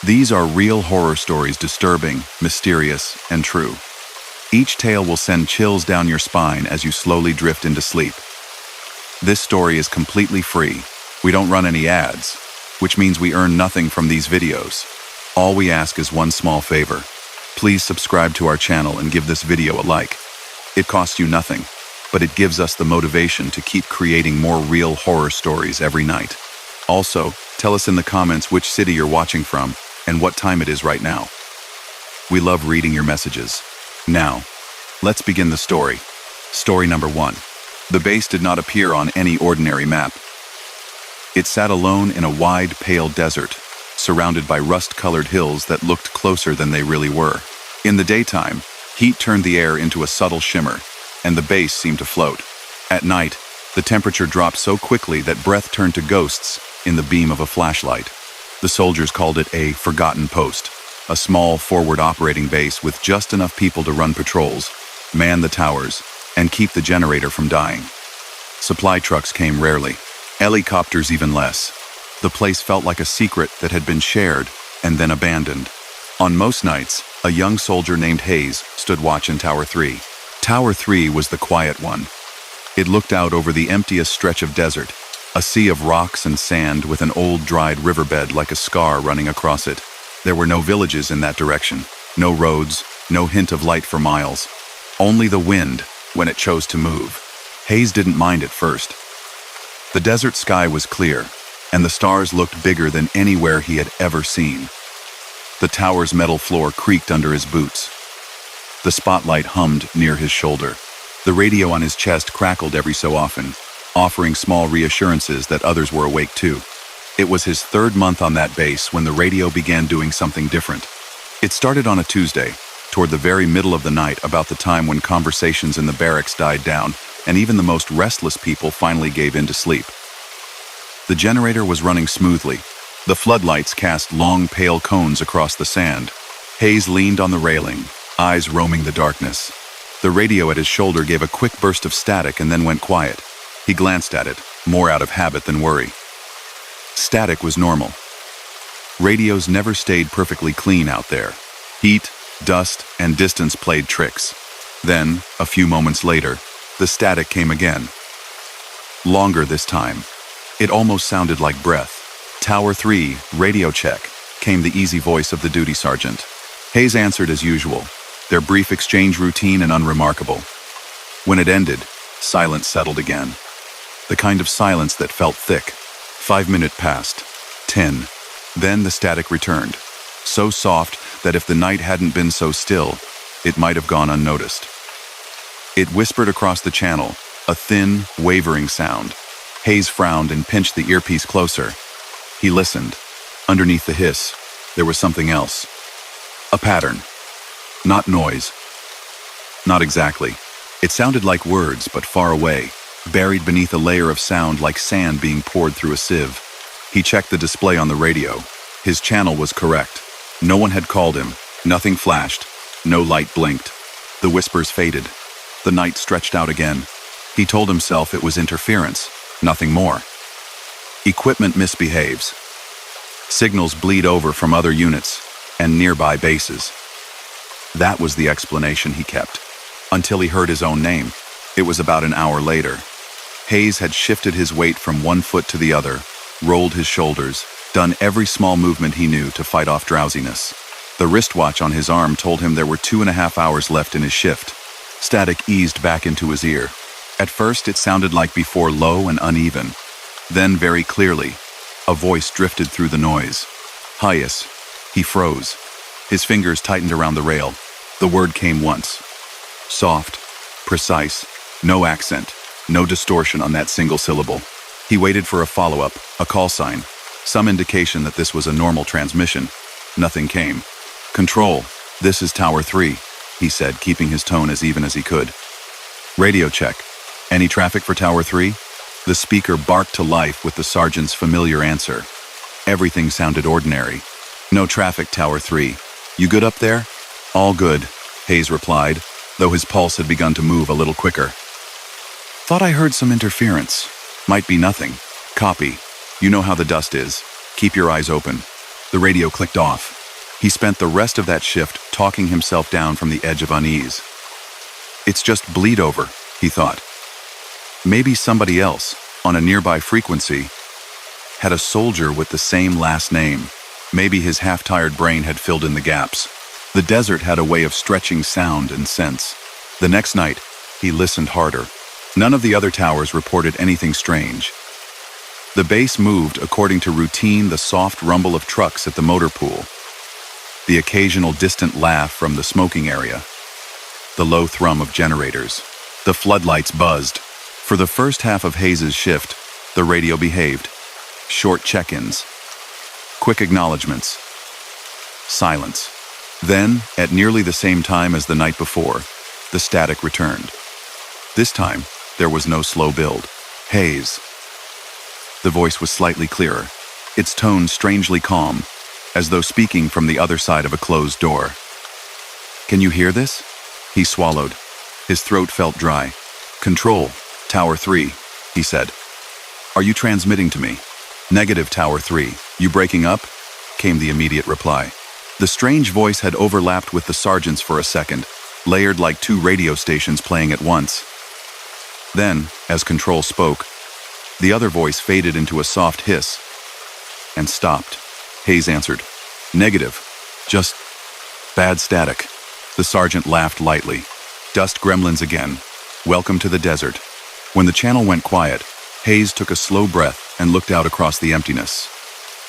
These are real horror stories, disturbing, mysterious, and true. Each tale will send chills down your spine as you slowly drift into sleep. This story is completely free. We don't run any ads, which means we earn nothing from these videos. All we ask is one small favor. Please subscribe to our channel and give this video a like. It costs you nothing, but it gives us the motivation to keep creating more real horror stories every night. Also, tell us in the comments which city you're watching from and what time it is right now. We love reading your messages. Now, let's begin the story. Story number 1. The base did not appear on any ordinary map. It sat alone in a wide, pale desert, surrounded by rust-colored hills that looked closer than they really were. In the daytime, heat turned the air into a subtle shimmer, and the base seemed to float. At night, the temperature dropped so quickly that breath turned to ghosts in the beam of a flashlight. The soldiers called it a forgotten post, a small forward operating base with just enough people to run patrols, man the towers, and keep the generator from dying. Supply trucks came rarely, helicopters even less. The place felt like a secret that had been shared and then abandoned. On most nights, a young soldier named Hayes stood watch in Tower 3. Tower 3 was the quiet one. It looked out over the emptiest stretch of desert, a sea of rocks and sand with an old dried riverbed like a scar running across it. There were no villages in that direction, no roads, no hint of light for miles. Only the wind when it chose to move. Hayes didn't mind at first. The desert sky was clear, and the stars looked bigger than anywhere he had ever seen. The tower's metal floor creaked under his boots. The spotlight hummed near his shoulder. The radio on his chest crackled every so often, offering small reassurances that others were awake too. It was his 3rd month on that base when the radio began doing something different. It started on a Tuesday, toward the very middle of the night, about the time when conversations in the barracks died down and even the most restless people finally gave in to sleep. The generator was running smoothly. The floodlights cast long, pale cones across the sand. Hayes leaned on the railing, eyes roaming the darkness. The radio at his shoulder gave a quick burst of static and then went quiet. He glanced at it, more out of habit than worry. Static was normal. Radios never stayed perfectly clean out there. Heat, dust, and distance played tricks. Then, a few moments later, the static came again. Longer this time. It almost sounded like breath. Tower 3, radio check, came the easy voice of the duty sergeant. Hayes answered as usual, their brief exchange routine and unremarkable. When it ended, silence settled again. The kind of silence that felt thick. 5 minutes passed. 10. Then the static returned. So soft that if the night hadn't been so still, it might have gone unnoticed. It whispered across the channel, a thin, wavering sound. Hayes frowned and pinched the earpiece closer. He listened. Underneath the hiss, there was something else. A pattern. Not noise. Not exactly. It sounded like words, but far away, buried beneath a layer of sound like sand being poured through a sieve. He checked the display on the radio. His channel was correct. No one had called him. Nothing flashed. No light blinked. The whispers faded. The night stretched out again. He told himself it was interference, nothing more. Equipment misbehaves. Signals bleed over from other units and nearby bases. That was the explanation he kept, until he heard his own name. It was about an hour later. Hayes had shifted his weight from one foot to the other, rolled his shoulders, done every small movement he knew to fight off drowsiness. The wristwatch on his arm told him there were 2.5 hours left in his shift. Static eased back into his ear. At first, it sounded like before, low and uneven. Then, very clearly, a voice drifted through the noise. Hayes. He froze. His fingers tightened around the rail. The word came once. Soft, precise, no accent, no distortion on that single syllable. He waited for a follow-up, a call sign, some indication that this was a normal transmission. Nothing came. Control, this is Tower 3, he said, keeping his tone as even as he could. Radio check. Any traffic for Tower 3? The speaker barked to life with the sergeant's familiar answer. Everything sounded ordinary. No traffic, Tower 3. You good up there? All good, Hayes replied, though his pulse had begun to move a little quicker. Thought I heard some interference. Might be nothing. Copy. You know how the dust is. Keep your eyes open. The radio clicked off. He spent the rest of that shift talking himself down from the edge of unease. It's just bleed over, he thought. Maybe somebody else, on a nearby frequency, had a soldier with the same last name. Maybe his half-tired brain had filled in the gaps. The desert had a way of stretching sound and sense. The next night, he listened harder. None of the other towers reported anything strange. The base moved according to routine, the soft rumble of trucks at the motor pool, the occasional distant laugh from the smoking area, the low thrum of generators. The floodlights buzzed. For the first half of Hayes' shift, the radio behaved. Short check-ins, quick acknowledgments, silence. Then, at nearly the same time as the night before, the static returned. This time, there was no slow build. Hayes. The voice was slightly clearer, its tone strangely calm, as though speaking from the other side of a closed door. Can you hear this? He swallowed. His throat felt dry. Control, Tower 3, he said. Are you transmitting to me? Negative, Tower 3. You breaking up? Came the immediate reply. The strange voice had overlapped with the sergeant's for a second, layered like two radio stations playing at once. Then, as Control spoke, the other voice faded into a soft hiss and stopped. Hayes answered. Negative. Just bad static. The sergeant laughed lightly. Dust gremlins again. Welcome to the desert. When the channel went quiet, Hayes took a slow breath and looked out across the emptiness.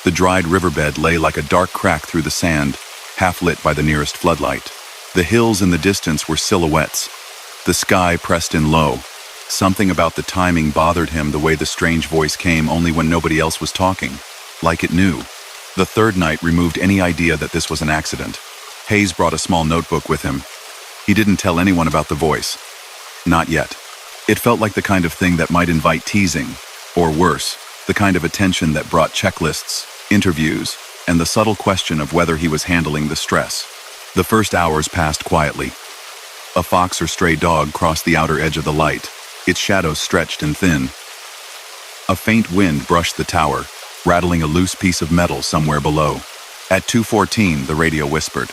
The dried riverbed lay like a dark crack through the sand, half lit by the nearest floodlight. The hills in the distance were silhouettes. The sky pressed in low. Something about the timing bothered him, the way the strange voice came only when nobody else was talking, like it knew. The third night removed any idea that this was an accident. Hayes brought a small notebook with him. He didn't tell anyone about the voice. Not yet. It felt like the kind of thing that might invite teasing, or worse, the kind of attention that brought checklists, interviews, and the subtle question of whether he was handling the stress. The first hours passed quietly. A fox or stray dog crossed the outer edge of the light, its shadows stretched and thin. A faint wind brushed the tower, rattling a loose piece of metal somewhere below. At 2:14, the radio whispered.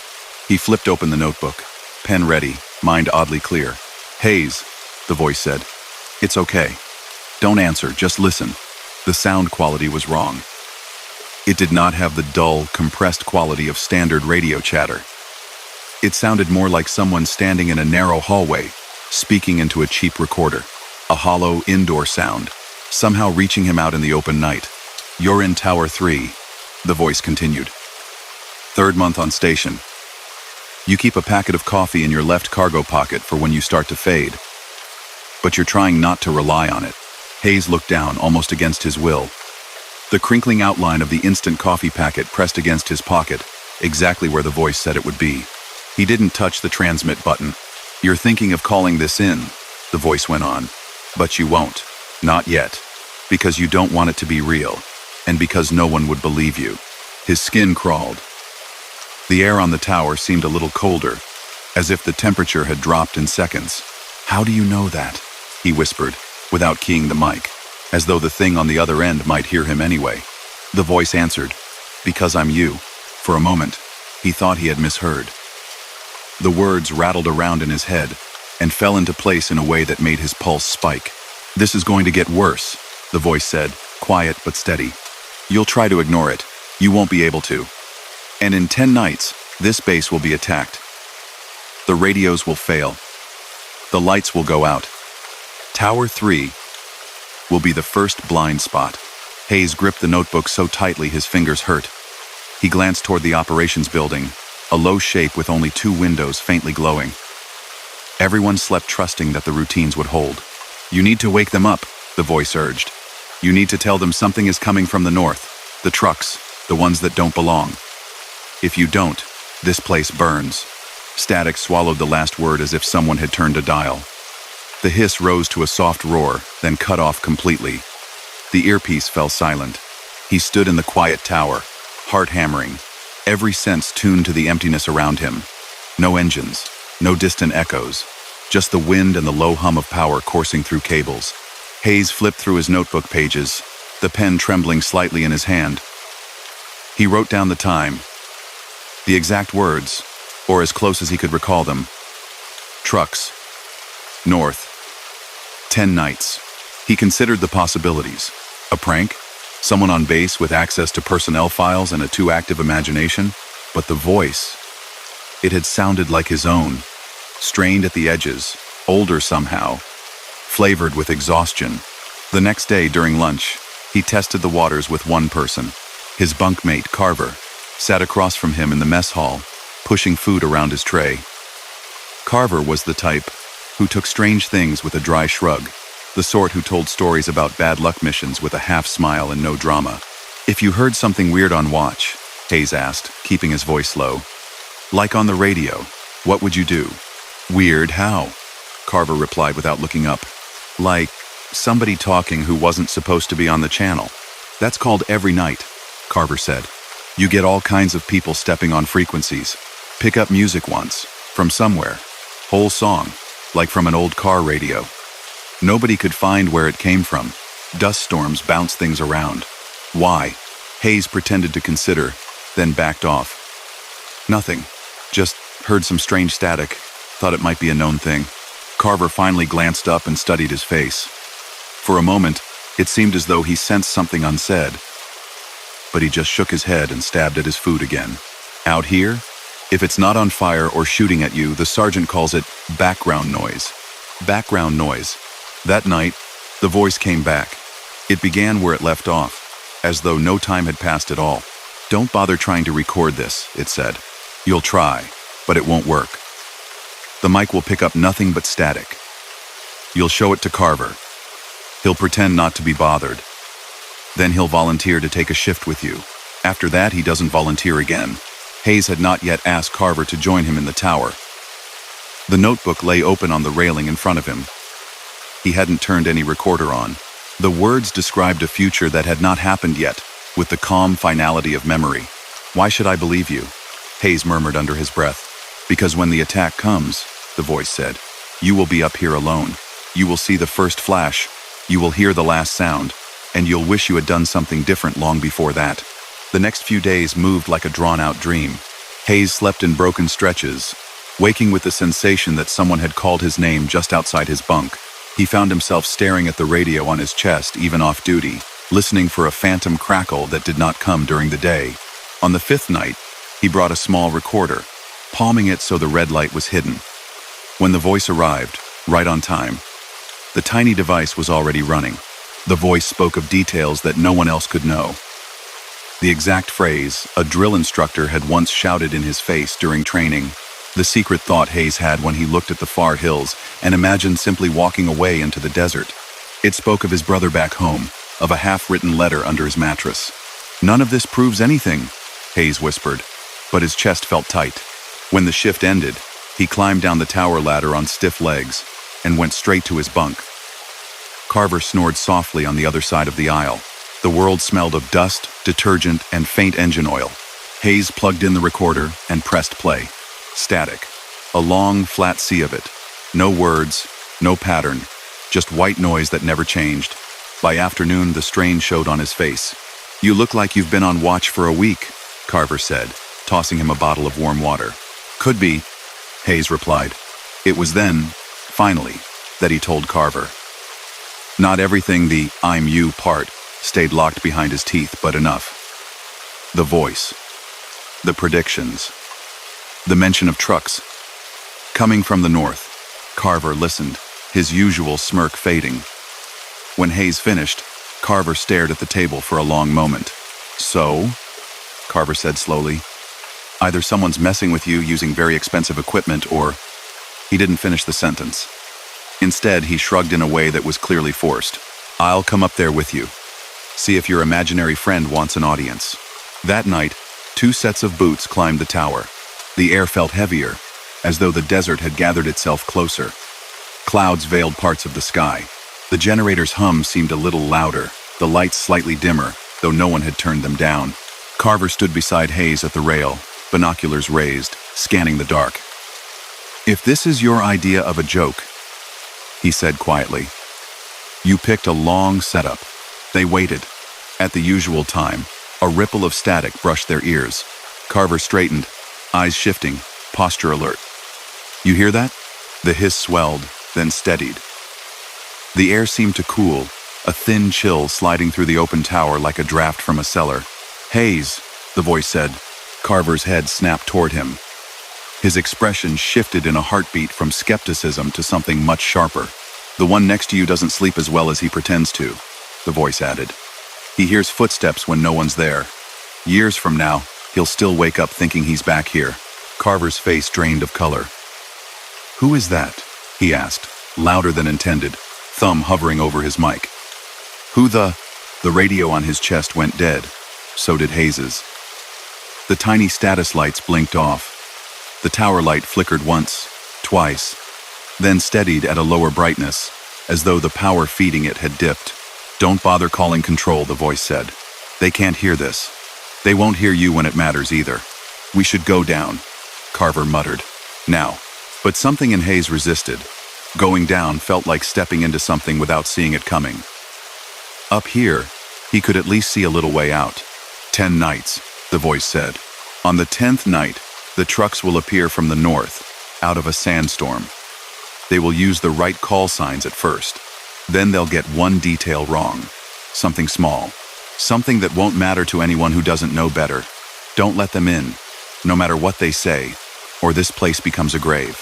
He flipped open the notebook, pen ready, mind oddly clear. Hayes, the voice said. It's okay. Don't answer, just listen. The sound quality was wrong. It did not have the dull, compressed quality of standard radio chatter. It sounded more like someone standing in a narrow hallway, speaking into a cheap recorder. A hollow, indoor sound, somehow reaching him out in the open night. You're in Tower 3, the voice continued. Third month on station. You keep a packet of coffee in your left cargo pocket for when you start to fade. But you're trying not to rely on it. Hayes looked down, almost against his will. The crinkling outline of the instant coffee packet pressed against his pocket, exactly where the voice said it would be. He didn't touch the transmit button. You're thinking of calling this in, the voice went on. But you won't. Not yet. Because you don't want it to be real. And because no one would believe you. His skin crawled. The air on the tower seemed a little colder, as if the temperature had dropped in seconds. How do you know that? He whispered, without keying the mic, as though the thing on the other end might hear him anyway. The voice answered, because I'm you. For a moment, he thought he had misheard. The words rattled around in his head and fell into place in a way that made his pulse spike. This is going to get worse, the voice said, quiet but steady. You'll try to ignore it. You won't be able to. And in 10 nights, this base will be attacked. The radios will fail. The lights will go out. Tower 3 will be the first blind spot. Hayes gripped the notebook so tightly his fingers hurt. He glanced toward the operations building, a low shape with only 2 windows faintly glowing. Everyone slept trusting that the routines would hold. You need to wake them up, the voice urged. You need to tell them something is coming from the north, the trucks, the ones that don't belong. If you don't, this place burns. Static swallowed the last word as if someone had turned a dial. The hiss rose to a soft roar, then cut off completely. The earpiece fell silent. He stood in the quiet tower, heart hammering, every sense tuned to the emptiness around him. No engines, no distant echoes, just the wind and the low hum of power coursing through cables. Hayes flipped through his notebook pages, the pen trembling slightly in his hand. He wrote down the time, the exact words, or as close as he could recall them. Trucks. North. 10 nights. He considered the possibilities. A prank? Someone on base with access to personnel files and a too active imagination? But the voice, it had sounded like his own, strained at the edges, older somehow, flavored with exhaustion. The next day during lunch, he tested the waters with one person. His bunkmate, Carver, sat across from him in the mess hall, pushing food around his tray. Carver was the type who took strange things with a dry shrug, the sort who told stories about bad luck missions with a half smile and no drama. If you heard something weird on watch, Hayes asked, keeping his voice low, like on the radio, what would you do? Weird how? Carver replied without looking up. Like somebody talking who wasn't supposed to be on the channel. That's called every night, Carver said. You get all kinds of people stepping on frequencies. Pick up music once, from somewhere. Whole song, like from an old car radio. Nobody could find where it came from. Dust storms bounce things around. Why? Hayes pretended to consider, then backed off. Nothing. Just heard some strange static. Thought it might be a known thing. Carver finally glanced up and studied his face. For a moment, it seemed as though he sensed something unsaid. But he just shook his head and stabbed at his food again. Out here, if it's not on fire or shooting at you, the sergeant calls it background noise. Background noise. That night, the voice came back. It began where it left off, as though no time had passed at all. Don't bother trying to record this, it said. You'll try, but it won't work. The mic will pick up nothing but static. You'll show it to Carver. He'll pretend not to be bothered. Then he'll volunteer to take a shift with you. After that, he doesn't volunteer again. Hayes had not yet asked Carver to join him in the tower. The notebook lay open on the railing in front of him. He hadn't turned any recorder on. The words described a future that had not happened yet, with the calm finality of memory. Why should I believe you? Hayes murmured under his breath. Because when the attack comes, the voice said, you will be up here alone. You will see the first flash. You will hear the last sound. And you'll wish you had done something different long before that. The next few days moved like a drawn-out dream. Hayes slept in broken stretches, waking with the sensation that someone had called his name just outside his bunk. He found himself staring at the radio on his chest, even off duty, listening for a phantom crackle that did not come during the day. On the 5th night, he brought a small recorder, palming it so the red light was hidden. When the voice arrived, right on time, the tiny device was already running. The voice spoke of details that no one else could know. The exact phrase a drill instructor had once shouted in his face during training, the secret thought Hayes had when he looked at the far hills and imagined simply walking away into the desert. It spoke of his brother back home, of a half-written letter under his mattress. None of this proves anything, Hayes whispered, but his chest felt tight. When the shift ended, he climbed down the tower ladder on stiff legs and went straight to his bunk. Carver snored softly on the other side of the aisle. The world smelled of dust, detergent, and faint engine oil. Hayes plugged in the recorder and pressed play. Static. A long, flat sea of it. No words, no pattern, just white noise that never changed. By afternoon, the strain showed on his face. You look like you've been on watch for a week, Carver said, tossing him a bottle of warm water. Could be, Hayes replied. It was then, finally, that he told Carver. Not everything the I'm you part stayed locked behind his teeth, but enough. The voice. The predictions. The mention of trucks. Coming from the north, Carver listened, his usual smirk fading. When Hayes finished, Carver stared at the table for a long moment. So? Carver said slowly. Either someone's messing with you using very expensive equipment or... He didn't finish the sentence. Instead, he shrugged in a way that was clearly forced. I'll come up there with you. See if your imaginary friend wants an audience. That night, 2 sets of boots climbed the tower. The air felt heavier, as though the desert had gathered itself closer. Clouds veiled parts of the sky. The generator's hum seemed a little louder, the lights slightly dimmer, though no one had turned them down. Carver stood beside Hayes at the rail, binoculars raised, scanning the dark. If this is your idea of a joke, he said quietly. You picked a long setup. They waited, at the usual time, A ripple of static brushed their ears. Carver straightened, eyes shifting, posture alert. "You hear that?" The hiss swelled, then steadied. The air seemed to cool, a thin chill sliding through the open tower like a draft from a cellar. "Hayes," the voice said. Carver's head snapped toward him. His expression shifted in a heartbeat from skepticism to something much sharper. "The one next to you doesn't sleep as well as he pretends to," the voice added. "He hears footsteps when no one's there. Years from now, he'll still wake up thinking he's back here." Carver's face drained of color. "Who is that?" he asked, louder than intended, thumb hovering over his mic. "Who the—" The radio on his chest went dead. So did Hayes's. The tiny status lights blinked off. The tower light flickered once, twice, then steadied at a lower brightness, as though the power feeding it had dipped. "Don't bother calling control," the voice said. "They can't hear this. They won't hear you when it matters either. We should go down," Carver muttered. "Now." But something in Hayes resisted. Going down felt like stepping into something without seeing it coming. Up here, he could at least see a little way out. 10 nights, the voice said. On the 10th night, the trucks will appear from the north, out of a sandstorm. They will use the right call signs at first. Then they'll get one detail wrong. Something small. Something that won't matter to anyone who doesn't know better. Don't let them in, no matter what they say, or this place becomes a grave.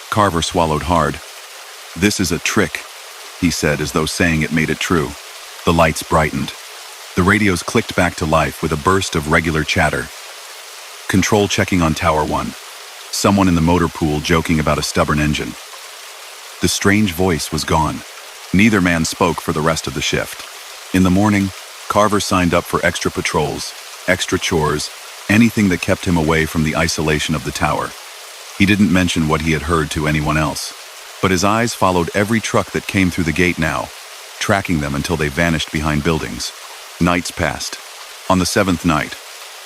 Carver swallowed hard. "This is a trick," he said, as though saying it made it true. The lights brightened. The radios clicked back to life with a burst of regular chatter. Control checking on Tower 1. Someone in the motor pool joking about a stubborn engine. The strange voice was gone. Neither man spoke for the rest of the shift. In the morning, Carver signed up for extra patrols, extra chores, anything that kept him away from the isolation of the tower. He didn't mention what he had heard to anyone else, but his eyes followed every truck that came through the gate now, tracking them until they vanished behind buildings. Nights passed. On the 7th night,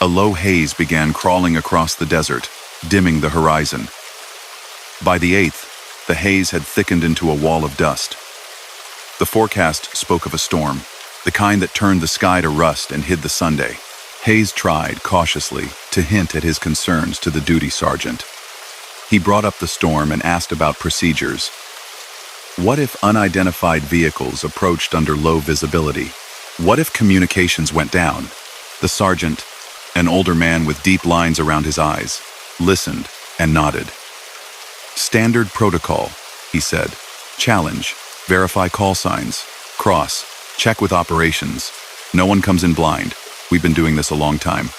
a low haze began crawling across the desert, dimming the horizon. By the 8th, the haze had thickened into a wall of dust. The forecast spoke of a storm, the kind that turned the sky to rust and hid the Sunday. Hayes tried, cautiously, to hint at his concerns to the duty sergeant. He brought up the storm and asked about procedures. What if unidentified vehicles approached under low visibility? What if communications went down? The sergeant, an older man with deep lines around his eyes, listened and nodded. Standard protocol, he said. Challenge, verify call signs, cross, check with operations. No one comes in blind. We've been doing this a long time.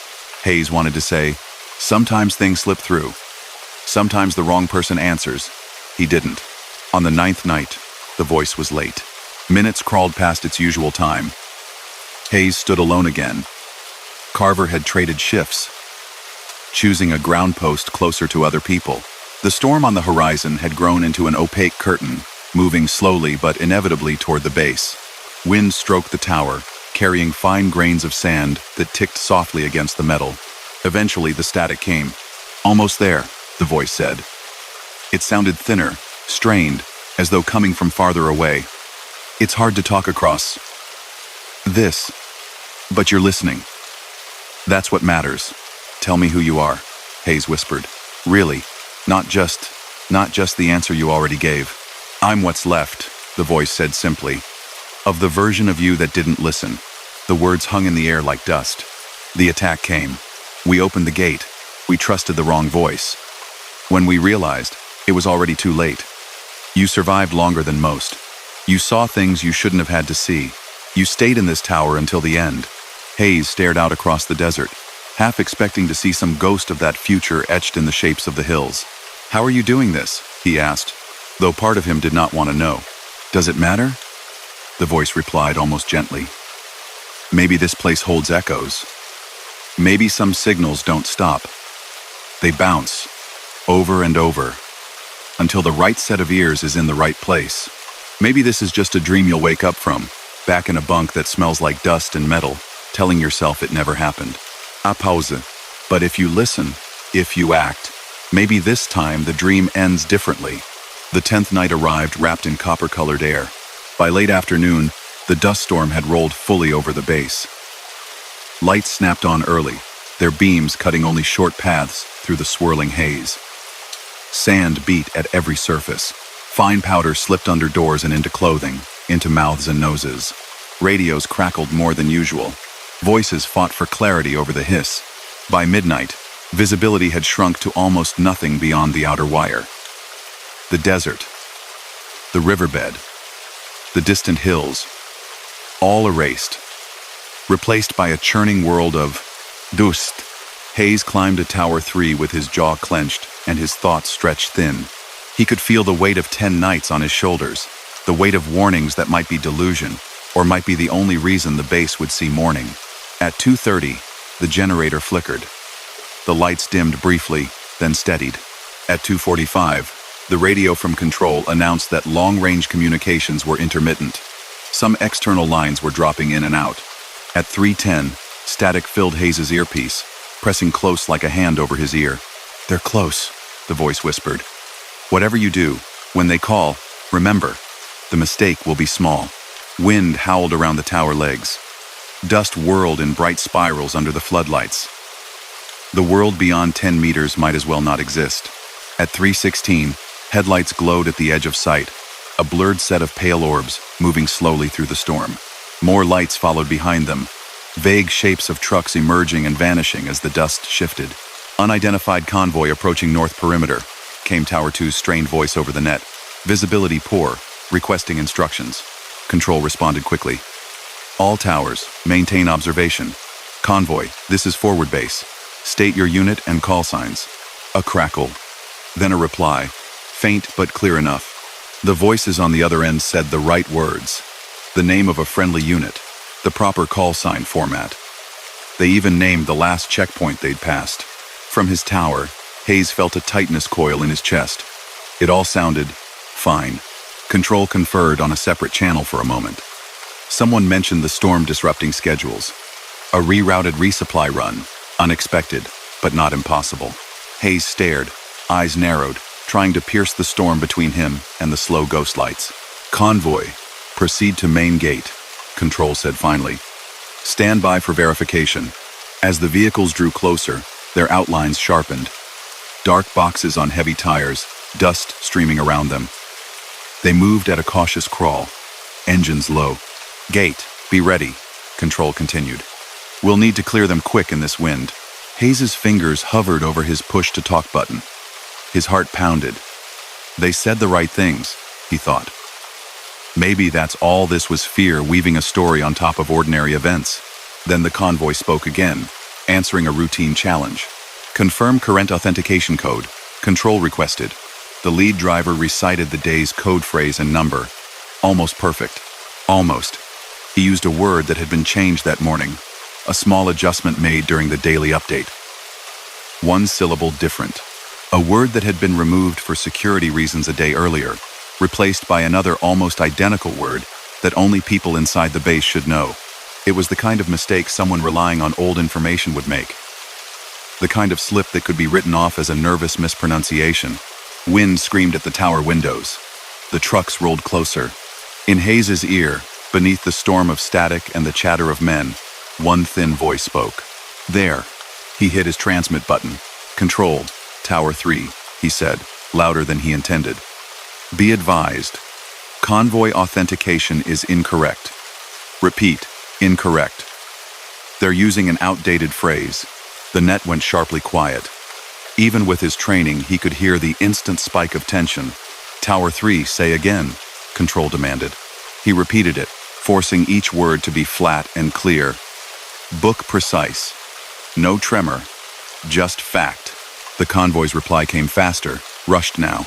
Hayes wanted to say, sometimes things slip through. Sometimes the wrong person answers. He didn't. On the 9th night, the voice was late. Minutes crawled past its usual time. Hayes stood alone again. Carver had traded shifts, choosing a ground post closer to other people. The storm on the horizon had grown into an opaque curtain, moving slowly but inevitably toward the base. Wind stroked the tower, carrying fine grains of sand that ticked softly against the metal. Eventually, the static came. Almost there, the voice said. It sounded thinner, strained, as though coming from farther away. It's hard to talk across this, but you're listening. That's what matters. Tell me who you are, Hayes whispered. Really, not just the answer you already gave. I'm what's left, the voice said simply. Of the version of you that didn't listen. The words hung in the air like dust. The attack came. We opened the gate. We trusted the wrong voice. When we realized, it was already too late. You survived longer than most. You saw things you shouldn't have had to see. You stayed in this tower until the end. Hayes stared out across the desert, half expecting to see some ghost of that future etched in the shapes of the hills. How are you doing this? He asked, though part of him did not want to know. Does it matter? The voice replied almost gently. Maybe this place holds echoes. Maybe some signals don't stop. They bounce, over and over, until the right set of ears is in the right place. Maybe this is just a dream you'll wake up from, back in a bunk that smells like dust and metal, telling yourself it never happened. A pause. But if you listen, if you act, maybe this time the dream ends differently. The 10th night arrived wrapped in copper-colored air. By late afternoon, the dust storm had rolled fully over the base. Lights snapped on early, their beams cutting only short paths through the swirling haze. Sand beat at every surface. Fine powder slipped under doors and into clothing, into mouths and noses. Radios crackled more than usual. Voices fought for clarity over the hiss. By midnight, visibility had shrunk to almost nothing beyond the outer wire. The desert, the riverbed, the distant hills, all erased, replaced by a churning world of dust. Hayes climbed to Tower 3 with his jaw clenched and his thoughts stretched thin. He could feel the weight of 10 nights on his shoulders, the weight of warnings that might be delusion, or might be the only reason the base would see morning. At 2:30, the generator flickered. The lights dimmed briefly, then steadied. At 2:45, the radio from control announced that long-range communications were intermittent. Some external lines were dropping in and out. At 3:10, static filled Hayes' earpiece, pressing close like a hand over his ear. "They're close," the voice whispered. "Whatever you do, when they call, remember, the mistake will be small." Wind howled around the tower legs. Dust whirled in bright spirals under the floodlights. The world beyond 10 meters might as well not exist. At 3:16, headlights glowed at the edge of sight, a blurred set of pale orbs moving slowly through the storm. More lights followed behind them, vague shapes of trucks emerging and vanishing as the dust shifted. "Unidentified convoy approaching north perimeter," came Tower 2's strained voice over the net. "Visibility poor, requesting instructions." Control responded quickly. "All towers, maintain observation. Convoy, this is forward base. State your unit and call signs." A crackle, then a reply, faint but clear enough. The voices on the other end said the right words, the name of a friendly unit, the proper call sign format. They even named the last checkpoint they'd passed. From his tower, Hayes felt a tightness coil in his chest. It all sounded fine. Control conferred on a separate channel for a moment. Someone mentioned the storm disrupting schedules. A rerouted resupply run, unexpected, but not impossible. Hayes stared, eyes narrowed, trying to pierce the storm between him and the slow ghost lights. "Convoy, proceed to main gate," Control said finally. "Stand by for verification." As the vehicles drew closer, their outlines sharpened. Dark boxes on heavy tires, dust streaming around them. They moved at a cautious crawl, engines low. "Gate, be ready," Control continued. "We'll need to clear them quick in this wind." Hayes' fingers hovered over his push-to-talk button. His heart pounded. They said the right things, he thought. Maybe that's all this was, fear weaving a story on top of ordinary events. Then the convoy spoke again, answering a routine challenge. "Confirm current authentication code," Control requested. The lead driver recited the day's code phrase and number. Almost perfect. Almost. He used a word that had been changed that morning, a small adjustment made during the daily update. One syllable different. A word that had been removed for security reasons a day earlier, replaced by another almost identical word that only people inside the base should know. It was the kind of mistake someone relying on old information would make. The kind of slip that could be written off as a nervous mispronunciation. Wind screamed at the tower windows. The trucks rolled closer. In Hayes' ear, beneath the storm of static and the chatter of men, one thin voice spoke. "There." He hit his transmit button. "Control, Tower 3, he said, louder than he intended. "Be advised. Convoy authentication is incorrect. Repeat, incorrect." They're using an outdated phrase. The net went sharply quiet. Even with his training, he could hear the instant spike of tension. "Tower 3, say again," Control demanded. He repeated it, forcing each word to be flat and clear. "Book precise. No tremor. Just fact." The convoy's reply came faster, rushed now.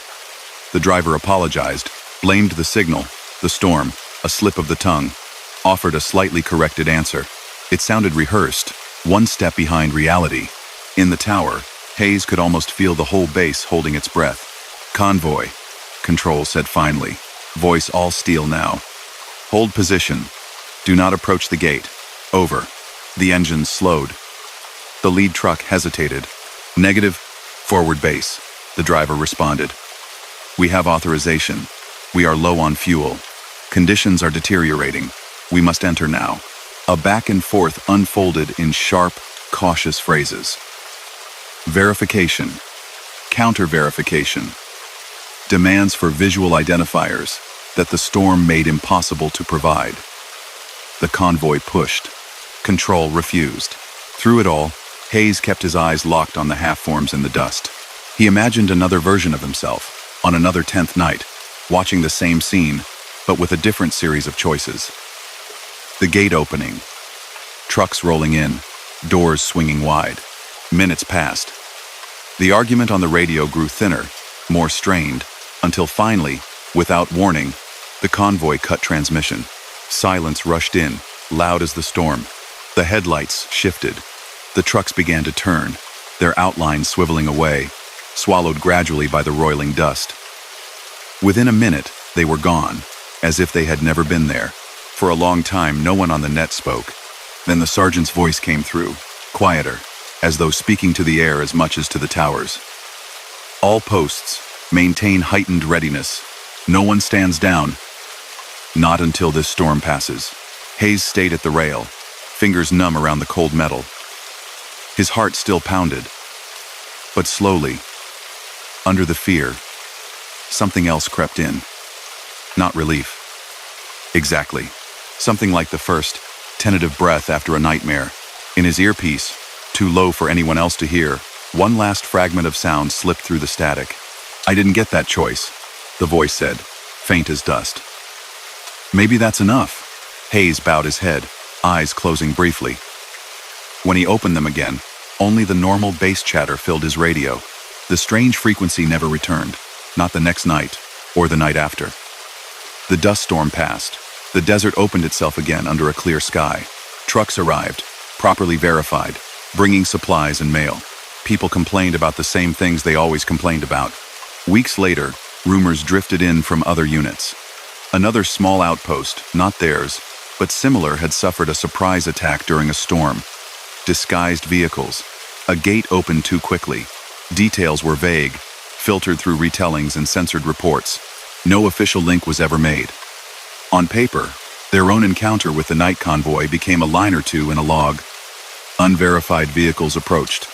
The driver apologized, blamed the signal, the storm, a slip of the tongue, offered a slightly corrected answer. It sounded rehearsed, one step behind reality. In the tower, Hayes could almost feel the whole base holding its breath. "Convoy," Control said finally, voice all steel now. "Hold position. Do not approach the gate. Over." The engines slowed. The lead truck hesitated. "Negative, forward base," the driver responded. "We have authorization. We are low on fuel. Conditions are deteriorating. We must enter now." A back and forth unfolded in sharp, cautious phrases. Verification. Counter-verification. Demands for visual identifiers that the storm made impossible to provide. The convoy pushed. Control refused. Through it all, Hayes kept his eyes locked on the half-forms in the dust. He imagined another version of himself, on another 10th night, watching the same scene, but with a different series of choices. The gate opening. Trucks rolling in, doors swinging wide. Minutes passed. The argument on the radio grew thinner, more strained, until finally, without warning, the convoy cut transmission. Silence rushed in, loud as the storm. The headlights shifted. The trucks began to turn, their outlines swiveling away, swallowed gradually by the roiling dust. Within a minute, they were gone, as if they had never been there. For a long time, no one on the net spoke. Then the sergeant's voice came through, quieter, as though speaking to the air as much as to the towers. All posts, maintain heightened readiness. No one stands down. Not until this storm passes. Hayes stayed at the rail, fingers numb around the cold metal. His heart still pounded. But slowly, under the fear, something else crept in. Not relief. Exactly. Something like the first, tentative breath after a nightmare. In his earpiece, too low for anyone else to hear, one last fragment of sound slipped through the static. "I didn't get that choice," the voice said, faint as dust. "Maybe that's enough." Hayes bowed his head, eyes closing briefly. When he opened them again, only the normal bass chatter filled his radio. The strange frequency never returned, not the next night, or the night after. The dust storm passed. The desert opened itself again under a clear sky. Trucks arrived, properly verified, bringing supplies and mail. People complained about the same things they always complained about. Weeks later, rumors drifted in from other units. Another small outpost, not theirs, but similar, had suffered a surprise attack during a storm. Disguised vehicles. A gate opened too quickly. Details were vague, filtered through retellings and censored reports. No official link was ever made. On paper, their own encounter with the night convoy became a line or two in a log. Unverified vehicles approached.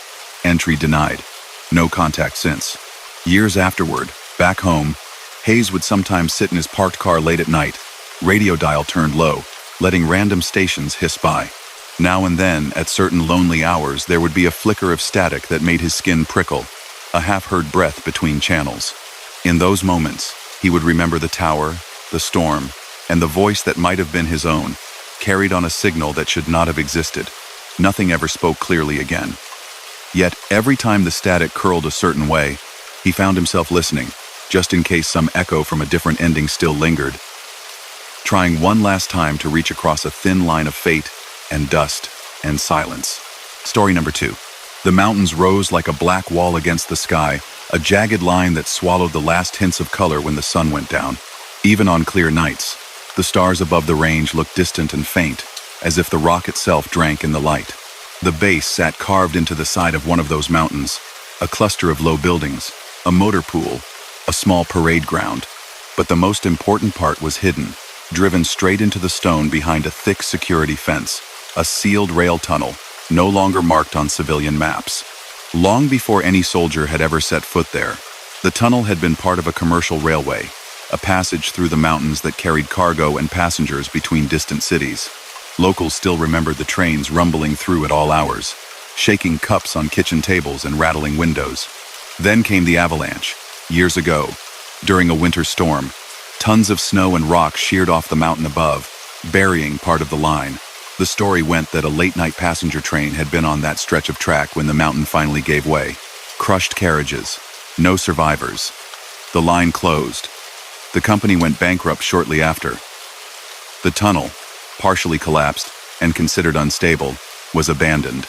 Entry denied. No contact since. Years afterward, back home, Hayes would sometimes sit in his parked car late at night, radio dial turned low, letting random stations hiss by. Now and then, at certain lonely hours, there would be a flicker of static that made his skin prickle, a half-heard breath between channels. In those moments, he would remember the tower, the storm, and the voice that might have been his own, carried on a signal that should not have existed. Nothing ever spoke clearly again. Yet, every time the static curled a certain way, he found himself listening, just in case some echo from a different ending still lingered. Trying one last time to reach across a thin line of fate and dust and silence. Story number 2. The mountains rose like a black wall against the sky, a jagged line that swallowed the last hints of color when the sun went down. Even on clear nights, the stars above the range looked distant and faint, as if the rock itself drank in the light. The base sat carved into the side of one of those mountains, a cluster of low buildings, a motor pool, a small parade ground. But the most important part was hidden, driven straight into the stone behind a thick security fence, a sealed rail tunnel, no longer marked on civilian maps. Long before any soldier had ever set foot there, the tunnel had been part of a commercial railway, a passage through the mountains that carried cargo and passengers between distant cities. Locals still remembered the trains rumbling through at all hours, shaking cups on kitchen tables and rattling windows. Then came the avalanche, years ago. During a winter storm, tons of snow and rock sheared off the mountain above, burying part of the line. The story went that a late-night passenger train had been on that stretch of track when the mountain finally gave way. Crushed carriages, no survivors. The line closed. The company went bankrupt shortly after. The tunnel, partially collapsed and considered unstable, was abandoned.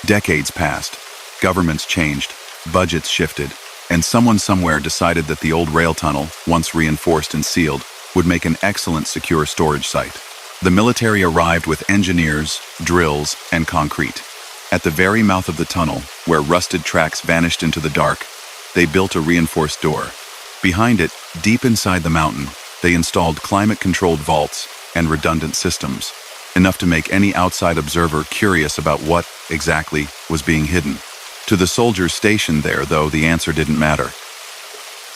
Decades passed, governments changed, budgets shifted, and someone somewhere decided that the old rail tunnel, once reinforced and sealed, would make an excellent secure storage site. The military arrived with engineers, drills, and concrete. At the very mouth of the tunnel, where rusted tracks vanished into the dark, they built a reinforced door. Behind it, deep inside the mountain, they installed climate-controlled vaults and redundant systems. enough to make any outside observer curious about what, exactly, was being hidden. To the soldiers stationed there, though, the answer didn't matter.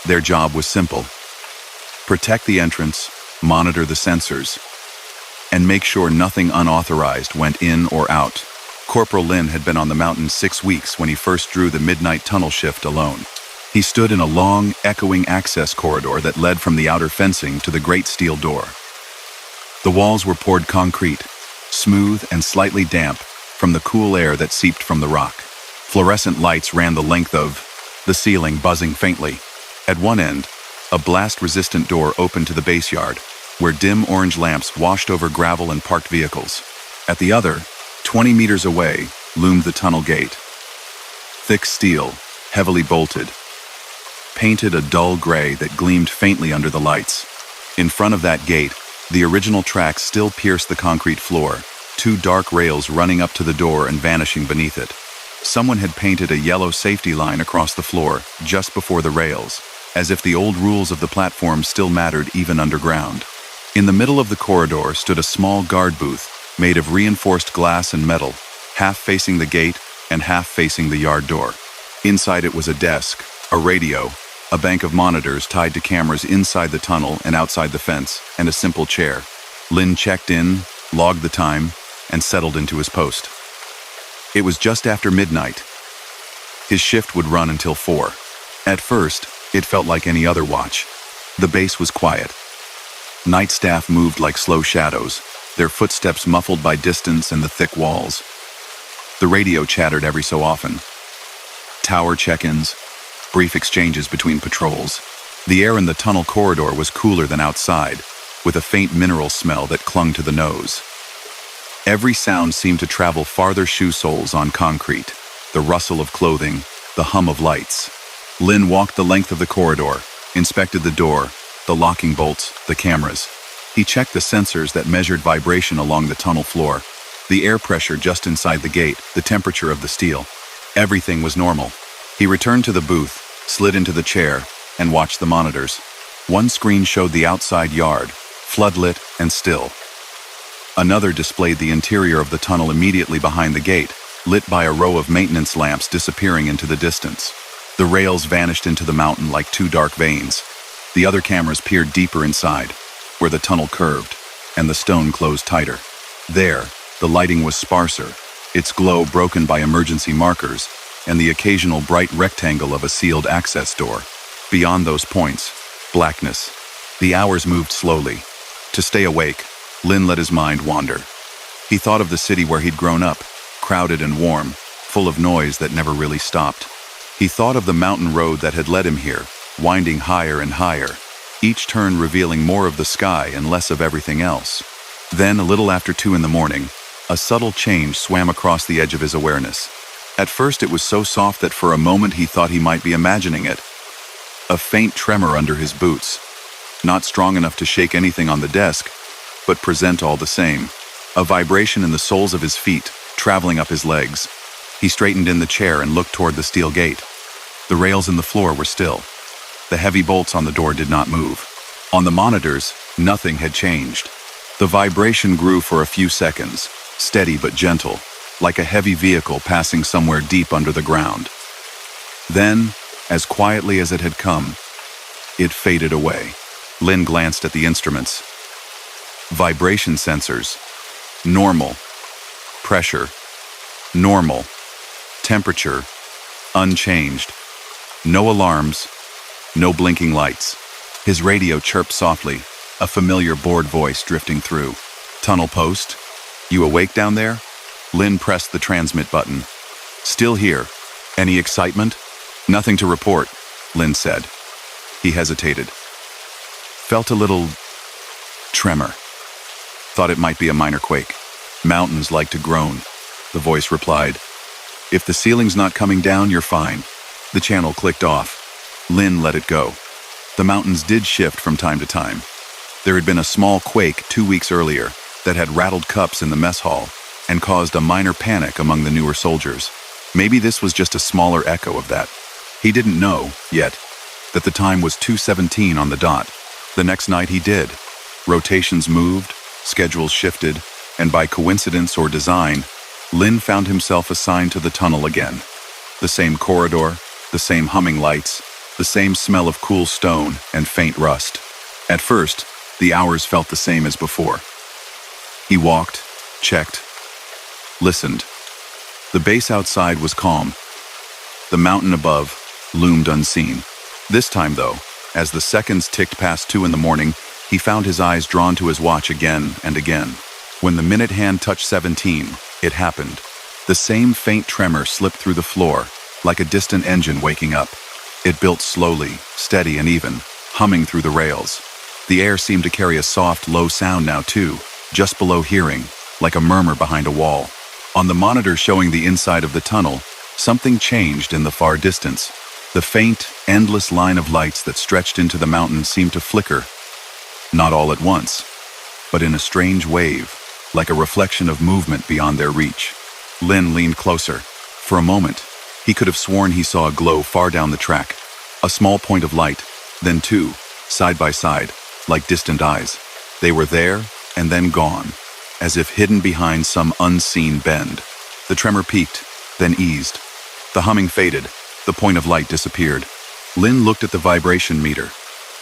Their job was simple: protect the entrance, monitor the sensors, and make sure nothing unauthorized went in or out. Corporal Lin had been on the mountain 6 weeks when he first drew the midnight tunnel shift alone. He stood in a long, echoing access corridor that led from the outer fencing to the great steel door. The walls were poured concrete, smooth and slightly damp from the cool air that seeped from the rock. Fluorescent lights ran the length of the ceiling, buzzing faintly. At one end, a blast-resistant door opened to the base yard, where dim orange lamps washed over gravel and parked vehicles. At the other, 20 meters away, loomed the tunnel gate. Thick steel, heavily bolted, painted a dull gray that gleamed faintly under the lights. In front of that gate, the original tracks still pierced the concrete floor, 2 dark rails running up to the door and vanishing beneath it. Someone had painted a yellow safety line across the floor, just before the rails, as if the old rules of the platform still mattered even underground. In the middle of the corridor stood a small guard booth, made of reinforced glass and metal, half facing the gate and half facing the yard door. Inside it was a desk, a radio, a bank of monitors tied to cameras inside the tunnel and outside the fence, and a simple chair. Lin checked in, logged the time, and settled into his post. It was just after midnight. His shift would run until 4. At first, it felt like any other watch. The base was quiet. Night staff moved like slow shadows, their footsteps muffled by distance and the thick walls. The radio chattered every so often. Tower check-ins, brief exchanges between patrols. The air in the tunnel corridor was cooler than outside, with a faint mineral smell that clung to the nose. Every sound seemed to travel farther shoe soles on concrete, the rustle of clothing, the hum of lights. Lin walked the length of the corridor, inspected the door, the locking bolts, the cameras. He checked the sensors that measured vibration along the tunnel floor, the air pressure just inside the gate, the temperature of the steel. Everything was normal. He returned to the booth, slid into the chair, and watched the monitors. One screen showed the outside yard, floodlit and still. Another displayed the interior of the tunnel immediately behind the gate, lit by a row of maintenance lamps disappearing into the distance. The rails vanished into the mountain like 2 dark veins. The other cameras peered deeper inside, where the tunnel curved, and the stone closed tighter. There, the lighting was sparser, its glow broken by emergency markers, and the occasional bright rectangle of a sealed access door. Beyond those points, blackness. The hours moved slowly. To stay awake, Lin let his mind wander. He thought of the city where he'd grown up, crowded and warm, full of noise that never really stopped. He thought of the mountain road that had led him here, winding higher and higher, each turn revealing more of the sky and less of everything else. Then, a little after 2 in the morning, a subtle change swam across the edge of his awareness. At first it was so soft that for a moment he thought he might be imagining it. A faint tremor under his boots, not strong enough to shake anything on the desk, but present all the same. A vibration in the soles of his feet, traveling up his legs. He straightened in the chair and looked toward the steel gate. The rails in the floor were still. The heavy bolts on the door did not move. On the monitors, nothing had changed. The vibration grew for a few seconds, steady but gentle, like a heavy vehicle passing somewhere deep under the ground. Then, as quietly as it had come, it faded away. Lin glanced at the instruments. Vibration sensors. Normal. Pressure. Normal. Temperature. Unchanged. No alarms. No blinking lights. His radio chirped softly, a familiar bored voice drifting through. Tunnel post? You awake down there? Lin pressed the transmit button. Still here. Any excitement? Nothing to report, Lin said. He hesitated. Felt a little tremor. Thought it might be a minor quake. Mountains like to groan, the voice replied. If the ceiling's not coming down, you're fine. The channel clicked off. Lin let it go. The mountains did shift from time to time. There had been a small quake 2 weeks earlier that had rattled cups in the mess hall and caused a minor panic among the newer soldiers. Maybe this was just a smaller echo of that. He didn't know, yet, that the time was 2:17 on the dot. The next night he did. Rotations moved, schedules shifted, and by coincidence or design, Lin found himself assigned to the tunnel again. The same corridor, the same humming lights, the same smell of cool stone and faint rust. At first, the hours felt the same as before. He walked, checked, listened. The base outside was calm. The mountain above loomed unseen. This time, though, as the seconds ticked past 2 in the morning, he found his eyes drawn to his watch again and again. When the minute hand touched 17, it happened. The same faint tremor slipped through the floor, like a distant engine waking up. It built slowly, steady and even, humming through the rails. The air seemed to carry a soft, low sound now too, just below hearing, like a murmur behind a wall. On the monitor showing the inside of the tunnel, something changed in the far distance. The faint, endless line of lights that stretched into the mountain seemed to flicker, not all at once, but in a strange wave, like a reflection of movement beyond their reach. Lin leaned closer. For a moment, he could have sworn he saw a glow far down the track. A small point of light, then two, side by side, like distant eyes. They were there and then gone, as if hidden behind some unseen bend. The tremor peaked, then eased. The humming faded. The point of light disappeared. Lin looked at the vibration meter.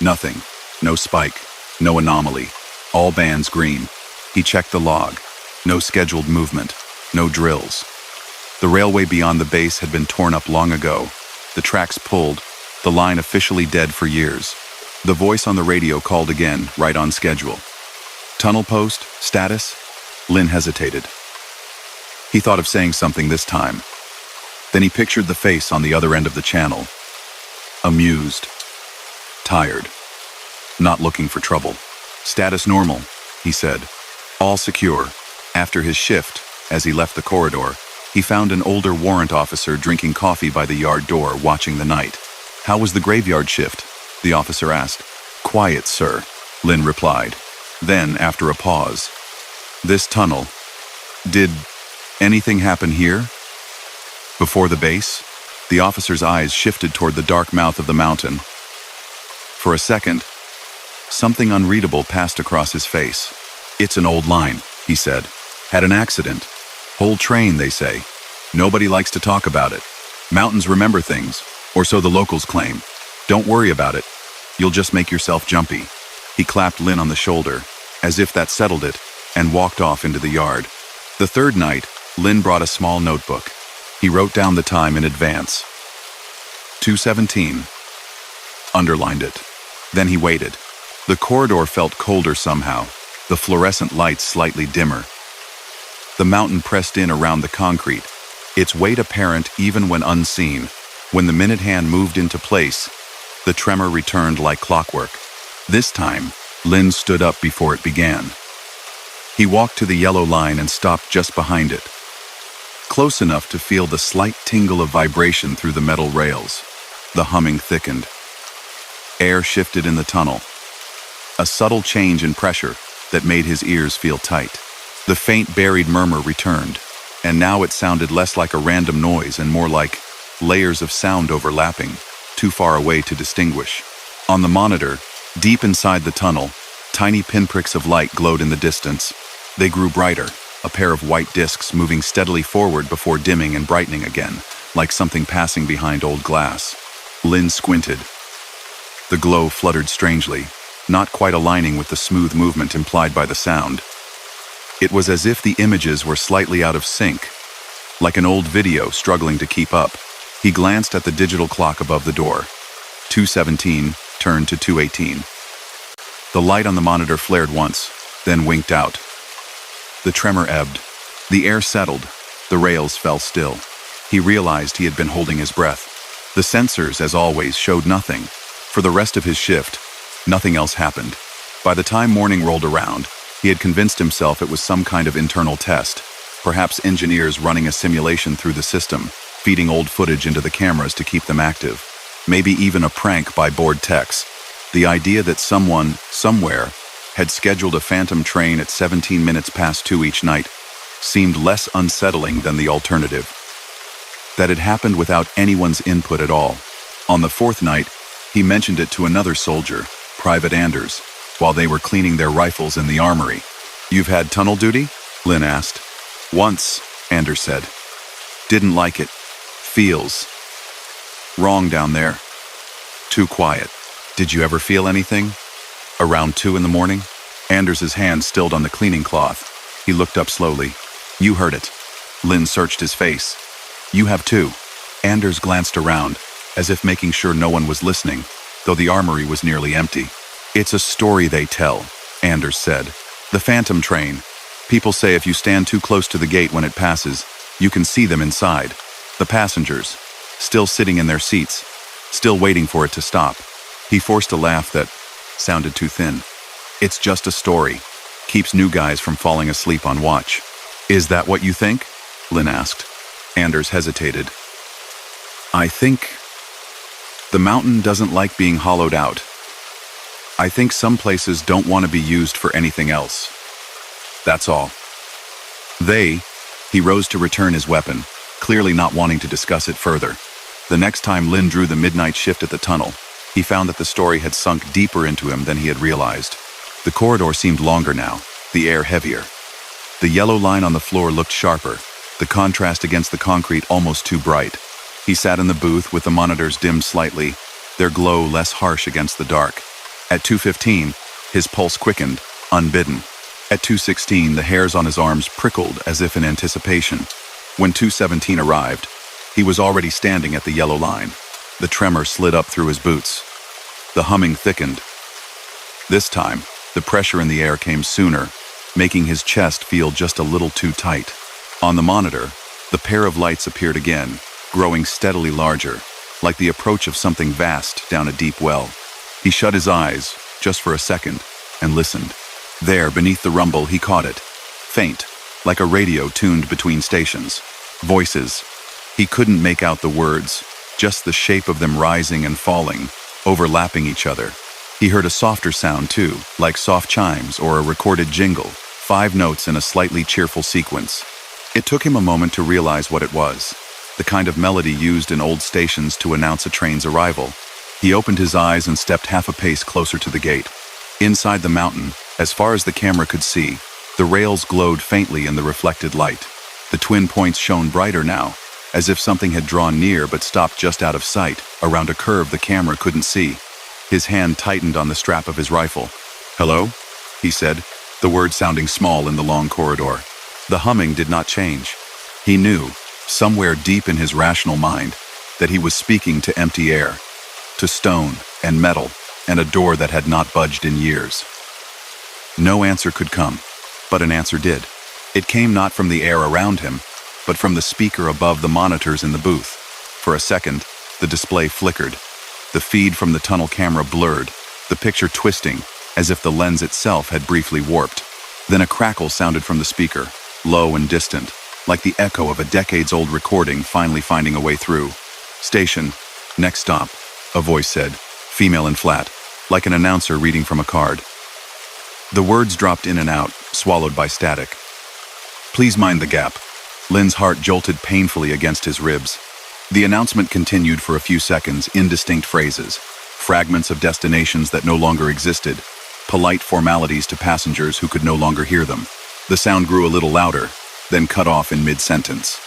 Nothing. No spike. No anomaly. All bands green. He checked the log. No scheduled movement. No drills. The railway beyond the base had been torn up long ago. The tracks pulled. The line officially dead for years. The voice on the radio called again, right on schedule. Tunnel post? Status? Lin hesitated. He thought of saying something this time. Then he pictured the face on the other end of the channel. Amused. Tired. Not looking for trouble. Status normal, he said. All secure. After his shift, as he left the corridor, he found an older warrant officer drinking coffee by the yard door, watching the night. How was the graveyard shift? The officer asked. Quiet, sir, Lin replied. Then, after a pause, this tunnel. Did anything happen here? Before the base? The officer's eyes shifted toward the dark mouth of the mountain. For a second, something unreadable passed across his face. It's an old line, he said. Had an accident. Whole train, they say. Nobody likes to talk about it. Mountains remember things, or so the locals claim. Don't worry about it. You'll just make yourself jumpy. He clapped Lin on the shoulder, as if that settled it, and walked off into the yard. The third night, Lin brought a small notebook. He wrote down the time in advance. 2:17. Underlined it. Then he waited. The corridor felt colder somehow, the fluorescent lights slightly dimmer. The mountain pressed in around the concrete, its weight apparent even when unseen. When the minute hand moved into place, the tremor returned like clockwork. This time, Lin stood up before it began. He walked to the yellow line and stopped just behind it, close enough to feel the slight tingle of vibration through the metal rails. The humming thickened. Air shifted in the tunnel. A subtle change in pressure that made his ears feel tight. The faint buried murmur returned, and now it sounded less like a random noise and more like layers of sound overlapping, too far away to distinguish. On the monitor, deep inside the tunnel, tiny pinpricks of light glowed in the distance. They grew brighter, a pair of white discs moving steadily forward before dimming and brightening again, like something passing behind old glass. Lin squinted. The glow fluttered strangely, not quite aligning with the smooth movement implied by the sound. It was as if the images were slightly out of sync, like an old video struggling to keep up. He glanced at the digital clock above the door. 2:17 turned to 2:18. The light on the monitor flared once, then winked out. The tremor ebbed. The air settled. The rails fell still. He realized he had been holding his breath. The sensors, as always, showed nothing. For the rest of his shift, nothing else happened. By the time morning rolled around, he had convinced himself it was some kind of internal test, perhaps engineers running a simulation through the system, feeding old footage into the cameras to keep them active. Maybe even a prank by bored techs. The idea that someone, somewhere, had scheduled a phantom train at 17 minutes past 2 each night seemed less unsettling than the alternative. That it happened without anyone's input at all. On the fourth night, he mentioned it to another soldier, Private Anders, while they were cleaning their rifles in the armory. "You've had tunnel duty?" Lynn asked. Once, Anders said. Didn't like it. Feels wrong down there. Too quiet. Did you ever feel anything? Around 2 in the morning? Anders's hand stilled on the cleaning cloth. He looked up slowly. You heard it. Lynn searched his face. You have too. Anders glanced around, as if making sure no one was listening, though the armory was nearly empty. It's a story they tell, Anders said. The phantom train. People say if you stand too close to the gate when it passes, you can see them inside. The passengers, still sitting in their seats, still waiting for it to stop. He forced a laugh that sounded too thin. It's just a story. Keeps new guys from falling asleep on watch. Is that what you think? Lynn asked. Anders hesitated. I think the mountain doesn't like being hollowed out. I think some places don't want to be used for anything else. That's all. He rose to return his weapon, clearly not wanting to discuss it further. The next time Lynn drew the midnight shift at the tunnel, he found that the story had sunk deeper into him than he had realized. The corridor seemed longer now, the air heavier. The yellow line on the floor looked sharper, the contrast against the concrete almost too bright. He sat in the booth with the monitors dimmed slightly, their glow less harsh against the dark. At 2:15, his pulse quickened, unbidden. At 2:16, the hairs on his arms prickled as if in anticipation. When 2:17 arrived, he was already standing at the yellow line. The tremor slid up through his boots. The humming thickened. This time, the pressure in the air came sooner, making his chest feel just a little too tight. On the monitor, the pair of lights appeared again, growing steadily larger, like the approach of something vast down a deep well. He shut his eyes, just for a second, and listened. There, beneath the rumble, he caught it. Faint, like a radio tuned between stations. Voices. He couldn't make out the words, just the shape of them rising and falling, overlapping each other. He heard a softer sound too, like soft chimes or a recorded jingle, 5 notes in a slightly cheerful sequence. It took him a moment to realize what it was, the kind of melody used in old stations to announce a train's arrival. He opened his eyes and stepped half a pace closer to the gate. Inside the mountain, as far as the camera could see, the rails glowed faintly in the reflected light. The twin points shone brighter now, as if something had drawn near but stopped just out of sight, around a curve the camera couldn't see. His hand tightened on the strap of his rifle. Hello? He said, the words sounding small in the long corridor. The humming did not change. He knew, somewhere deep in his rational mind, that he was speaking to empty air, to stone and metal, and a door that had not budged in years. No answer could come, but an answer did. It came not from the air around him, but from the speaker above the monitors in the booth. For a second, the display flickered. The feed from the tunnel camera blurred, the picture twisting, as if the lens itself had briefly warped. Then a crackle sounded from the speaker, low and distant, like the echo of a decades-old recording finally finding a way through. Station, next stop, a voice said, female and flat, like an announcer reading from a card. The words dropped in and out, swallowed by static. Please mind the gap. Lynn's heart jolted painfully against his ribs. The announcement continued for a few seconds, indistinct phrases, fragments of destinations that no longer existed, polite formalities to passengers who could no longer hear them. The sound grew a little louder, then cut off in mid-sentence.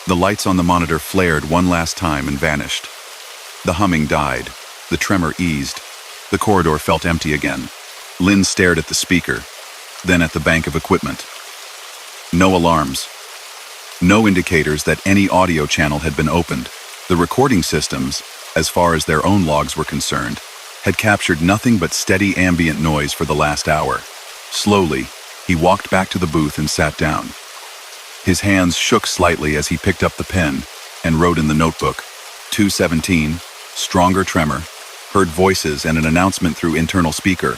The lights on the monitor flared one last time and vanished. The humming died. The tremor eased. The corridor felt empty again. Lynn stared at the speaker, then at the bank of equipment. No alarms. No indicators that any audio channel had been opened. The recording systems, as far as their own logs were concerned, had captured nothing but steady ambient noise for the last hour. Slowly, he walked back to the booth and sat down. His hands shook slightly as he picked up the pen and wrote in the notebook. 2:17, stronger tremor, heard voices and an announcement through internal speaker.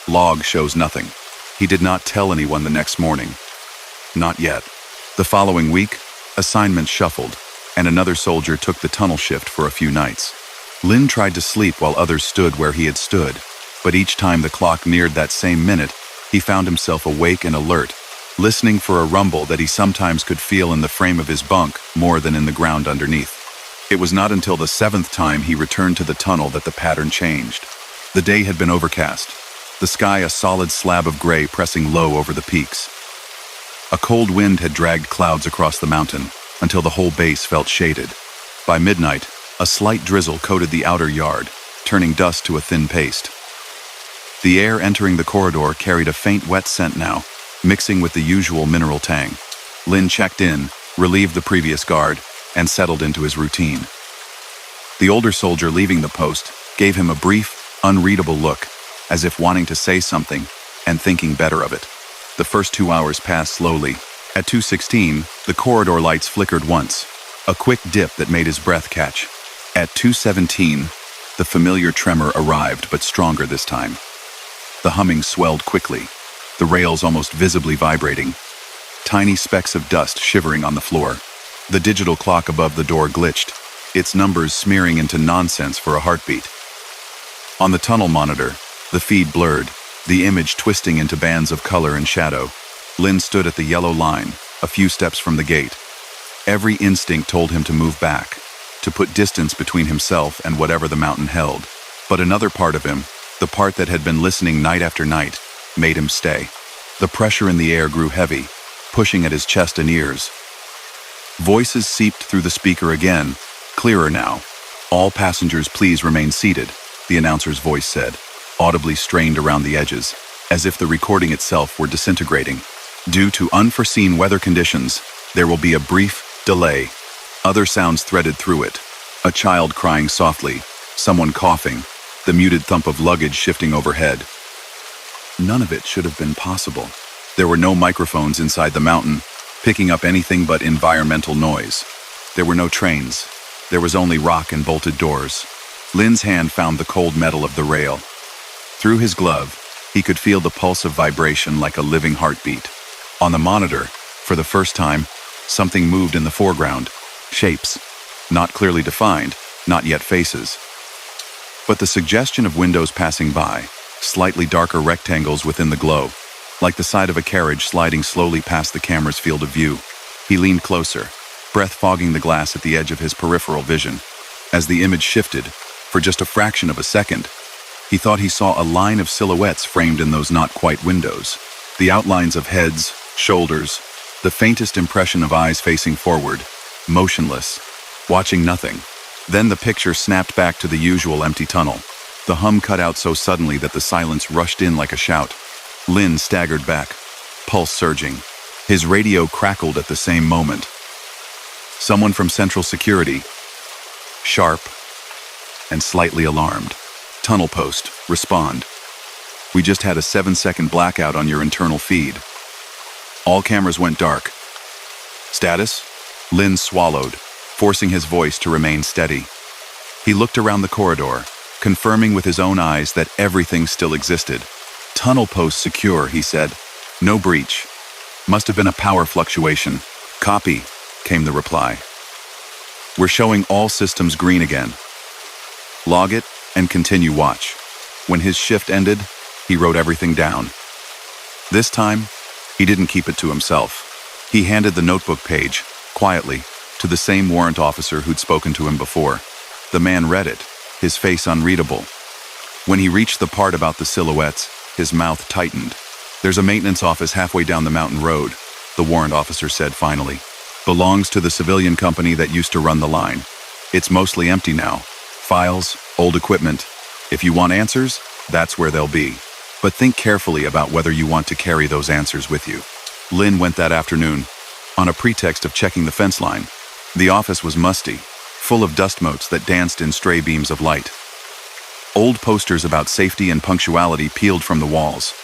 Log shows nothing. He did not tell anyone the next morning. Not yet. The following week, assignments shuffled, and another soldier took the tunnel shift for a few nights. Lynn tried to sleep while others stood where he had stood, but each time the clock neared that same minute, he found himself awake and alert, listening for a rumble that he sometimes could feel in the frame of his bunk more than in the ground underneath. It was not until the 7th time he returned to the tunnel that the pattern changed. The day had been overcast, the sky a solid slab of gray pressing low over the peaks. A cold wind had dragged clouds across the mountain until the whole base felt shaded. By midnight, a slight drizzle coated the outer yard, turning dust to a thin paste. The air entering the corridor carried a faint wet scent now, mixing with the usual mineral tang. Lin checked in, relieved the previous guard, and settled into his routine. The older soldier leaving the post gave him a brief, unreadable look, as if wanting to say something and thinking better of it. The first 2 hours passed slowly. At 2:16, the corridor lights flickered once, a quick dip that made his breath catch. At 2:17, the familiar tremor arrived, but stronger this time. The humming swelled quickly, the rails almost visibly vibrating, tiny specks of dust shivering on the floor. The digital clock above the door glitched, its numbers smearing into nonsense for a heartbeat. On the tunnel monitor, the feed blurred, the image twisting into bands of color and shadow. Lin stood at the yellow line, a few steps from the gate. Every instinct told him to move back, to put distance between himself and whatever the mountain held. But another part of him, the part that had been listening night after night, made him stay. The pressure in the air grew heavy, pushing at his chest and ears. Voices seeped through the speaker again, clearer now. "All passengers please remain seated," the announcer's voice said, audibly strained around the edges, as if the recording itself were disintegrating. "Due to unforeseen weather conditions, there will be a brief delay." Other sounds threaded through it. A child crying softly, someone coughing, the muted thump of luggage shifting overhead. None of it should have been possible. There were no microphones inside the mountain, picking up anything but environmental noise. There were no trains. There was only rock and bolted doors. Lin's hand found the cold metal of the rail. Through his glove, he could feel the pulse of vibration like a living heartbeat. On the monitor, for the first time, something moved in the foreground. Shapes. Not clearly defined, not yet faces. But the suggestion of windows passing by, slightly darker rectangles within the glow, like the side of a carriage sliding slowly past the camera's field of view. He leaned closer, breath fogging the glass at the edge of his peripheral vision. As the image shifted, for just a fraction of a second, he thought he saw a line of silhouettes framed in those not-quite windows. The outlines of heads, shoulders, the faintest impression of eyes facing forward, motionless, watching nothing. Then the picture snapped back to the usual empty tunnel. The hum cut out so suddenly that the silence rushed in like a shout. Lin staggered back, pulse surging. His radio crackled at the same moment. Someone from Central Security, sharp and slightly alarmed. "Tunnel post, respond. We just had a 7-second blackout on your internal feed. All cameras went dark. Status?" Lin swallowed, forcing his voice to remain steady. He looked around the corridor, confirming with his own eyes that everything still existed. "Tunnel post secure," he said. "No breach. Must have been a power fluctuation." "Copy," came the reply. "We're showing all systems green again. Log it and continue watch." When his shift ended, he wrote everything down. This time, he didn't keep it to himself. He handed the notebook page, quietly, to the same warrant officer who'd spoken to him before. The man read it, his face unreadable. When he reached the part about the silhouettes, his mouth tightened. "There's a maintenance office halfway down the mountain road," the warrant officer said finally. "Belongs to the civilian company that used to run the line. It's mostly empty now. Files, old equipment. If you want answers, that's where they'll be. But think carefully about whether you want to carry those answers with you." Lin went that afternoon, on a pretext of checking the fence line. The office was musty, full of dust motes that danced in stray beams of light. Old posters about safety and punctuality peeled from the walls.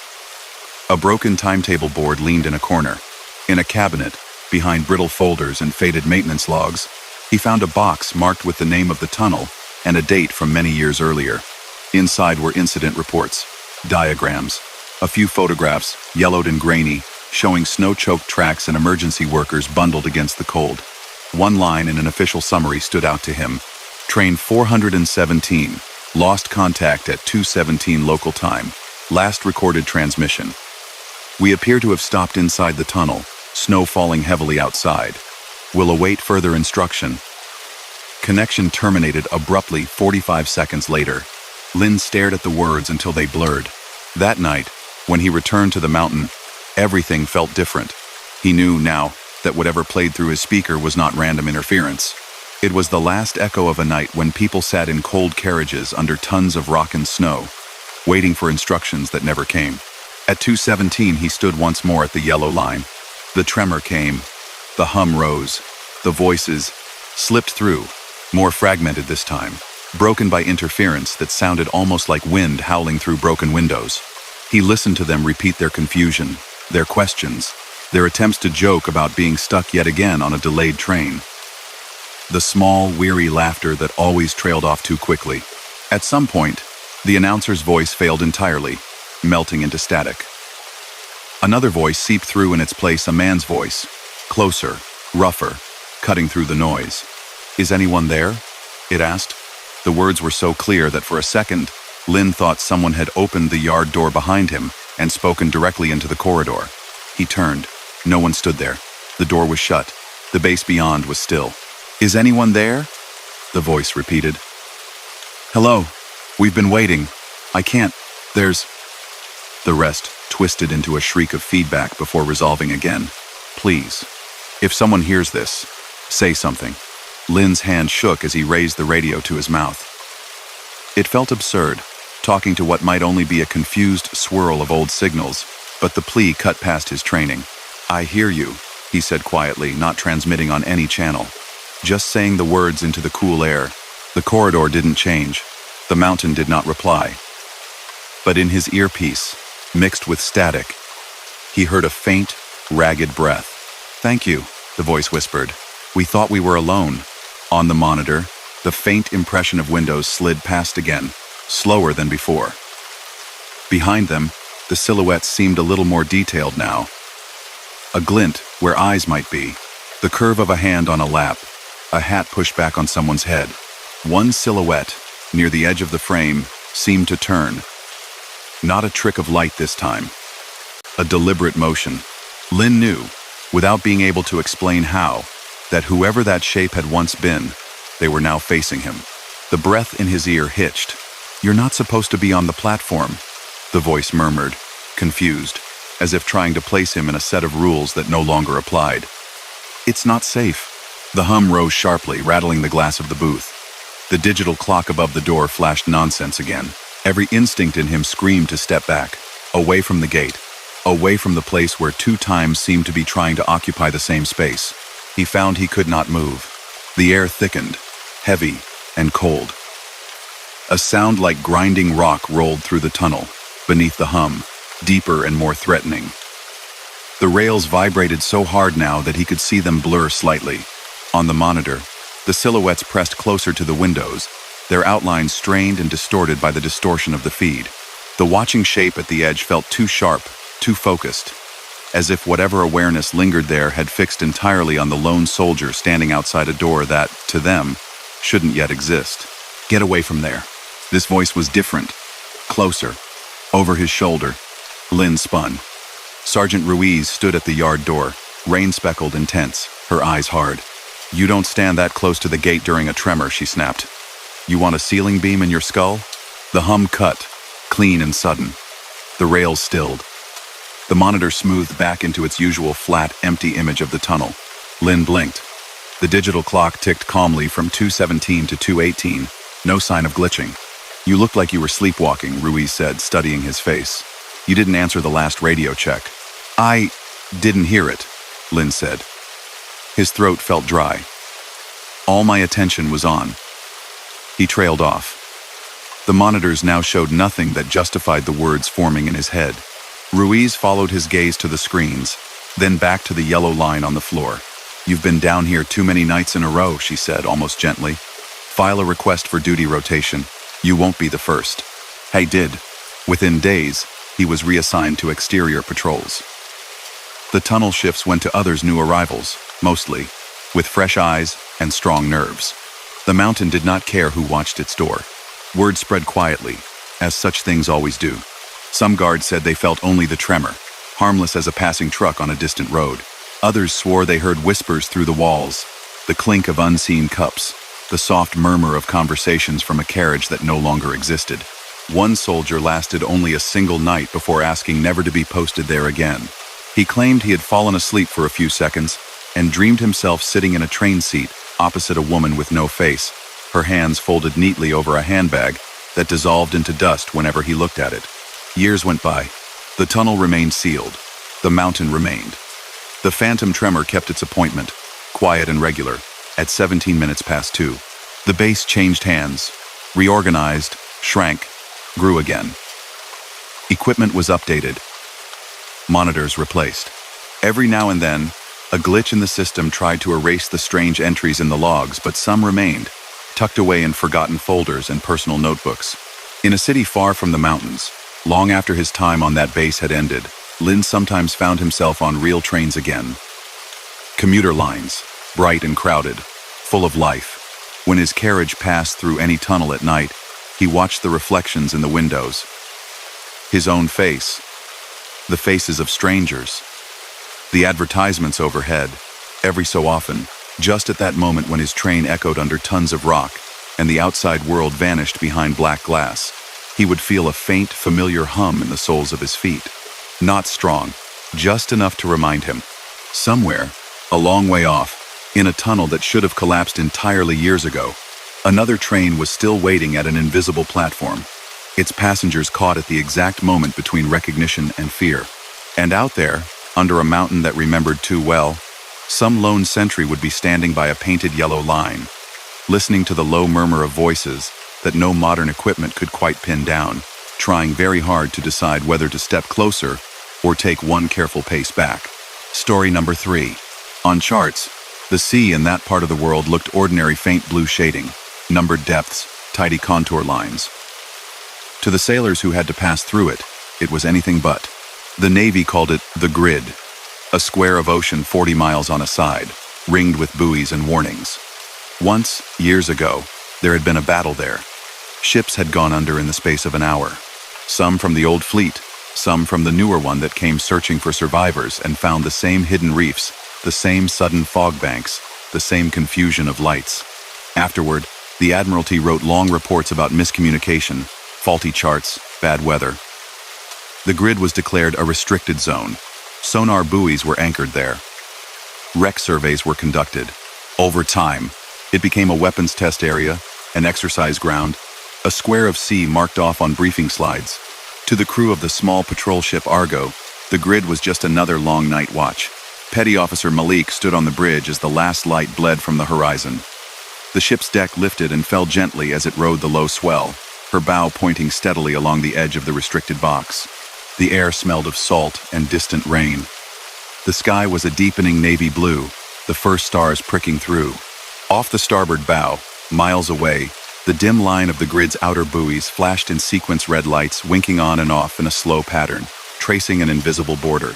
A broken timetable board leaned in a corner. In a cabinet, behind brittle folders and faded maintenance logs, he found a box marked with the name of the tunnel and a date from many years earlier. Inside were incident reports, diagrams, a few photographs, yellowed and grainy, showing snow-choked tracks and emergency workers bundled against the cold. One line in an official summary stood out to him. "Train 417, lost contact at 2:17 local time. Last recorded transmission. We appear to have stopped inside the tunnel, snow falling heavily outside. Will await further instruction." Connection terminated abruptly 45 seconds later. Lin stared at the words until they blurred. That night, when he returned to the mountain, everything felt different. He knew now that whatever played through his speaker was not random interference. It was the last echo of a night when people sat in cold carriages under tons of rock and snow, waiting for instructions that never came. At 2:17, he stood once more at the yellow line. The tremor came. The hum rose. The voices slipped through, more fragmented this time, broken by interference that sounded almost like wind howling through broken windows. He listened to them repeat their confusion, their questions, their attempts to joke about being stuck yet again on a delayed train. The small, weary laughter that always trailed off too quickly. At some point, the announcer's voice failed entirely, melting into static. Another voice seeped through in its place, a man's voice, closer, rougher, cutting through the noise. "Is anyone there?" it asked. The words were so clear that for a second, Lin thought someone had opened the yard door behind him and spoken directly into the corridor. He turned. No one stood there. The door was shut. The base beyond was still. "Is anyone there?" the voice repeated. "Hello. We've been waiting. I can't. There's..." The rest twisted into a shriek of feedback before resolving again. "Please. If someone hears this, say something." Lin's hand shook as he raised the radio to his mouth. It felt absurd, talking to what might only be a confused swirl of old signals, but the plea cut past his training. "I hear you," he said quietly, not transmitting on any channel. Just saying the words into the cool air. The corridor didn't change. The mountain did not reply. But in his earpiece, mixed with static, he heard a faint, ragged breath. "Thank you," the voice whispered. "We thought we were alone." On the monitor, the faint impression of windows slid past again, slower than before. Behind them, the silhouettes seemed a little more detailed now. A glint where eyes might be, the curve of a hand on a lap, a hat pushed back on someone's head. One silhouette, near the edge of the frame, seemed to turn. Not a trick of light this time. A deliberate motion. Lin knew, without being able to explain how, that whoever that shape had once been, they were now facing him. The breath in his ear hitched. "You're not supposed to be on the platform," the voice murmured, confused, as if trying to place him in a set of rules that no longer applied. "It's not safe." The hum rose sharply, rattling the glass of the booth. The digital clock above the door flashed nonsense again. Every instinct in him screamed to step back, away from the gate, away from the place where two times seemed to be trying to occupy the same space. He found he could not move. The air thickened, heavy and cold. A sound like grinding rock rolled through the tunnel, beneath the hum, deeper and more threatening. The rails vibrated so hard now that he could see them blur slightly. On the monitor, the silhouettes pressed closer to the windows, their outlines strained and distorted by the distortion of the feed. The watching shape at the edge felt too sharp, too focused, as if whatever awareness lingered there had fixed entirely on the lone soldier standing outside a door that, to them, shouldn't yet exist. "Get away from there." This voice was different, closer, over his shoulder. Lin spun. Sergeant Ruiz stood at the yard door, rain-speckled and tense, her eyes hard. "You don't stand that close to the gate during a tremor," she snapped. "You want a ceiling beam in your skull?" The hum cut, clean and sudden. The rails stilled. The monitor smoothed back into its usual flat, empty image of the tunnel. Lin blinked. The digital clock ticked calmly from 2:17 to 2:18, no sign of glitching. "You looked like you were sleepwalking," Ruiz said, studying his face. "You didn't answer the last radio check." "I didn't hear it," Lin said. His throat felt dry. "All my attention was on." He trailed off. The monitors now showed nothing that justified the words forming in his head. Ruiz followed his gaze to the screens, then back to the yellow line on the floor. "You've been down here too many nights in a row," she said, almost gently. "File a request for duty rotation. You won't be the first." He did. Within days, he was reassigned to exterior patrols. The tunnel shifts went to others new arrivals, mostly, with fresh eyes and strong nerves. The mountain did not care who watched its door. Word spread quietly, as such things always do. Some guards said they felt only the tremor, harmless as a passing truck on a distant road. Others swore they heard whispers through the walls, the clink of unseen cups, the soft murmur of conversations from a carriage that no longer existed. One soldier lasted only a single night before asking never to be posted there again. He claimed he had fallen asleep for a few seconds and dreamed himself sitting in a train seat opposite a woman with no face, her hands folded neatly over a handbag that dissolved into dust whenever he looked at it. Years went by. The tunnel remained sealed. The mountain remained. The phantom tremor kept its appointment, quiet and regular, at 17 minutes past 2. The base changed hands, reorganized, shrank, grew again. Equipment was updated. Monitors replaced. Every now and then, a glitch in the system tried to erase the strange entries in the logs, but some remained, tucked away in forgotten folders and personal notebooks. In a city far from the mountains, long after his time on that base had ended, Lin sometimes found himself on real trains again. Commuter lines, bright and crowded, full of life. When his carriage passed through any tunnel at night, he watched the reflections in the windows. His own face, the faces of strangers, the advertisements overhead. Every so often, just at that moment when his train echoed under tons of rock and the outside world vanished behind black glass, he would feel a faint, familiar hum in the soles of his feet. Not strong, just enough to remind him. Somewhere, a long way off, in a tunnel that should have collapsed entirely years ago, another train was still waiting at an invisible platform, its passengers caught at the exact moment between recognition and fear. And out there, under a mountain that remembered too well, some lone sentry would be standing by a painted yellow line, listening to the low murmur of voices that no modern equipment could quite pin down, trying very hard to decide whether to step closer or take one careful pace back. Story number 3. On charts, the sea in that part of the world looked ordinary faint blue shading, numbered depths, tidy contour lines. To the sailors who had to pass through it, it was anything but. The Navy called it the grid, a square of ocean 40 miles on a side, ringed with buoys and warnings. Once, years ago, there had been a battle there. Ships had gone under in the space of an hour. Some from the old fleet, some from the newer one that came searching for survivors and found the same hidden reefs, the same sudden fog banks, the same confusion of lights. Afterward, the Admiralty wrote long reports about miscommunication, faulty charts, bad weather. The grid was declared a restricted zone. Sonar buoys were anchored there. Wreck surveys were conducted. Over time, it became a weapons test area, an exercise ground, a square of sea marked off on briefing slides. To the crew of the small patrol ship Argo, the grid was just another long night watch. Petty Officer Malik stood on the bridge as the last light bled from the horizon. The ship's deck lifted and fell gently as it rode the low swell, her bow pointing steadily along the edge of the restricted box. The air smelled of salt and distant rain. The sky was a deepening navy blue, the first stars pricking through. Off the starboard bow, miles away, the dim line of the grid's outer buoys flashed in sequence red lights winking on and off in a slow pattern, tracing an invisible border.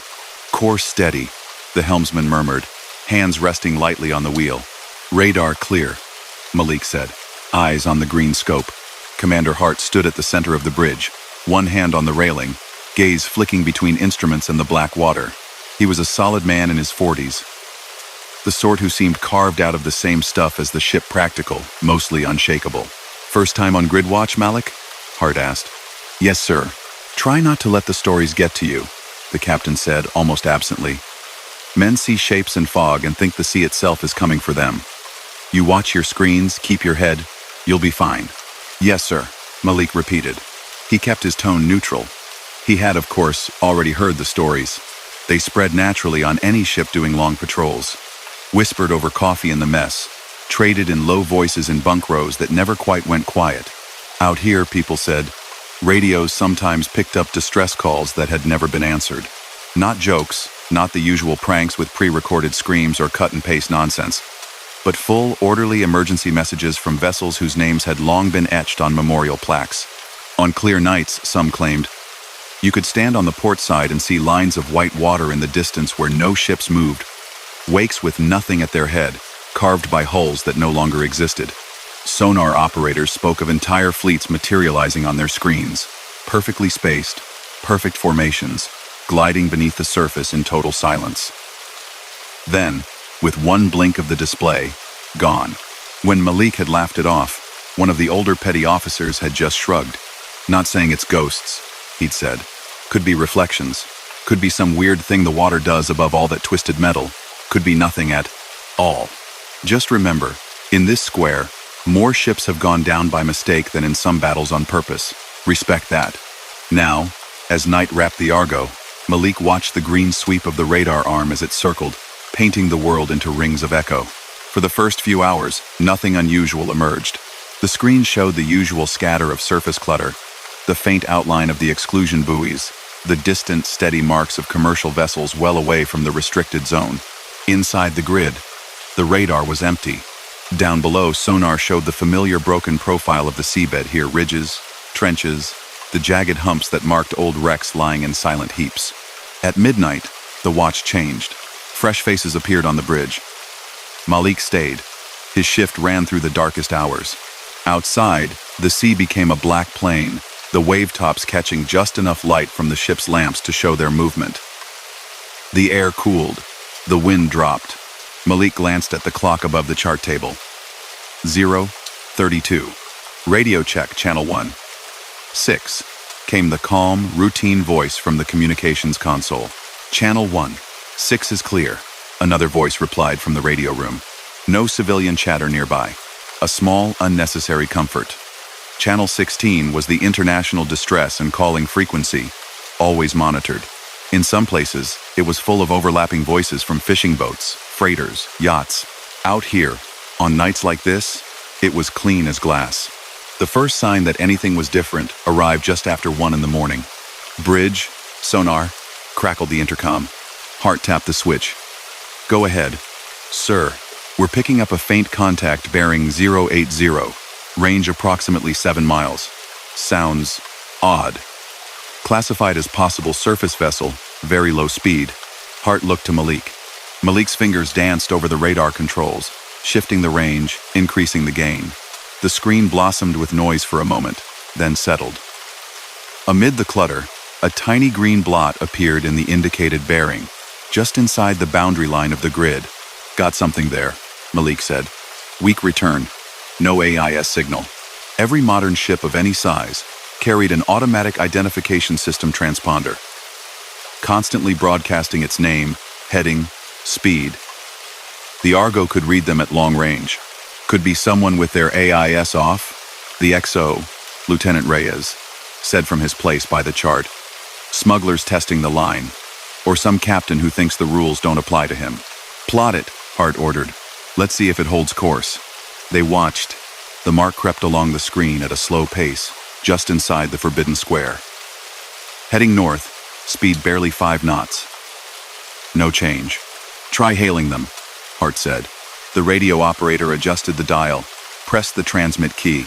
Course steady, the helmsman murmured, hands resting lightly on the wheel. Radar clear, Malik said, eyes on the green scope. Commander Hart stood at the center of the bridge, one hand on the railing, gaze flicking between instruments and the black water. He was a solid man in his 40s, the sort who seemed carved out of the same stuff as the ship, practical, mostly unshakable. First time on grid watch, Malik? Hart asked. Yes, sir. Try not to let the stories get to you, the captain said, almost absently. Men see shapes and fog and think the sea itself is coming for them. You watch your screens, keep your head, you'll be fine. Yes, sir, Malik repeated. He kept his tone neutral. He had, of course, already heard the stories. They spread naturally on any ship doing long patrols. Whispered over coffee in the mess, traded in low voices in bunk rows that never quite went quiet. Out here, people said, radios sometimes picked up distress calls that had never been answered. Not jokes, not the usual pranks with pre-recorded screams or cut-and-paste nonsense, but full, orderly emergency messages from vessels whose names had long been etched on memorial plaques. On clear nights, some claimed, you could stand on the port side and see lines of white water in the distance where no ships moved, wakes with nothing at their head, carved by hulls that no longer existed. Sonar operators spoke of entire fleets materializing on their screens, perfectly spaced, perfect formations, gliding beneath the surface in total silence. Then, with one blink of the display, gone. When Malik had laughed it off, one of the older petty officers had just shrugged. Not saying it's ghosts, he'd said. Could be reflections. Could be some weird thing the water does above all that twisted metal. Could be nothing at all. Just remember, in this square, more ships have gone down by mistake than in some battles on purpose. Respect that. Now, as night wrapped the Argo, Malik watched the green sweep of the radar arm as it circled, painting the world into rings of echo. For the first few hours, nothing unusual emerged. The screen showed the usual scatter of surface clutter, the faint outline of the exclusion buoys, the distant, steady marks of commercial vessels well away from the restricted zone. Inside the grid, the radar was empty. Down below, sonar showed the familiar broken profile of the seabed here, ridges, trenches, the jagged humps that marked old wrecks lying in silent heaps. At midnight, the watch changed. Fresh faces appeared on the bridge. Malik stayed. His shift ran through the darkest hours. Outside, the sea became a black plain, the wave tops catching just enough light from the ship's lamps to show their movement. The air cooled. The wind dropped. Malik glanced at the clock above the chart table. 0:32. Radio check, channel 1. 6. Came the calm, routine voice from the communications console. Channel 1. 6 is clear. Another voice replied from the radio room. No civilian chatter nearby. A small, unnecessary comfort. Channel 16 was the international distress and calling frequency, always monitored. In some places, it was full of overlapping voices from fishing boats, freighters, yachts. Out here, on nights like this, it was clean as glass. The first sign that anything was different arrived just after 1 in the morning. Bridge, sonar, crackled the intercom. Hart tapped the switch. Go ahead. Sir, we're picking up a faint contact bearing 080, range approximately 7 miles. Sounds odd. Classified as possible surface vessel, very low speed. Hart looked to Malik. Malik's fingers danced over the radar controls, shifting the range, increasing the gain. The screen blossomed with noise for a moment, then settled. Amid the clutter, a tiny green blot appeared in the indicated bearing, just inside the boundary line of the grid. Got something there, Malik said. Weak return. No AIS signal. Every modern ship of any size carried an automatic identification system transponder, constantly broadcasting its name, heading, speed. The Argo could read them at long range. Could be someone with their AIS off. The XO, Lieutenant Reyes, said from his place by the chart. Smugglers testing the line. Or some captain who thinks the rules don't apply to him. Plot it, Hart ordered. Let's see if it holds course. They watched. The mark crept along the screen at a slow pace, just inside the forbidden square. Heading north, speed barely 5 knots. No change. Try hailing them, Hart said. The radio operator adjusted the dial, pressed the transmit key.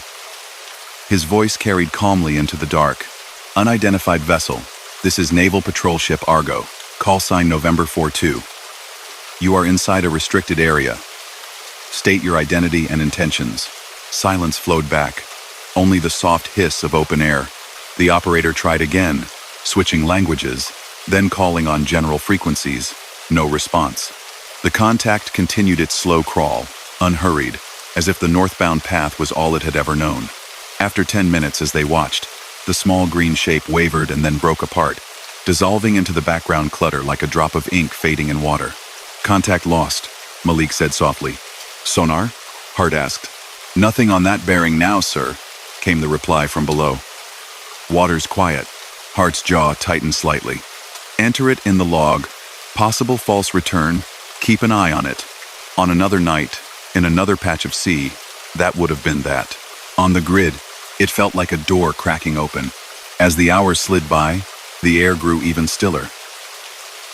His voice carried calmly into the dark. Unidentified vessel. This is Naval Patrol Ship Argo. Call sign November 42. You are inside a restricted area. State your identity and intentions. Silence flowed back. Only the soft hiss of open air. The operator tried again, switching languages, then calling on general frequencies. No response. The contact continued its slow crawl, unhurried, as if the northbound path was all it had ever known. After 10 minutes as they watched, the small green shape wavered and then broke apart, dissolving into the background clutter like a drop of ink fading in water. Contact lost, Malik said softly. Sonar? Hart asked. Nothing on that bearing now, sir, came the reply from below. Water's quiet. Hart's jaw tightened slightly. Enter it in the log. Possible false return. Keep an eye on it. On another night, in another patch of sea, that would have been that. On the grid, it felt like a door cracking open. As the hours slid by, the air grew even stiller.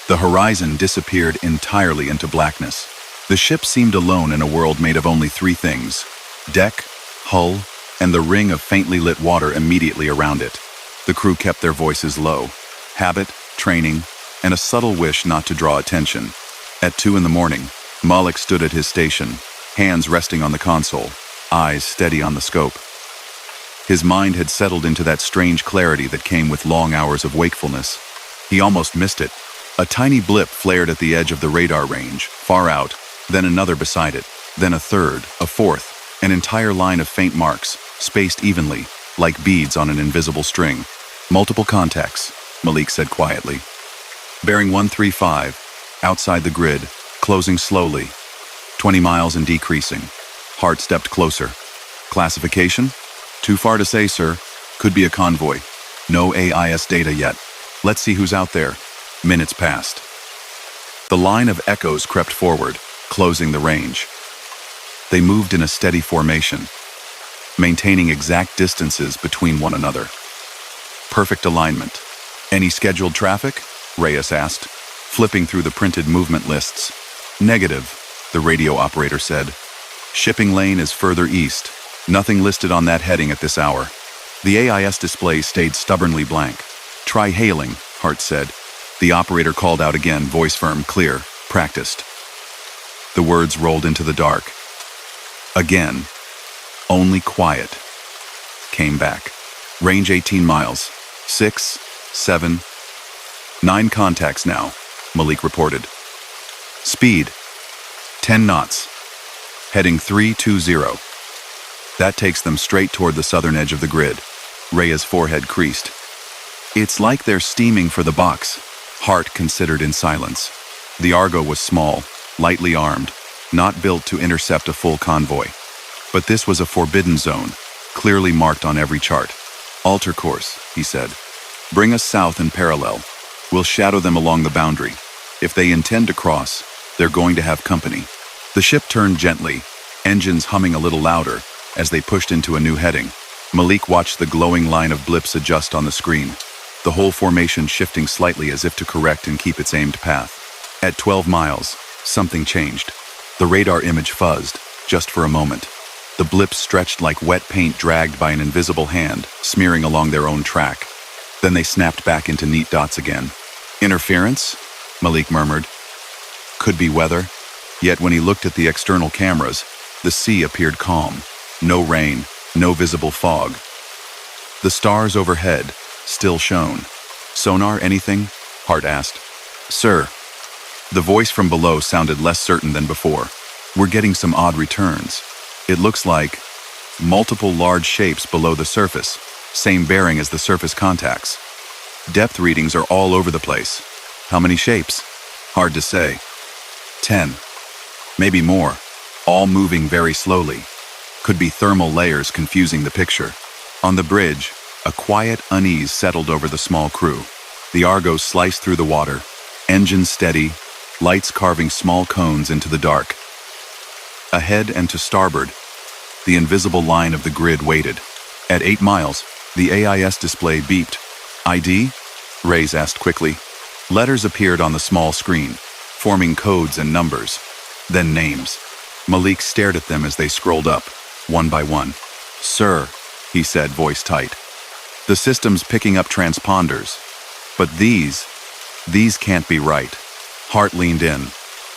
The horizon disappeared entirely into blackness. The ship seemed alone in a world made of only 3 things: deck, hull, and the ring of faintly lit water immediately around it. The crew kept their voices low. Habit, training, and a subtle wish not to draw attention. At 2 in the morning, Malik stood at his station, hands resting on the console, eyes steady on the scope. His mind had settled into that strange clarity that came with long hours of wakefulness. He almost missed it. A tiny blip flared at the edge of the radar range, far out, then another beside it, then a third, a fourth, an entire line of faint marks, spaced evenly, like beads on an invisible string. Multiple contacts, Malik said quietly. Bearing 135, outside the grid, closing slowly. 20 miles and decreasing. Hart stepped closer. Classification? Too far to say, sir. Could be a convoy. No AIS data yet. Let's see who's out there. Minutes passed. The line of echoes crept forward, closing the range. They moved in a steady formation, maintaining exact distances between one another. Perfect alignment. Any scheduled traffic? Reyes asked, flipping through the printed movement lists. Negative, the radio operator said. Shipping lane is further east. Nothing listed on that heading at this hour. The AIS display stayed stubbornly blank. Try hailing, Hart said. The operator called out again, voice firm, clear, practiced. The words rolled into the dark. Again, only quiet. Came back. Range 18 miles. 6, 7, 9 contacts now, Malik reported. Speed, 10 knots. Heading 320. That takes them straight toward the southern edge of the grid. Rhea's forehead creased. It's like they're steaming for the box, Hart considered in silence. The Argo was small, lightly armed, not built to intercept a full convoy. But this was a forbidden zone, clearly marked on every chart. Alter course, he said. Bring us south and parallel. We'll shadow them along the boundary. If they intend to cross, they're going to have company. The ship turned gently, engines humming a little louder, as they pushed into a new heading. Malik watched the glowing line of blips adjust on the screen, the whole formation shifting slightly as if to correct and keep its aimed path. At 12 miles, something changed. The radar image fuzzed, just for a moment. The blips stretched like wet paint dragged by an invisible hand, smearing along their own track. Then they snapped back into neat dots again. Interference? Malik murmured. Could be weather. Yet when he looked at the external cameras, the sea appeared calm. No rain, no visible fog. The stars overhead still shone. Sonar, anything? Hart asked. Sir. The voice from below sounded less certain than before. We're getting some odd returns. It looks like multiple large shapes below the surface, same bearing as the surface contacts. Depth readings are all over the place. How many shapes? Hard to say. 10. Maybe more, all moving very slowly. Could be thermal layers confusing the picture. On the bridge, a quiet unease settled over the small crew. The Argo sliced through the water, engines steady, lights carving small cones into the dark. Ahead and to starboard, the invisible line of the grid waited. At 8 miles, the AIS display beeped. ID? Reyes asked quickly. Letters appeared on the small screen, forming codes and numbers. Then names. Malik stared at them as they scrolled up, one by one. Sir, he said, voice tight. The system's picking up transponders. But these can't be right. Hart leaned in.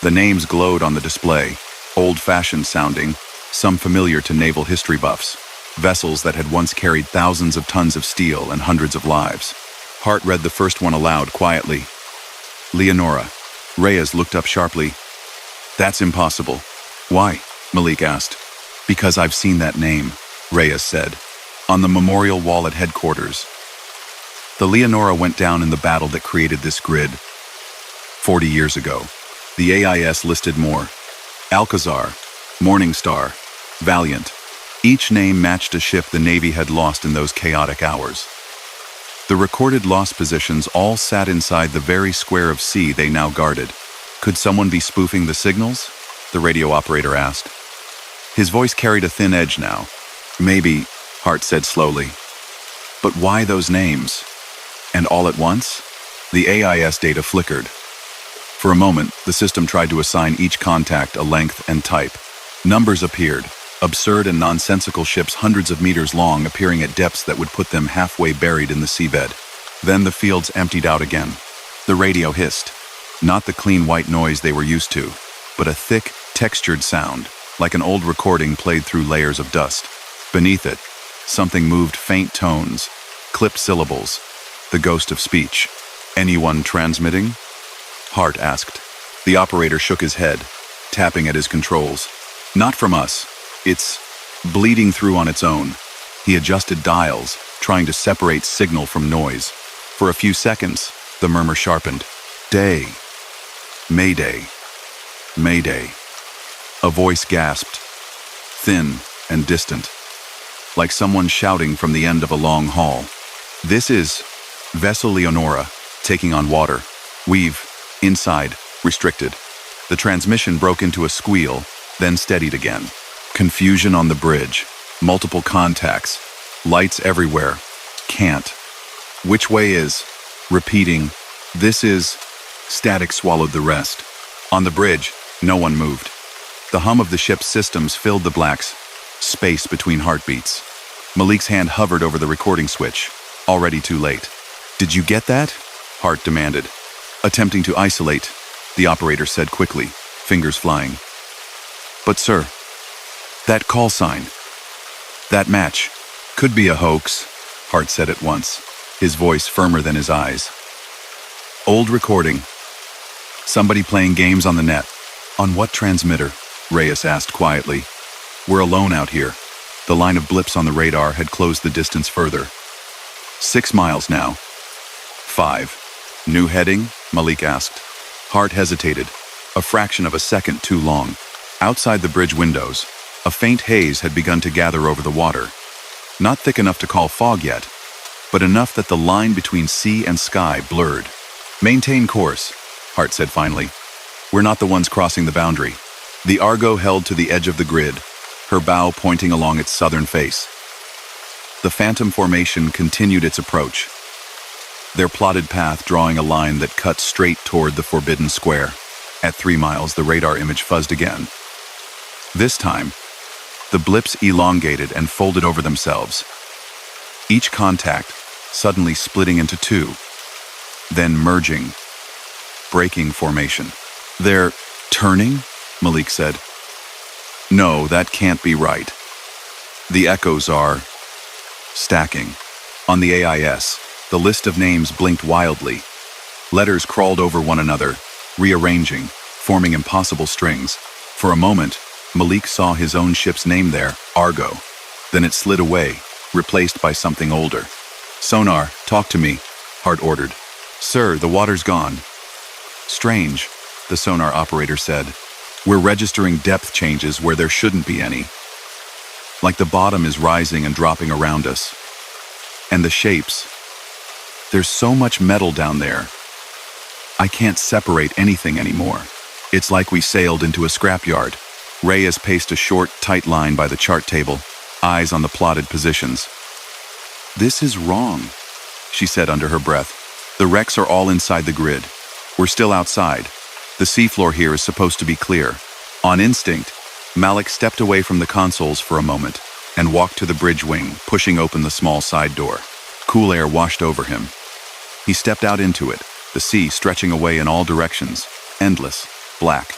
The names glowed on the display, old-fashioned sounding, some familiar to naval history buffs. Vessels that had once carried thousands of tons of steel and hundreds of lives. Hart read the first one aloud quietly. Leonora. Reyes looked up sharply. That's impossible. Why? Malik asked. Because I've seen that name, Reyes said. On the memorial wall at headquarters. The Leonora went down in the battle that created this grid. 40 years ago. The AIS listed more. Alcazar, Morning Star, Valiant. Each name matched a ship the Navy had lost in those chaotic hours. The recorded lost positions all sat inside the very square of sea they now guarded. Could someone be spoofing the signals? The radio operator asked. His voice carried a thin edge now. Maybe, Hart said slowly. But why those names? And all at once? The AIS data flickered. For a moment, the system tried to assign each contact a length and type. Numbers appeared, absurd and nonsensical ships hundreds of meters long appearing at depths that would put them halfway buried in the seabed. Then the fields emptied out again. The radio hissed. Not the clean white noise they were used to, but a thick, textured sound, like an old recording played through layers of dust. Beneath it, something moved faint tones, clipped syllables, the ghost of speech. Anyone transmitting? Hart asked. The operator shook his head, tapping at his controls. Not from us. It's bleeding through on its own. He adjusted dials, trying to separate signal from noise. For a few seconds, the murmur sharpened. Day. Mayday. Mayday. A voice gasped, thin and distant, like someone shouting from the end of a long hall. This is Vessel Leonora, taking on water. We've, inside, restricted. The transmission broke into a squeal, then steadied again. Confusion on the bridge. Multiple contacts. Lights everywhere. Can't. Which way is? Repeating. This is. Static swallowed the rest. On the bridge, no one moved. The hum of the ship's systems filled the blacks. Space between heartbeats. Malik's hand hovered over the recording switch. Already too late. Did you get that? Hart demanded. Attempting to isolate, the operator said quickly, fingers flying. But sir, that call sign, that match, could be a hoax, Hart said at once, his voice firmer than his eyes. Old recording. Somebody playing games on the net. On what transmitter? Reyes asked quietly. We're alone out here. The line of blips on the radar had closed the distance further. 6 miles now. 5. New heading? Malik asked. Hart hesitated, a fraction of a second too long. Outside the bridge windows, a faint haze had begun to gather over the water. Not thick enough to call fog yet, but enough that the line between sea and sky blurred. Maintain course, Hart said finally. We're not the ones crossing the boundary. The Argo held to the edge of the grid, her bow pointing along its southern face. The Phantom formation continued its approach, their plotted path drawing a line that cut straight toward the forbidden square. At 3 miles, the radar image fuzzed again. This time, the blips elongated and folded over themselves, each contact suddenly splitting into 2, then merging, breaking formation. They're turning? Malik said. No, that can't be right. The echoes are stacking. On the AIS, the list of names blinked wildly. Letters crawled over one another, rearranging, forming impossible strings. For a moment, Malik saw his own ship's name there, Argo. Then it slid away, replaced by something older. Sonar, talk to me, Hart ordered. Sir, the water's gone. Strange, the sonar operator said. We're registering depth changes where there shouldn't be any. Like the bottom is rising and dropping around us. And the shapes. There's so much metal down there. I can't separate anything anymore. It's like we sailed into a scrapyard. Reyes paced a short, tight line by the chart table, eyes on the plotted positions. This is wrong, she said under her breath. The wrecks are all inside the grid. We're still outside. The seafloor here is supposed to be clear. On instinct, Malik stepped away from the consoles for a moment and walked to the bridge wing, pushing open the small side door. Cool air washed over him. He stepped out into it, the sea stretching away in all directions, endless, black.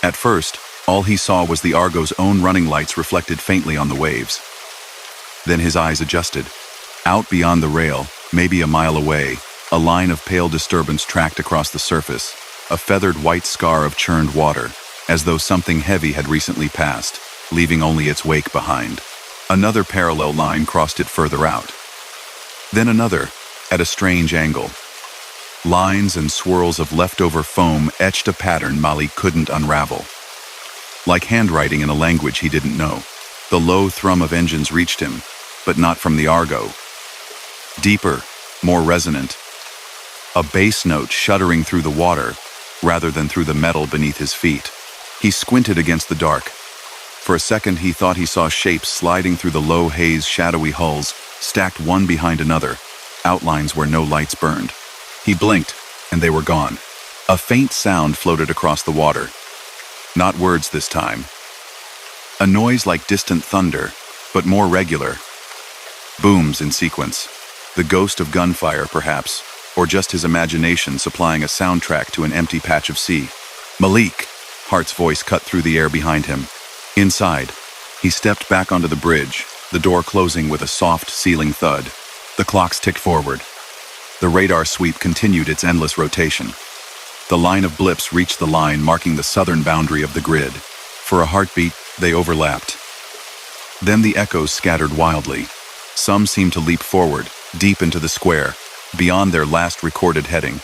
At first, all he saw was the Argo's own running lights reflected faintly on the waves. Then his eyes adjusted. Out beyond the rail, maybe a mile away, a line of pale disturbance tracked across the surface, a feathered white scar of churned water, as though something heavy had recently passed, leaving only its wake behind. Another parallel line crossed it further out. Then another, at a strange angle. Lines and swirls of leftover foam etched a pattern Malik couldn't unravel. Like handwriting in a language he didn't know. The low thrum of engines reached him, but not from the Argo. Deeper, more resonant. A bass note shuddering through the water, rather than through the metal beneath his feet. He squinted against the dark. For a second he thought he saw shapes sliding through the low haze, shadowy hulls, stacked one behind another, outlines where no lights burned. He blinked, and they were gone. A faint sound floated across the water. Not words this time. A noise like distant thunder, but more regular. Booms in sequence. The ghost of gunfire, perhaps, or just his imagination supplying a soundtrack to an empty patch of sea. Malik! Hart's voice cut through the air behind him. Inside, he stepped back onto the bridge, the door closing with a soft, sealing thud. The clocks ticked forward. The radar sweep continued its endless rotation. The line of blips reached the line marking the southern boundary of the grid. For a heartbeat, they overlapped. Then the echoes scattered wildly. Some seemed to leap forward, deep into the square, beyond their last recorded heading.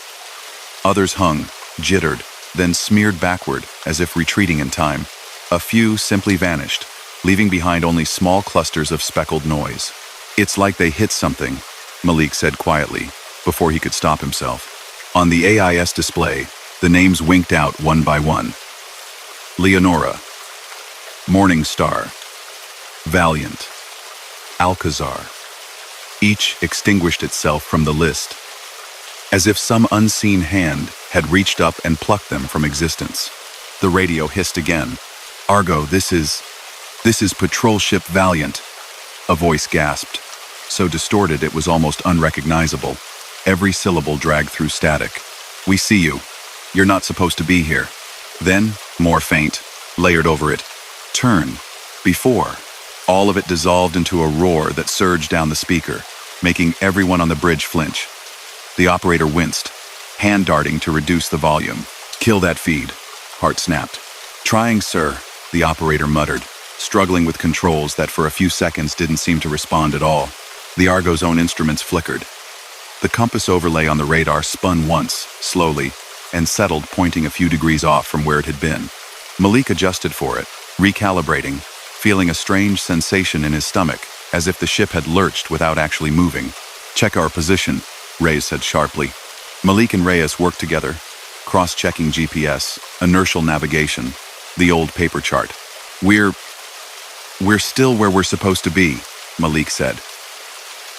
Others hung, jittered, then smeared backward as if retreating in time. A few simply vanished, leaving behind only small clusters of speckled noise. "It's like they hit something," Malik said quietly, before he could stop himself. On the AIS display, the names winked out one by one. Leonora, Morning Star, Valiant, Alcazar. Each extinguished itself from the list, as if some unseen hand had reached up and plucked them from existence. The radio hissed again. "Argo, this is Patrol Ship Valiant," a voice gasped, so distorted it was almost unrecognizable. Every syllable dragged through static. "We see you. You're not supposed to be here." Then, more faint, layered over it. "Turn. Before." All of it dissolved into a roar that surged down the speaker, making everyone on the bridge flinch. The operator winced, hand darting to reduce the volume. "Kill that feed," Hart snapped. "Trying, sir," the operator muttered, struggling with controls that for a few seconds didn't seem to respond at all. The Argo's own instruments flickered. The compass overlay on the radar spun once, slowly, and settled, pointing a few degrees off from where it had been. Malik adjusted for it, recalibrating, feeling a strange sensation in his stomach, as if the ship had lurched without actually moving. "Check our position," Reyes said sharply. Malik and Reyes worked together, cross-checking GPS, inertial navigation, the old paper chart. We're still where we're supposed to be," Malik said.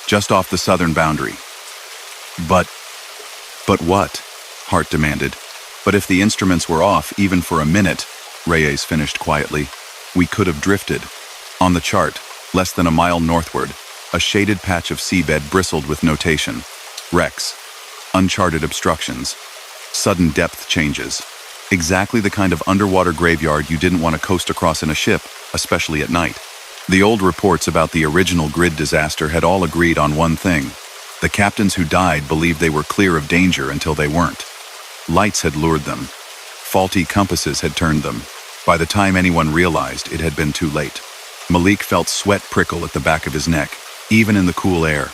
"Just off the southern boundary." But what?" Hart demanded. "But if the instruments were off even for a minute," Reyes finished quietly, "we could have drifted." On the chart, less than a mile northward, a shaded patch of seabed bristled with notation. Wrecks, uncharted obstructions, sudden depth changes. Exactly the kind of underwater graveyard you didn't want to coast across in a ship, especially at night. The old reports about the original grid disaster had all agreed on one thing. The captains who died believed they were clear of danger until they weren't. Lights had lured them. Faulty compasses had turned them. By the time anyone realized, it had been too late. Malik felt sweat prickle at the back of his neck, even in the cool air.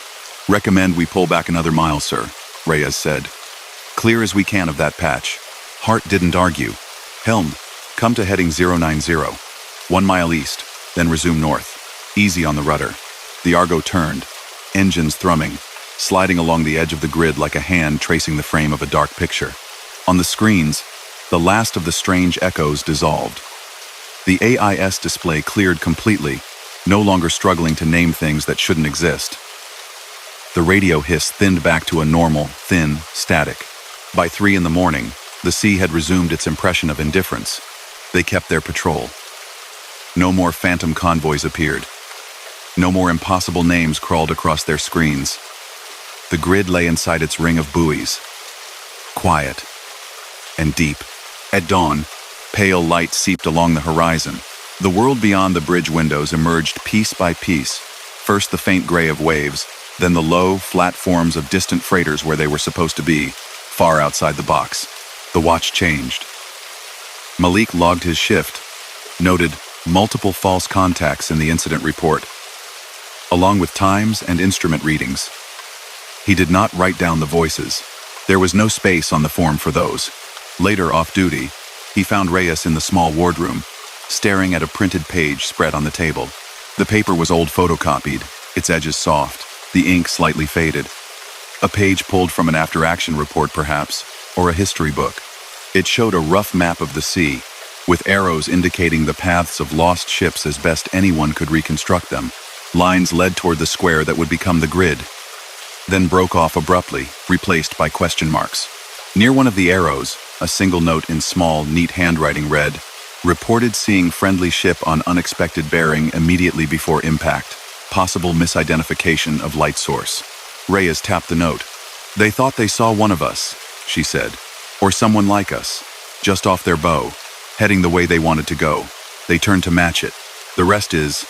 "Recommend we pull back another mile, sir," Reyes said. "Clear as we can of that patch." Hart didn't argue. "Helm, come to heading 090. 1 mile east, then resume north. Easy on the rudder." The Argo turned, engines thrumming, sliding along the edge of the grid like a hand tracing the frame of a dark picture. On the screens, the last of the strange echoes dissolved. The AIS display cleared completely, no longer struggling to name things that shouldn't exist. The radio hiss thinned back to a normal, thin static. By 3 in the morning, the sea had resumed its impression of indifference. They kept their patrol. No more phantom convoys appeared. No more impossible names crawled across their screens. The grid lay inside its ring of buoys, quiet and deep. At dawn, pale light seeped along the horizon. The world beyond the bridge windows emerged piece by piece, first the faint gray of waves, then the low, flat forms of distant freighters where they were supposed to be, far outside the box. The watch changed. Malik logged his shift, noted multiple false contacts in the incident report, along with times and instrument readings. He did not write down the voices. There was no space on the form for those. Later, off-duty, he found Reyes in the small wardroom, staring at a printed page spread on the table. The paper was old photocopied, its edges soft, the ink slightly faded. A page pulled from an after-action report, perhaps, or a history book. It showed a rough map of the sea, with arrows indicating the paths of lost ships as best anyone could reconstruct them. Lines led toward the square that would become the grid, then broke off abruptly, replaced by question marks. Near one of the arrows, a single note in small, neat handwriting read, "Reported seeing friendly ship on unexpected bearing immediately before impact. Possible misidentification of light source." Reyes tapped the note. "They thought they saw one of us," she said, "or someone like us, just off their bow, heading the way they wanted to go. They turned to match it. The rest is..."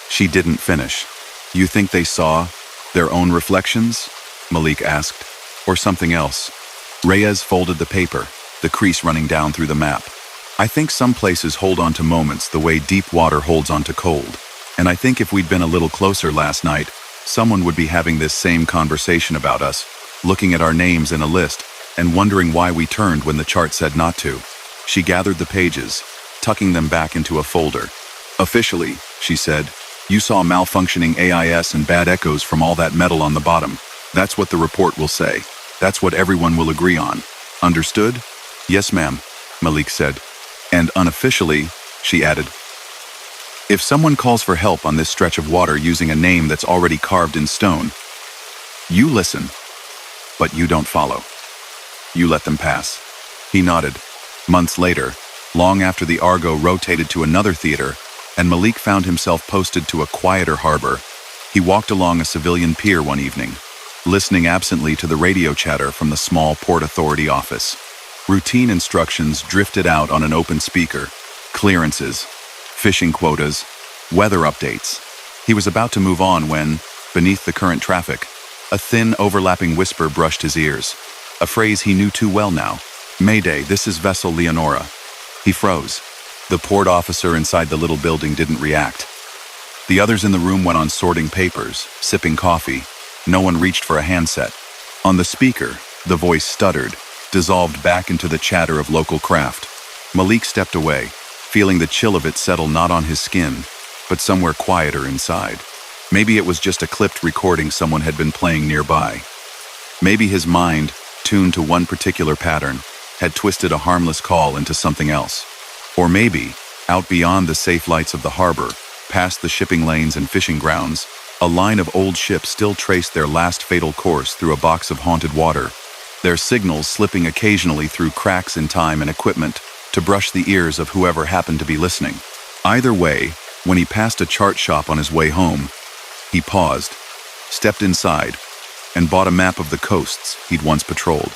She didn't finish. "You think they saw their own reflections?" Malik asked. "Or something else?" Reyes folded the paper, the crease running down through the map. "I think some places hold on to moments the way deep water holds on to cold. And I think if we'd been a little closer last night, someone would be having this same conversation about us, looking at our names in a list, and wondering why we turned when the chart said not to. She gathered the pages, tucking them back into a folder. Officially, she said, you saw malfunctioning AIS and bad echoes from all that metal on the bottom. That's what the report will say. That's what everyone will agree on. Understood? Yes, ma'am, Malik said. And unofficially, she added, if someone calls for help on this stretch of water using a name that's already carved in stone, you listen, but you don't follow. You let them pass. He nodded. Months later, long after the Argo rotated to another theater, and Malik found himself posted to a quieter harbor, he walked along a civilian pier one evening, listening absently to the radio chatter from the small Port Authority office. Routine instructions drifted out on an open speaker. Clearances, fishing quotas, weather updates. He was about to move on when, beneath the current traffic, a thin, overlapping whisper brushed his ears. A phrase he knew too well now. Mayday, this is vessel Leonora. He froze. The port officer inside the little building didn't react. The others in the room went on sorting papers, sipping coffee. No one reached for a handset. On the speaker, the voice stuttered, dissolved back into the chatter of local craft. Malik stepped away, feeling the chill of it settle not on his skin, but somewhere quieter inside. Maybe it was just a clipped recording someone had been playing nearby. Maybe his mind, tuned to one particular pattern, had twisted a harmless call into something else. Or maybe, out beyond the safe lights of the harbor, past the shipping lanes and fishing grounds, a line of old ships still traced their last fatal course through a box of haunted water, their signals slipping occasionally through cracks in time and equipment to brush the ears of whoever happened to be listening. Either way, when he passed a chart shop on his way home, he paused, stepped inside, and bought a map of the coasts he'd once patrolled.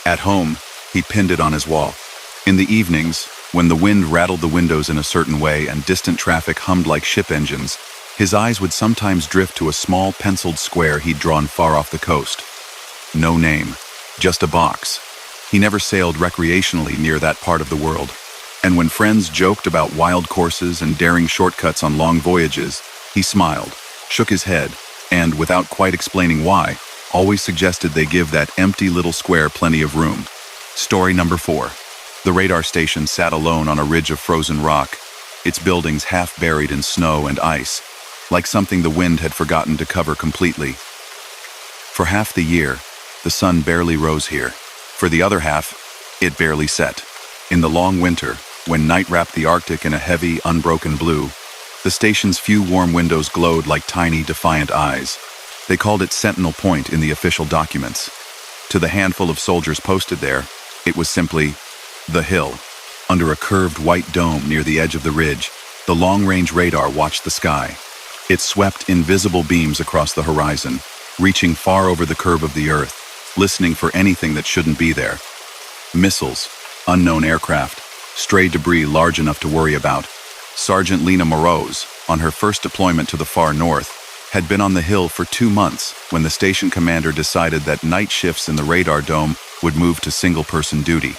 At home, he pinned it on his wall. In the evenings, when the wind rattled the windows in a certain way and distant traffic hummed like ship engines, his eyes would sometimes drift to a small penciled square he'd drawn far off the coast. No name, just a box. He never sailed recreationally near that part of the world. And when friends joked about wild courses and daring shortcuts on long voyages, he smiled, shook his head, and, without quite explaining why, always suggested they give that empty little square plenty of room. Story number 4. The radar station sat alone on a ridge of frozen rock, its buildings half buried in snow and ice, like something the wind had forgotten to cover completely. For half the year, the sun barely rose here. For the other half, it barely set. In the long winter, when night wrapped the Arctic in a heavy, unbroken blue, the station's few warm windows glowed like tiny, defiant eyes. They called it Sentinel Point in the official documents. To the handful of soldiers posted there, it was simply the hill. Under a curved white dome near the edge of the ridge, the long-range radar watched the sky. It swept invisible beams across the horizon, reaching far over the curve of the earth, listening for anything that shouldn't be there. Missiles, unknown aircraft, stray debris large enough to worry about. Sergeant Lena Morose, on her first deployment to the far north, had been on the hill for 2 months when the station commander decided that night shifts in the radar dome would move to single-person duty.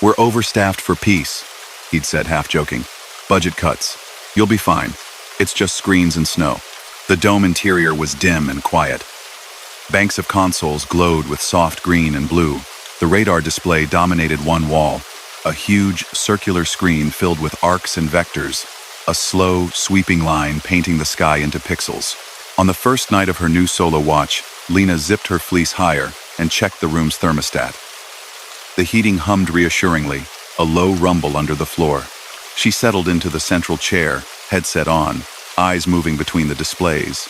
"We're overstaffed for peace," he'd said, half-joking. "Budget cuts. You'll be fine. It's just screens and snow." The dome interior was dim and quiet. Banks of consoles glowed with soft green and blue. The radar display dominated one wall, a huge circular screen filled with arcs and vectors, a slow, sweeping line painting the sky into pixels. On the first night of her new solo watch, Lena zipped her fleece higher and checked the room's thermostat. The heating hummed reassuringly, a low rumble under the floor. She settled into the central chair, headset on, eyes moving between the displays.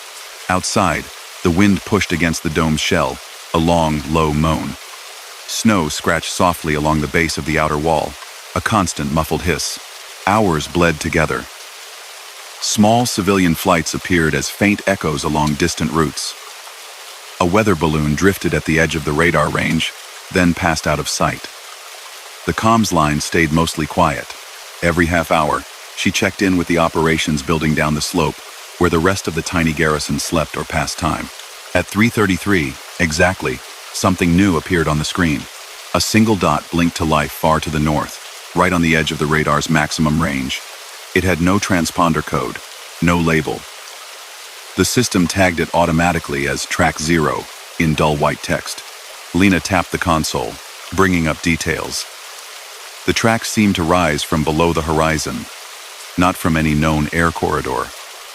Outside, the wind pushed against the dome's shell, a long, low moan. Snow scratched softly along the base of the outer wall, a constant muffled hiss. Hours bled together. Small civilian flights appeared as faint echoes along distant routes. A weather balloon drifted at the edge of the radar range, then passed out of sight. The comms line stayed mostly quiet. Every half hour, she checked in with the operations building down the slope, where the rest of the tiny garrison slept or passed time. At 3:33, exactly, something new appeared on the screen. A single dot blinked to life far to the north, right on the edge of the radar's maximum range. It had no transponder code, no label. The system tagged it automatically as Track 0 in dull white text. Lena tapped the console, bringing up details. The tracks seemed to rise from below the horizon, not from any known air corridor.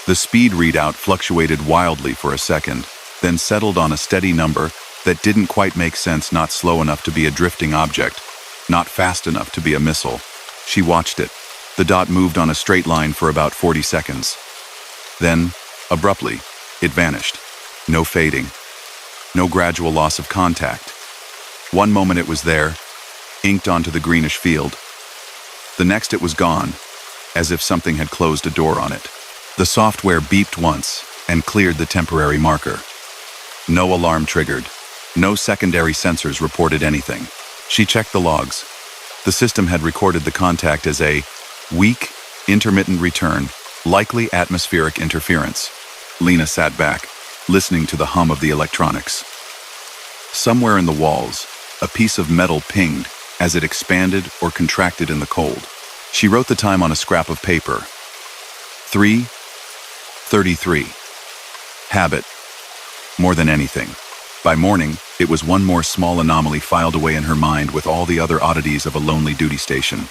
The speed readout fluctuated wildly for a second, then settled on a steady number that didn't quite make sense, not slow enough to be a drifting object, not fast enough to be a missile. She watched it. The dot moved on a straight line for about 40 seconds. Then, abruptly, it vanished. No fading. No gradual loss of contact. One moment it was there, inked onto the greenish field. The next it was gone, as if something had closed a door on it. The software beeped once and cleared the temporary marker. No alarm triggered. No secondary sensors reported anything. She checked the logs. The system had recorded the contact as a weak, intermittent return, likely atmospheric interference. Lena sat back, listening to the hum of the electronics. Somewhere in the walls, a piece of metal pinged as it expanded or contracted in the cold. She wrote the time on a scrap of paper. 3:33. Habit. More than anything. By morning, it was one more small anomaly filed away in her mind with all the other oddities of a lonely duty station.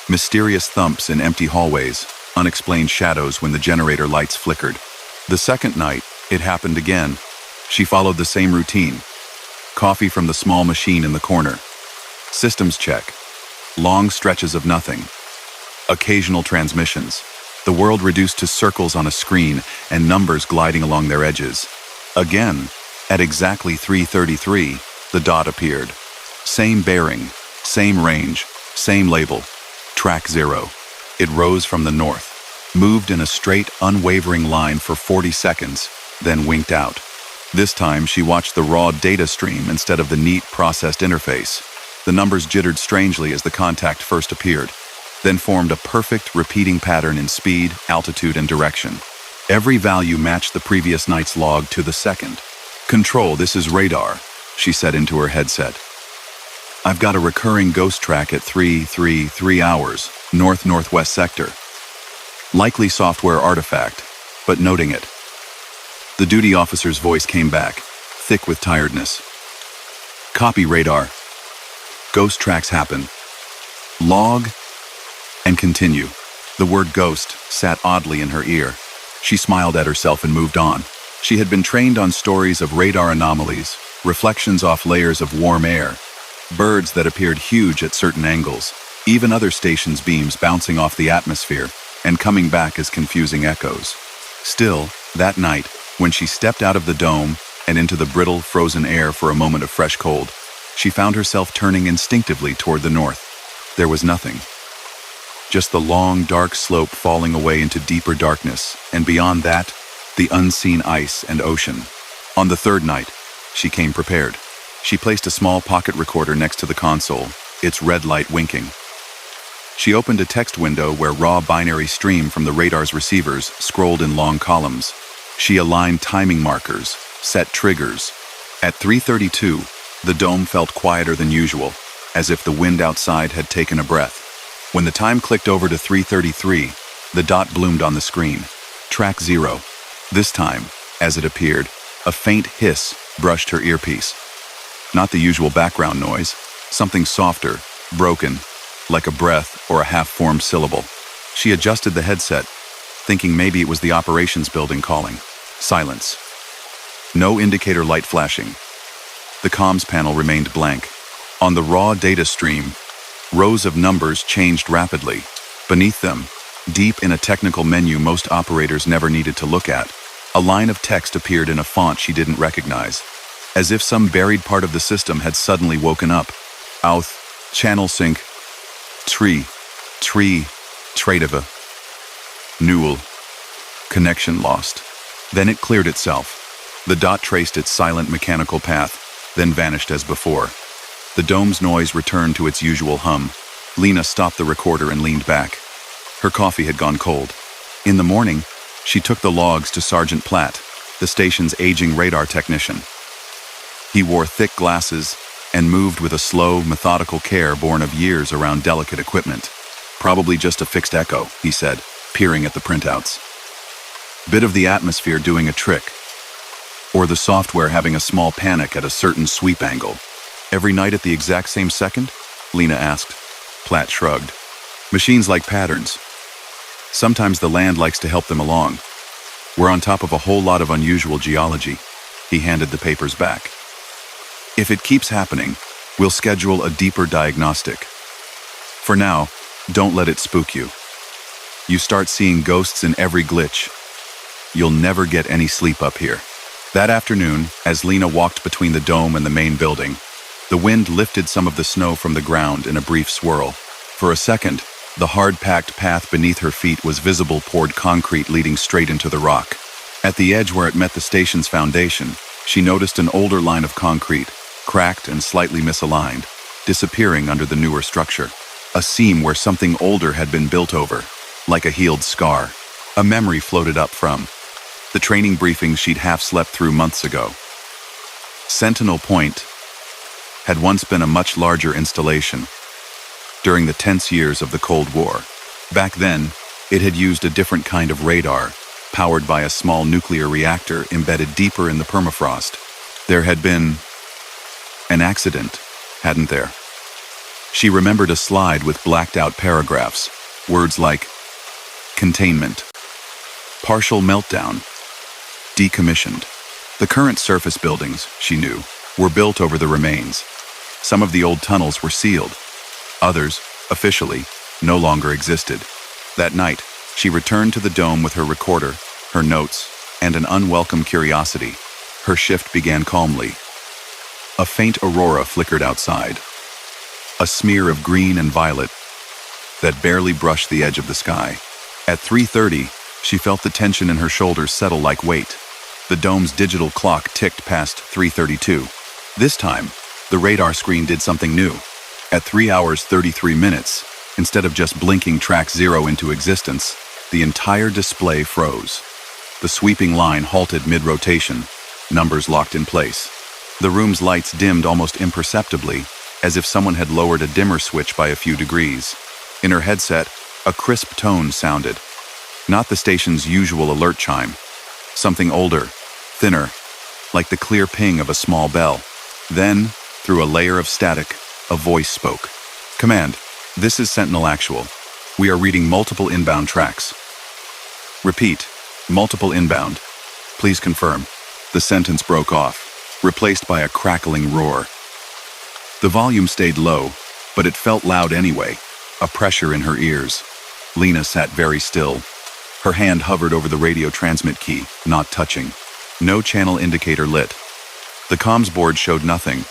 Mysterious thumps in empty hallways, unexplained shadows when the generator lights flickered. The second night, it happened again. She followed the same routine. Coffee from the small machine in the corner. Systems check. Long stretches of nothing. Occasional transmissions. The world reduced to circles on a screen and numbers gliding along their edges. Again, at exactly 3:33, the dot appeared. Same bearing, same range, same label. Track 0. It rose from the north, moved in a straight, unwavering line for 40 seconds, then winked out. This time, she watched the raw data stream instead of the neat, processed interface. The numbers jittered strangely as the contact first appeared, then formed a perfect, repeating pattern in speed, altitude, and direction. Every value matched the previous night's log to the second. "Control, this is radar," she said into her headset. "I've got a recurring ghost track at 333 hours, north-northwest sector. Likely software artifact, but noting it." The duty officer's voice came back, thick with tiredness. "Copy, radar. Ghost tracks happen. Log and continue." The word ghost sat oddly in her ear. She smiled at herself and moved on. She had been trained on stories of radar anomalies, reflections off layers of warm air, birds that appeared huge at certain angles, even other stations' beams bouncing off the atmosphere and coming back as confusing echoes. Still, that night, when she stepped out of the dome and into the brittle, frozen air for a moment of fresh cold, she found herself turning instinctively toward the north. There was nothing. Just the long, dark slope falling away into deeper darkness, and beyond that, the unseen ice and ocean. On the third night, she came prepared. She placed a small pocket recorder next to the console, its red light winking. She opened a text window where raw binary stream from the radar's receivers scrolled in long columns. She aligned timing markers, set triggers. At 3:32, the dome felt quieter than usual, as if the wind outside had taken a breath. When the time clicked over to 3:33, the dot bloomed on the screen. Track 0. This time, as it appeared, a faint hiss brushed her earpiece. Not the usual background noise, something softer, broken, like a breath or a half-formed syllable. She adjusted the headset, thinking maybe it was the operations building calling. Silence. No indicator light flashing. The comms panel remained blank. On the raw data stream, rows of numbers changed rapidly. Beneath them, deep in a technical menu most operators never needed to look at, a line of text appeared in a font she didn't recognize, as if some buried part of the system had suddenly woken up. Auth, channel sync, tree, tradeva, newell, connection lost. Then it cleared itself. The dot traced its silent mechanical path, then vanished as before. The dome's noise returned to its usual hum. Lena stopped the recorder and leaned back. Her coffee had gone cold. In the morning, she took the logs to Sergeant Platt, the station's aging radar technician. He wore thick glasses and moved with a slow, methodical care born of years around delicate equipment. "Probably just a fixed echo," he said, peering at the printouts. "Bit of the atmosphere doing a trick. Or the software having a small panic at a certain sweep angle. Every night at the exact same second? Lena asked. Platt shrugged. Machines like patterns. Sometimes the land likes to help them along. We're on top of a whole lot of unusual geology. He handed the papers back. If it keeps happening, we'll schedule a deeper diagnostic. For now, don't let it spook you. You start seeing ghosts in every glitch. You'll never get any sleep up here. That afternoon, as Lena walked between the dome and the main building, the wind lifted some of the snow from the ground in a brief swirl. For a second, the hard-packed path beneath her feet was visible poured concrete leading straight into the rock. At the edge where it met the station's foundation, she noticed an older line of concrete, cracked and slightly misaligned, disappearing under the newer structure. A seam where something older had been built over, like a healed scar. A memory floated up from the training briefings she'd half-slept through months ago. Sentinel Point had once been a much larger installation during the tense years of the Cold War. Back then, it had used a different kind of radar, powered by a small nuclear reactor embedded deeper in the permafrost. There had been an accident, hadn't there? She remembered a slide with blacked-out paragraphs, words like containment, partial meltdown, decommissioned. The current surface buildings, she knew, were built over the remains. Some of the old tunnels were sealed. Others, officially, no longer existed. That night, she returned to the dome with her recorder, her notes, and an unwelcome curiosity. Her shift began calmly. A faint aurora flickered outside. A smear of green and violet that barely brushed the edge of the sky. At 3:30, she felt the tension in her shoulders settle like weight. The dome's digital clock ticked past 3:32. This time, the radar screen did something new. At 3 hours 33 minutes, instead of just blinking track 0 into existence, the entire display froze. The sweeping line halted mid-rotation, numbers locked in place. The room's lights dimmed almost imperceptibly, as if someone had lowered a dimmer switch by a few degrees. In her headset, a crisp tone sounded. Not the station's usual alert chime. Something older, thinner, like the clear ping of a small bell. Then, through a layer of static, a voice spoke. Command, this is Sentinel Actual. We are reading multiple inbound tracks. Repeat, multiple inbound. Please confirm. The sentence broke off, replaced by a crackling roar. The volume stayed low, but it felt loud anyway, a pressure in her ears. Lena sat very still. Her hand hovered over the radio transmit key, not touching. No channel indicator lit. The comms board showed nothing.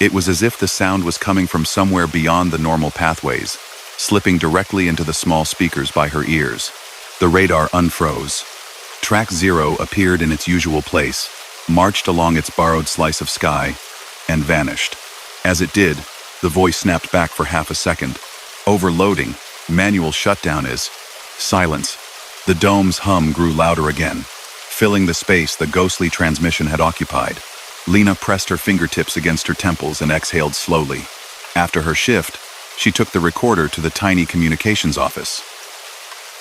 It was as if the sound was coming from somewhere beyond the normal pathways, slipping directly into the small speakers by her ears. The radar unfroze. Track 0 appeared in its usual place, marched along its borrowed slice of sky, and vanished. As it did, the voice snapped back for half a second. Overloading, manual shutdown is. Silence. The dome's hum grew louder again, filling the space the ghostly transmission had occupied. Lena pressed her fingertips against her temples and exhaled slowly. After her shift, she took the recorder to the tiny communications office.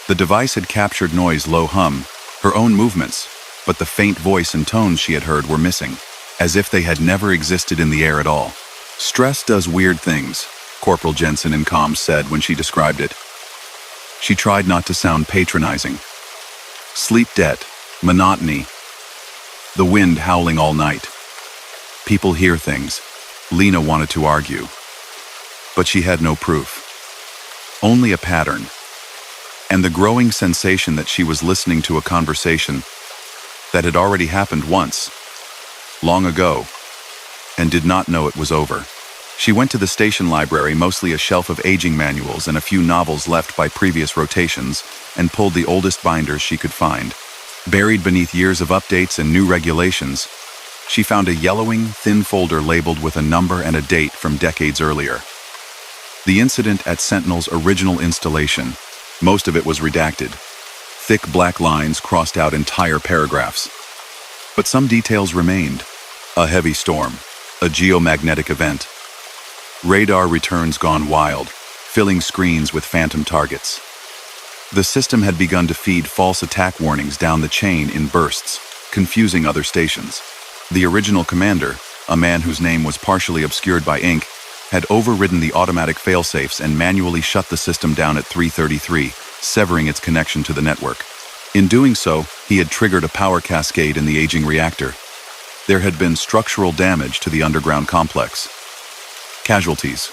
The device had captured noise low hum, her own movements, but the faint voice and tones she had heard were missing, as if they had never existed in the air at all. Stress does weird things, Corporal Jensen in comms said when she described it. She tried not to sound patronizing. Sleep debt, monotony, the wind howling all night. People hear things. Lena wanted to argue, but she had no proof. Only a pattern, and the growing sensation that she was listening to a conversation that had already happened once, long ago, and did not know it was over. She went to the station library, mostly a shelf of aging manuals and a few novels left by previous rotations, and pulled the oldest binders she could find. Buried beneath years of updates and new regulations, she found a yellowing, thin folder labeled with a number and a date from decades earlier. The incident at Sentinel's original installation, most of it was redacted. Thick black lines crossed out entire paragraphs. But some details remained. A heavy storm, a geomagnetic event. Radar returns gone wild, filling screens with phantom targets. The system had begun to feed false attack warnings down the chain in bursts, confusing other stations. The original commander, a man whose name was partially obscured by ink, had overridden the automatic failsafes and manually shut the system down at 3:33, severing its connection to the network. In doing so, he had triggered a power cascade in the aging reactor. There had been structural damage to the underground complex. Casualties.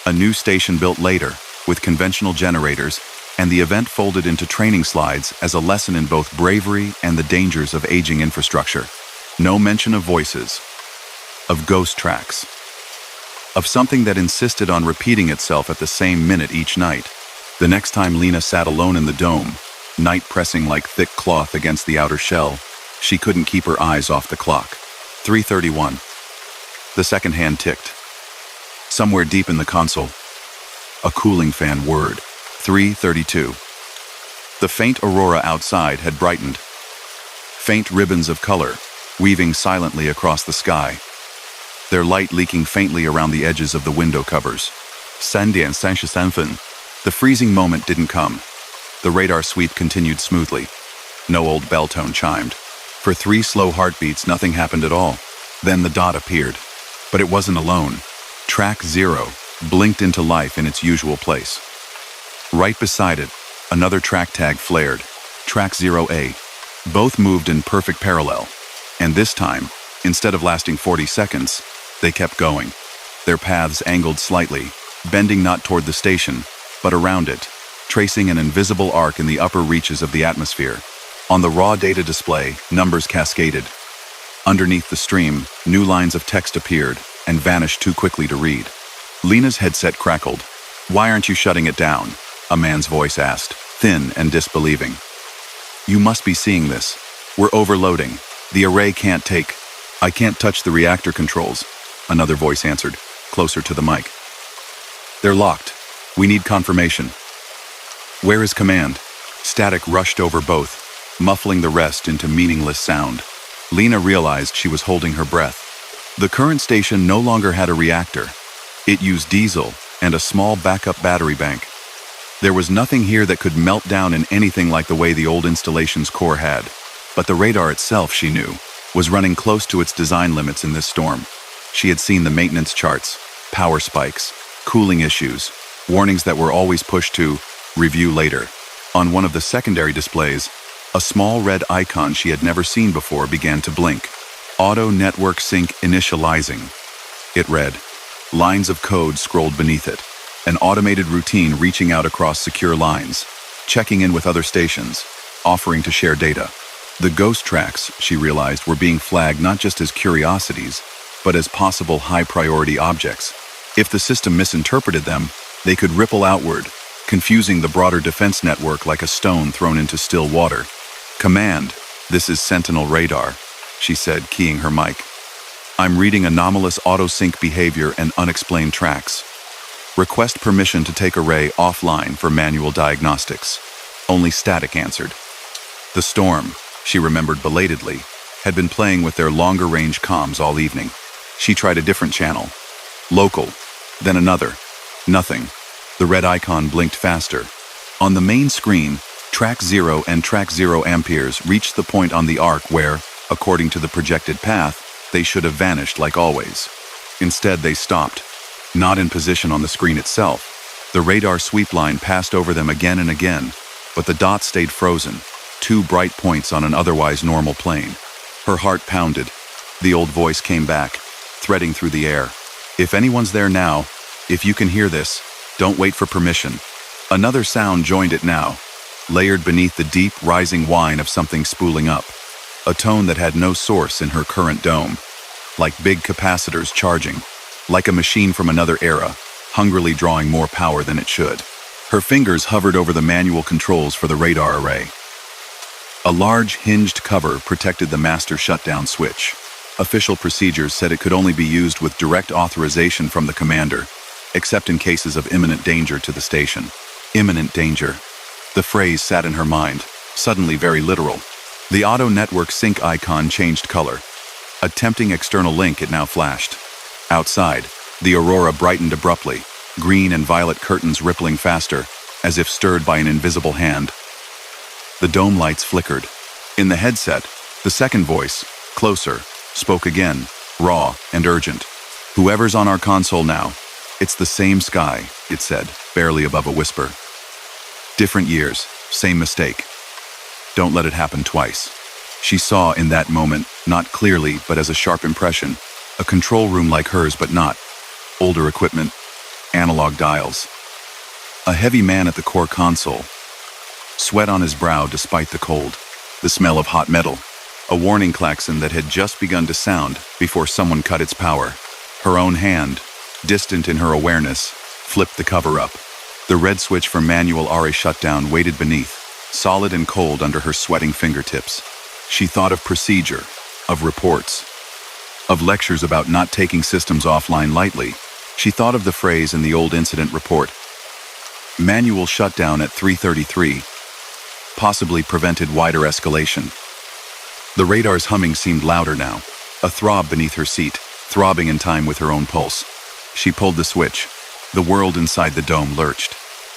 A new station built later, with conventional generators, and the event folded into training slides as a lesson in both bravery and the dangers of aging infrastructure. No mention of voices, of ghost tracks, of something that insisted on repeating itself at the same minute each night. The next time Lena sat alone in the dome, night pressing like thick cloth against the outer shell, she couldn't keep her eyes off the clock. 3:31. The second hand ticked. Somewhere deep in the console, a cooling fan whirred. 3:32. The faint aurora outside had brightened. Faint ribbons of color, weaving silently across the sky, their light leaking faintly around the edges of the window covers. 3:35. The freezing moment didn't come. The radar sweep continued smoothly. No old bell tone chimed. For 3 slow heartbeats, nothing happened at all. Then the dot appeared. But it wasn't alone. Track 0 blinked into life in its usual place. Right beside it, another track tag flared. Track 0A. Both moved in perfect parallel. And this time, instead of lasting 40 seconds, they kept going. Their paths angled slightly, bending not toward the station, but around it, tracing an invisible arc in the upper reaches of the atmosphere. On the raw data display, numbers cascaded. Underneath the stream, new lines of text appeared and vanished too quickly to read. Lena's headset crackled. "Why aren't you shutting it down?" a man's voice asked, thin and disbelieving. "You must be seeing this. We're overloading. The array can't take." "I can't touch the reactor controls," another voice answered, closer to the mic. "They're locked. We need confirmation." "Where is command?" Static rushed over both, muffling the rest into meaningless sound. Lena realized she was holding her breath. The current station no longer had a reactor. It used diesel and a small backup battery bank. There was nothing here that could melt down in anything like the way the old installation's core had. But the radar itself, she knew, was running close to its design limits in this storm. She had seen the maintenance charts, power spikes, cooling issues, warnings that were always pushed to review later. On one of the secondary displays, a small red icon she had never seen before began to blink. Auto network sync initializing. It read. Lines of code scrolled beneath it. An automated routine reaching out across secure lines, checking in with other stations, offering to share data. The ghost tracks, she realized, were being flagged not just as curiosities, but as possible high-priority objects. If the system misinterpreted them, they could ripple outward, confusing the broader defense network like a stone thrown into still water. "Command, this is Sentinel Radar," she said, keying her mic. "I'm reading anomalous auto-sync behavior and unexplained tracks. Request permission to take array offline for manual diagnostics." Only Static answered. The storm, she remembered belatedly, had been playing with their longer-range comms all evening. She tried a different channel. Local. Then another. Nothing. The red icon blinked faster. On the main screen, Track 0 and Track 0 Amperes reached the point on the arc where, according to the projected path, they should have vanished like always. Instead, they stopped. Not in position on the screen itself. The radar sweep line passed over them again and again, but the dots stayed frozen, 2 bright points on an otherwise normal plane. Her heart pounded. The old voice came back, threading through the air. "If anyone's there now, if you can hear this, don't wait for permission." Another sound joined it now, layered beneath the deep, rising whine of something spooling up. A tone that had no source in her current dome. Like big capacitors charging. Like a machine from another era, hungrily drawing more power than it should. Her fingers hovered over the manual controls for the radar array. A large, hinged cover protected the master shutdown switch. Official procedures said it could only be used with direct authorization from the commander, except in cases of imminent danger to the station. Imminent danger. The phrase sat in her mind, suddenly very literal. The auto network sync icon changed color. A tempting external link it now flashed. Outside, the aurora brightened abruptly, green and violet curtains rippling faster, as if stirred by an invisible hand. The dome lights flickered. In the headset, the second voice, closer, spoke again, raw and urgent. "Whoever's on our console now, it's the same sky," it said, barely above a whisper. "Different years, same mistake. Don't let it happen twice." She saw in that moment, not clearly but as a sharp impression, a control room like hers but not. Older equipment, analog dials. A heavy man at the core console. Sweat on his brow despite the cold. The smell of hot metal. A warning klaxon that had just begun to sound before someone cut its power. Her own hand, distant in her awareness, flipped the cover up. The red switch for manual RA shutdown waited beneath, solid and cold under her sweating fingertips. She thought of procedure, of reports, of lectures about not taking systems offline lightly. She thought of the phrase in the old incident report. Manual shutdown at 3:33, possibly prevented wider escalation. The radar's humming seemed louder now, a throb beneath her seat, throbbing in time with her own pulse. She pulled the switch. The world inside the dome lurched.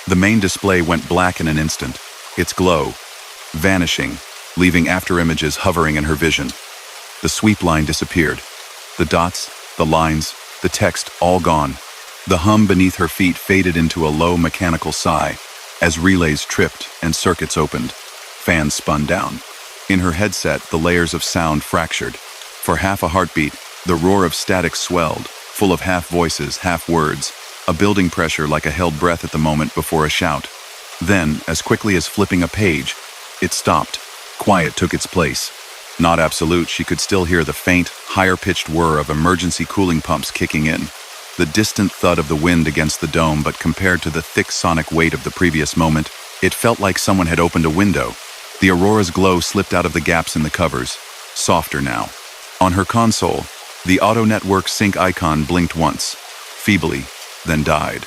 The main display went black in an instant, its glow vanishing, leaving afterimages hovering in her vision. The sweep line disappeared. The dots, the lines, the text all gone. The hum beneath her feet faded into a low mechanical sigh as relays tripped and circuits opened. Fans spun down. In her headset, the layers of sound fractured. For half a heartbeat, the roar of static swelled, full of half voices, half words, a building pressure like a held breath at the moment before a shout. Then, as quickly as flipping a page, it stopped. Quiet took its place. Not absolute, she could still hear the faint, higher-pitched whir of emergency cooling pumps kicking in. The distant thud of the wind against the dome, but compared to the thick sonic weight of the previous moment, it felt like someone had opened a window. The aurora's glow slipped out of the gaps in the covers, softer now. On her console, the auto network sync icon blinked once, feebly, then died.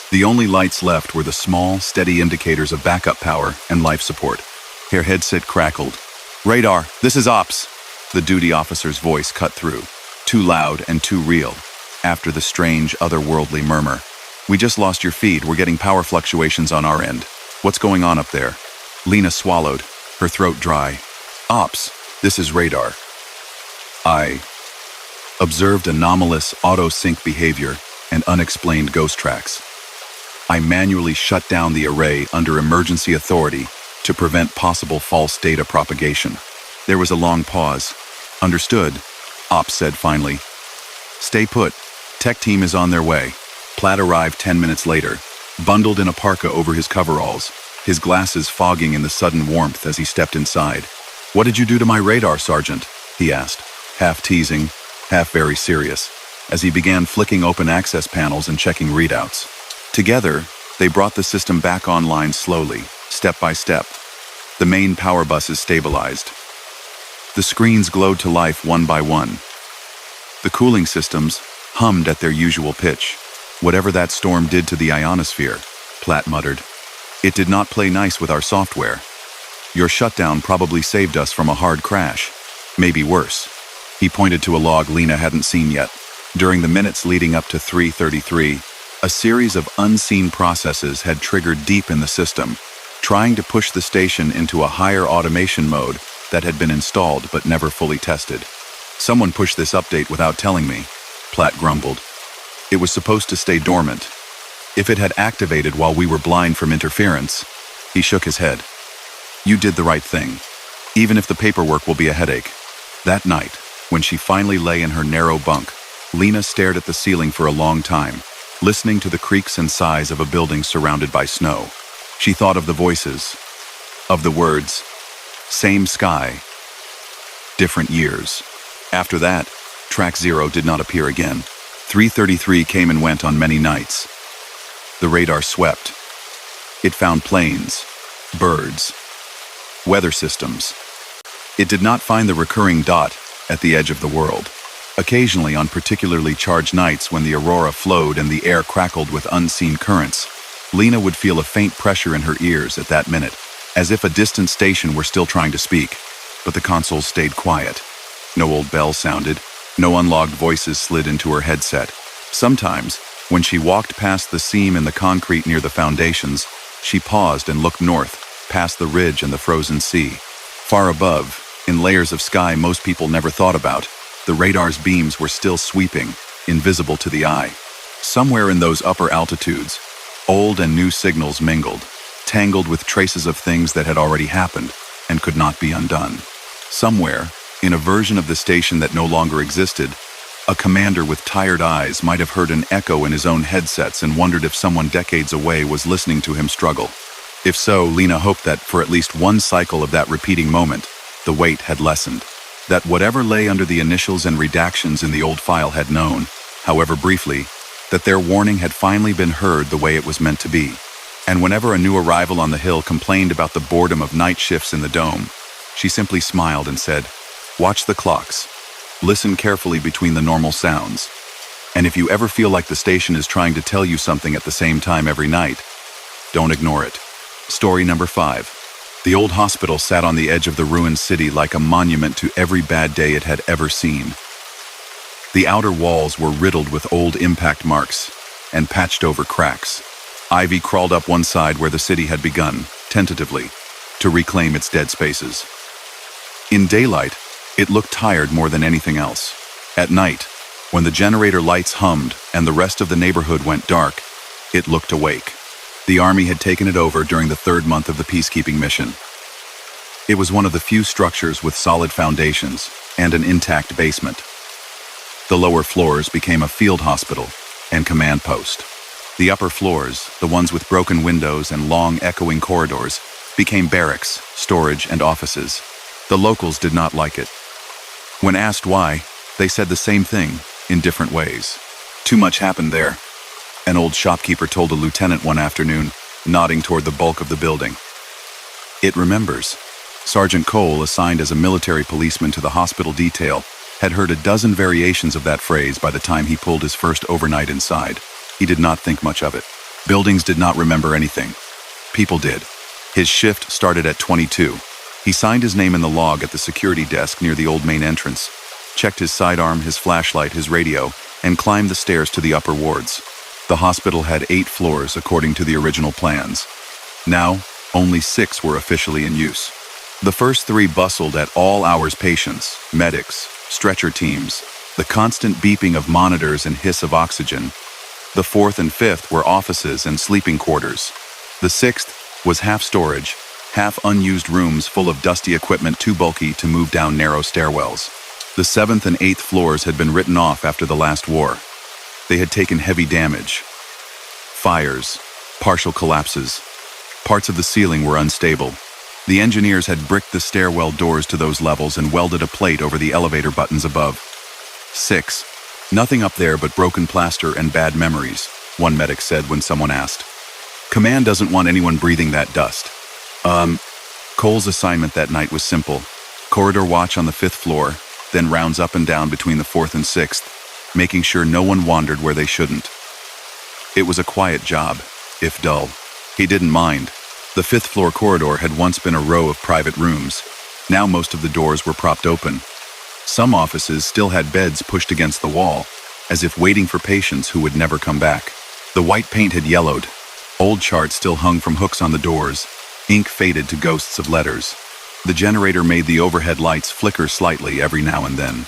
The only lights left were the small, steady indicators of backup power and life support. Her headset crackled. "Radar, this is Ops." The duty officer's voice cut through, too loud and too real, after the strange, otherworldly murmur. "We just lost your feed. We're getting power fluctuations on our end. What's going on up there?" Lena swallowed, her throat dry. "Ops, this is Radar. I observed anomalous auto-sync behavior and unexplained ghost tracks. I manually shut down the array under emergency authority to prevent possible false data propagation." There was a long pause. "Understood," Ops said finally. "Stay put. Tech team is on their way." Platt arrived 10 minutes later, bundled in a parka over his coveralls, his glasses fogging in the sudden warmth as he stepped inside. "What did you do to my radar, Sergeant?" he asked, half teasing, half very serious, as he began flicking open access panels and checking readouts. Together, they brought the system back online slowly, step by step. The main power buses stabilized. The screens glowed to life one by one. The cooling systems hummed at their usual pitch. "Whatever that storm did to the ionosphere," Platt muttered, "it did not play nice with our software. Your shutdown probably saved us from a hard crash. Maybe worse." He pointed to a log Lena hadn't seen yet. During the minutes leading up to 3:33, a series of unseen processes had triggered deep in the system, trying to push the station into a higher automation mode that had been installed but never fully tested. "Someone pushed this update without telling me," Platt grumbled. "It was supposed to stay dormant. If it had activated while we were blind from interference..." He shook his head. "You did the right thing, even if the paperwork will be a headache." That night, when she finally lay in her narrow bunk, Lena stared at the ceiling for a long time, listening to the creaks and sighs of a building surrounded by snow. She thought of the voices, of the words, same sky, different years. After that, Track 0 did not appear again. 3:33 came and went on many nights. The radar swept. It found planes, birds, weather systems. It did not find the recurring dot at the edge of the world. Occasionally, on particularly charged nights when the aurora flowed and the air crackled with unseen currents, Lena would feel a faint pressure in her ears at that minute, as if a distant station were still trying to speak. But the console stayed quiet. No old bell sounded. No unlogged voices slid into her headset. Sometimes, when she walked past the seam in the concrete near the foundations, she paused and looked north, past the ridge and the frozen sea. Far above, in layers of sky most people never thought about, The radar's beams were still sweeping, invisible to the eye. Somewhere in those upper altitudes, old and new signals mingled, tangled with traces of things that had already happened and could not be undone. Somewhere, in a version of the station that no longer existed, a commander with tired eyes might have heard an echo in his own headsets and wondered if someone decades away was listening to him struggle. If so, Lena hoped that for at least one cycle of that repeating moment, the weight had lessened. That whatever lay under the initials and redactions in the old file had known, however briefly, that their warning had finally been heard the way it was meant to be. And whenever a new arrival on the hill complained about the boredom of night shifts in the dome, she simply smiled and said, "Watch the clocks. Listen carefully between the normal sounds. And if you ever feel like the station is trying to tell you something at the same time every night, don't ignore it." Story number 5. The old hospital sat on the edge of the ruined city like a monument to every bad day it had ever seen. The outer walls were riddled with old impact marks and patched over cracks. Ivy crawled up one side where the city had begun, tentatively, to reclaim its dead spaces. In daylight, it looked tired more than anything else. At night, when the generator lights hummed and the rest of the neighborhood went dark, it looked awake. The army had taken it over during the 3rd month of the peacekeeping mission. It was one of the few structures with solid foundations and an intact basement. The lower floors became a field hospital and command post. The upper floors, the ones with broken windows and long echoing corridors, became barracks, storage, and offices. The locals did not like it. When asked why, they said the same thing, in different ways. Too much happened there, an old shopkeeper told a lieutenant one afternoon, nodding toward the bulk of the building. It remembers. Sergeant Cole, assigned as a military policeman to the hospital detail, had heard a dozen variations of that phrase by the time he pulled his first overnight inside. He did not think much of it. Buildings did not remember anything. People did. His shift started at 22. He signed his name in the log at the security desk near the old main entrance, checked his sidearm, his flashlight, his radio, and climbed the stairs to the upper wards. The hospital had 8 floors according to the original plans. Now, only 6 were officially in use. The first 3 bustled at all hours: patients, medics, stretcher teams, the constant beeping of monitors and hiss of oxygen. The 4th and 5th were offices and sleeping quarters. The 6th was half storage, half unused rooms full of dusty equipment too bulky to move down narrow stairwells. The 7th and 8th floors had been written off after the last war. They had taken heavy damage. Fires, partial collapses. Parts of the ceiling were unstable. The engineers had bricked the stairwell doors to those levels and welded a plate over the elevator buttons above. 6. Nothing up there but broken plaster and bad memories, one medic said when someone asked. Command doesn't want anyone breathing that dust. Cole's assignment that night was simple. Corridor watch on the 5th floor, then rounds up and down between the 4th and 6th, making sure no one wandered where they shouldn't. It was a quiet job, if dull. He didn't mind. The 5th floor corridor had once been a row of private rooms. Now most of the doors were propped open. Some offices still had beds pushed against the wall, as if waiting for patients who would never come back. The white paint had yellowed. Old charts still hung from hooks on the doors. Ink faded to ghosts of letters. The generator made the overhead lights flicker slightly every now and then.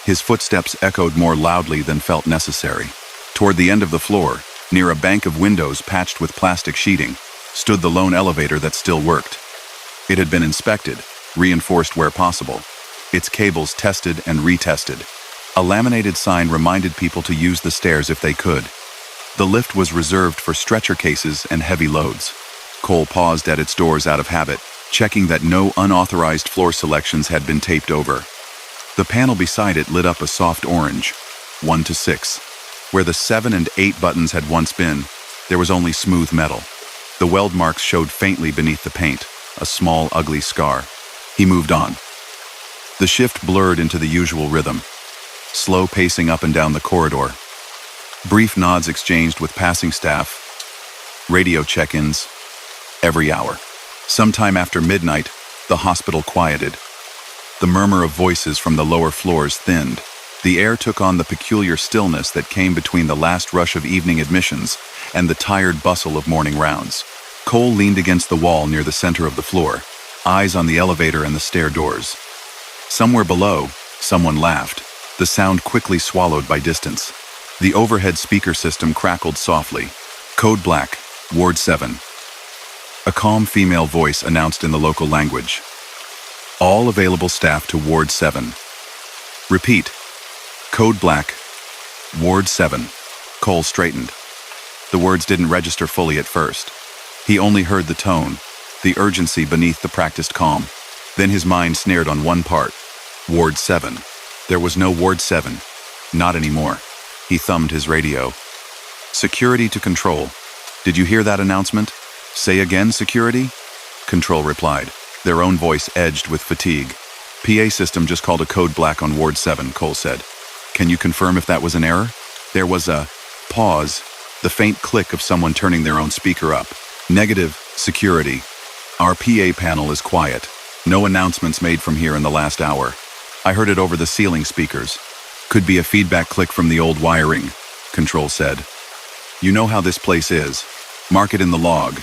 His footsteps echoed more loudly than felt necessary. Toward the end of the floor, near a bank of windows patched with plastic sheeting, stood the lone elevator that still worked. It had been inspected, reinforced where possible, its cables tested and retested. A laminated sign reminded people to use the stairs if they could. The lift was reserved for stretcher cases and heavy loads. Cole paused at its doors out of habit, checking that no unauthorized floor selections had been taped over. The panel beside it lit up a soft orange, 1 to 6. Where the 7 and 8 buttons had once been, there was only smooth metal. The weld marks showed faintly beneath the paint, a small, ugly scar. He moved on. The shift blurred into the usual rhythm. Slow pacing up and down the corridor. Brief nods exchanged with passing staff. Radio check-ins. Every hour. Sometime after midnight, the hospital quieted. The murmur of voices from the lower floors thinned. The air took on the peculiar stillness that came between the last rush of evening admissions and the tired bustle of morning rounds. Cole leaned against the wall near the center of the floor, eyes on the elevator and the stair doors. Somewhere below, Someone laughed, the sound quickly swallowed by distance. The overhead speaker system crackled softly. Code Black, Ward 7. A calm female voice announced in the local language. All available staff to Ward 7. Repeat. Code Black, Ward 7. Cole straightened. The words didn't register fully at first. He only heard the tone, the urgency beneath the practiced calm. Then his mind snared on one part. Ward 7. There was no Ward 7. Not anymore. He thumbed his radio. Security to Control. Did you hear that announcement? Say again, security? Control replied, their own voice edged with fatigue. PA system just called a code black on Ward 7, Cole said. Can you confirm if that was an error? There was a pause, the faint click of someone turning their own speaker up. Negative, security. Our PA panel is quiet. No announcements made from here in the last hour. I heard it over the ceiling speakers. Could be a feedback click from the old wiring, Control said. You know how this place is. Mark it in the log.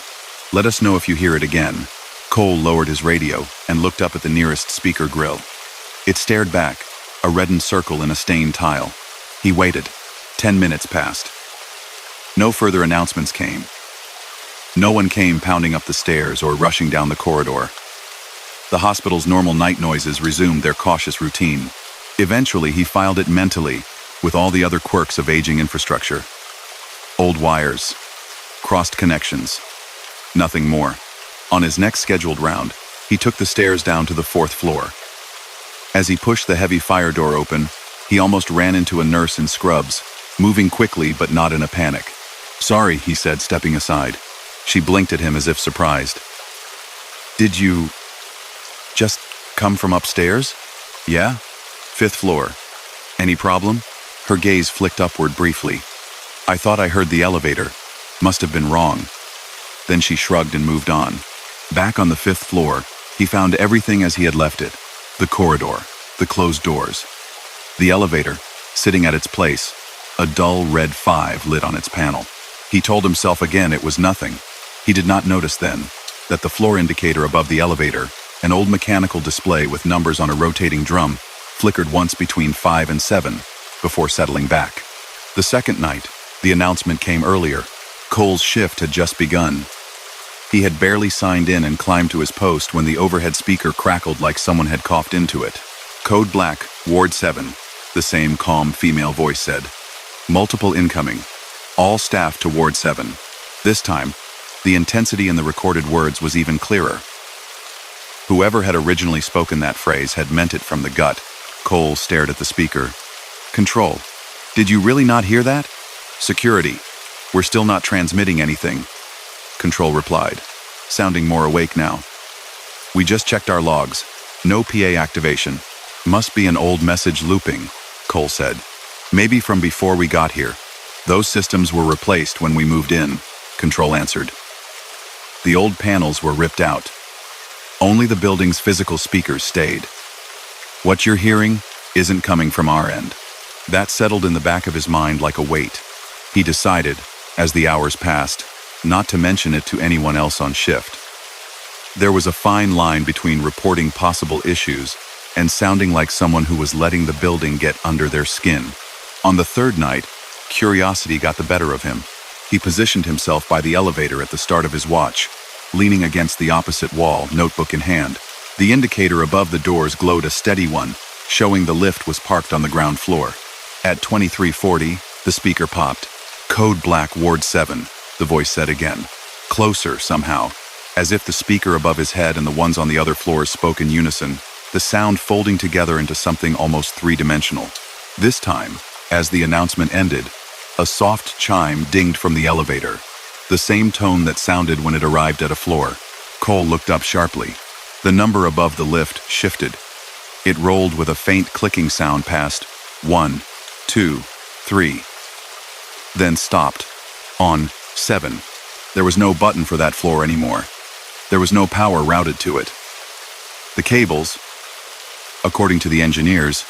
Let us know if you hear it again. Cole lowered his radio and looked up at the nearest speaker grill. It stared back, a reddened circle in a stained tile. He waited. 10 minutes passed. No further announcements came. No one came pounding up the stairs or rushing down the corridor. The hospital's normal night noises resumed their cautious routine. Eventually, he filed it mentally, with all the other quirks of aging infrastructure. Old wires. Crossed connections. Nothing more. On his next scheduled round, he took the stairs down to the 4th floor. As he pushed the heavy fire door open, he almost ran into a nurse in scrubs, moving quickly but not in a panic. Sorry, he said, stepping aside. She blinked at him as if surprised. Did you just come from upstairs? Yeah? 5th floor. Any problem? Her gaze flicked upward briefly. I thought I heard the elevator. Must have been wrong. Then she shrugged and moved on. Back on the 5th floor, he found everything as he had left it. The corridor, the closed doors. The elevator, sitting at its place, a dull red 5 lit on its panel. He told himself again it was nothing. He did not notice then that the floor indicator above the elevator, an old mechanical display with numbers on a rotating drum, flickered once between 5 and 7 before settling back. The second night, the announcement came earlier. Cole's shift had just begun. He had barely signed in and climbed to his post when the overhead speaker crackled like someone had coughed into it. Code Black, Ward 7, the same calm female voice said. Multiple incoming. All staff to Ward 7. This time, the intensity in the recorded words was even clearer. Whoever had originally spoken that phrase had meant it from the gut. Cole stared at the speaker. Control. Did you really not hear that? Security. We're still not transmitting anything. Control replied, sounding more awake now. We just checked our logs. No PA activation. Must be an old message looping, Cole said. Maybe from before we got here. Those systems were replaced when we moved in, Control answered. The old panels were ripped out. Only the building's physical speakers stayed. What you're hearing isn't coming from our end. That settled in the back of his mind like a weight. He decided, as the hours passed, not to mention it to anyone else on shift. There was a fine line between reporting possible issues and sounding like someone who was letting the building get under their skin. On the 3rd night, curiosity got the better of him. He positioned himself by the elevator at the start of his watch, leaning against the opposite wall, notebook in hand. The indicator above the doors glowed a steady one, showing the lift was parked on the ground floor. At 2340, the speaker popped. Code Black, Ward 7, the voice said again. Closer, somehow, as if the speaker above his head and the ones on the other floors spoke in unison, the sound folding together into something almost 3-dimensional. This time, as the announcement ended, a soft chime dinged from the elevator, the same tone that sounded when it arrived at a floor. Cole looked up sharply. The number above the lift shifted. It rolled with a faint clicking sound past 1, 2, 3. Then stopped. On 7. There was no button for that floor anymore. There was no power routed to it. The cables, according to the engineers,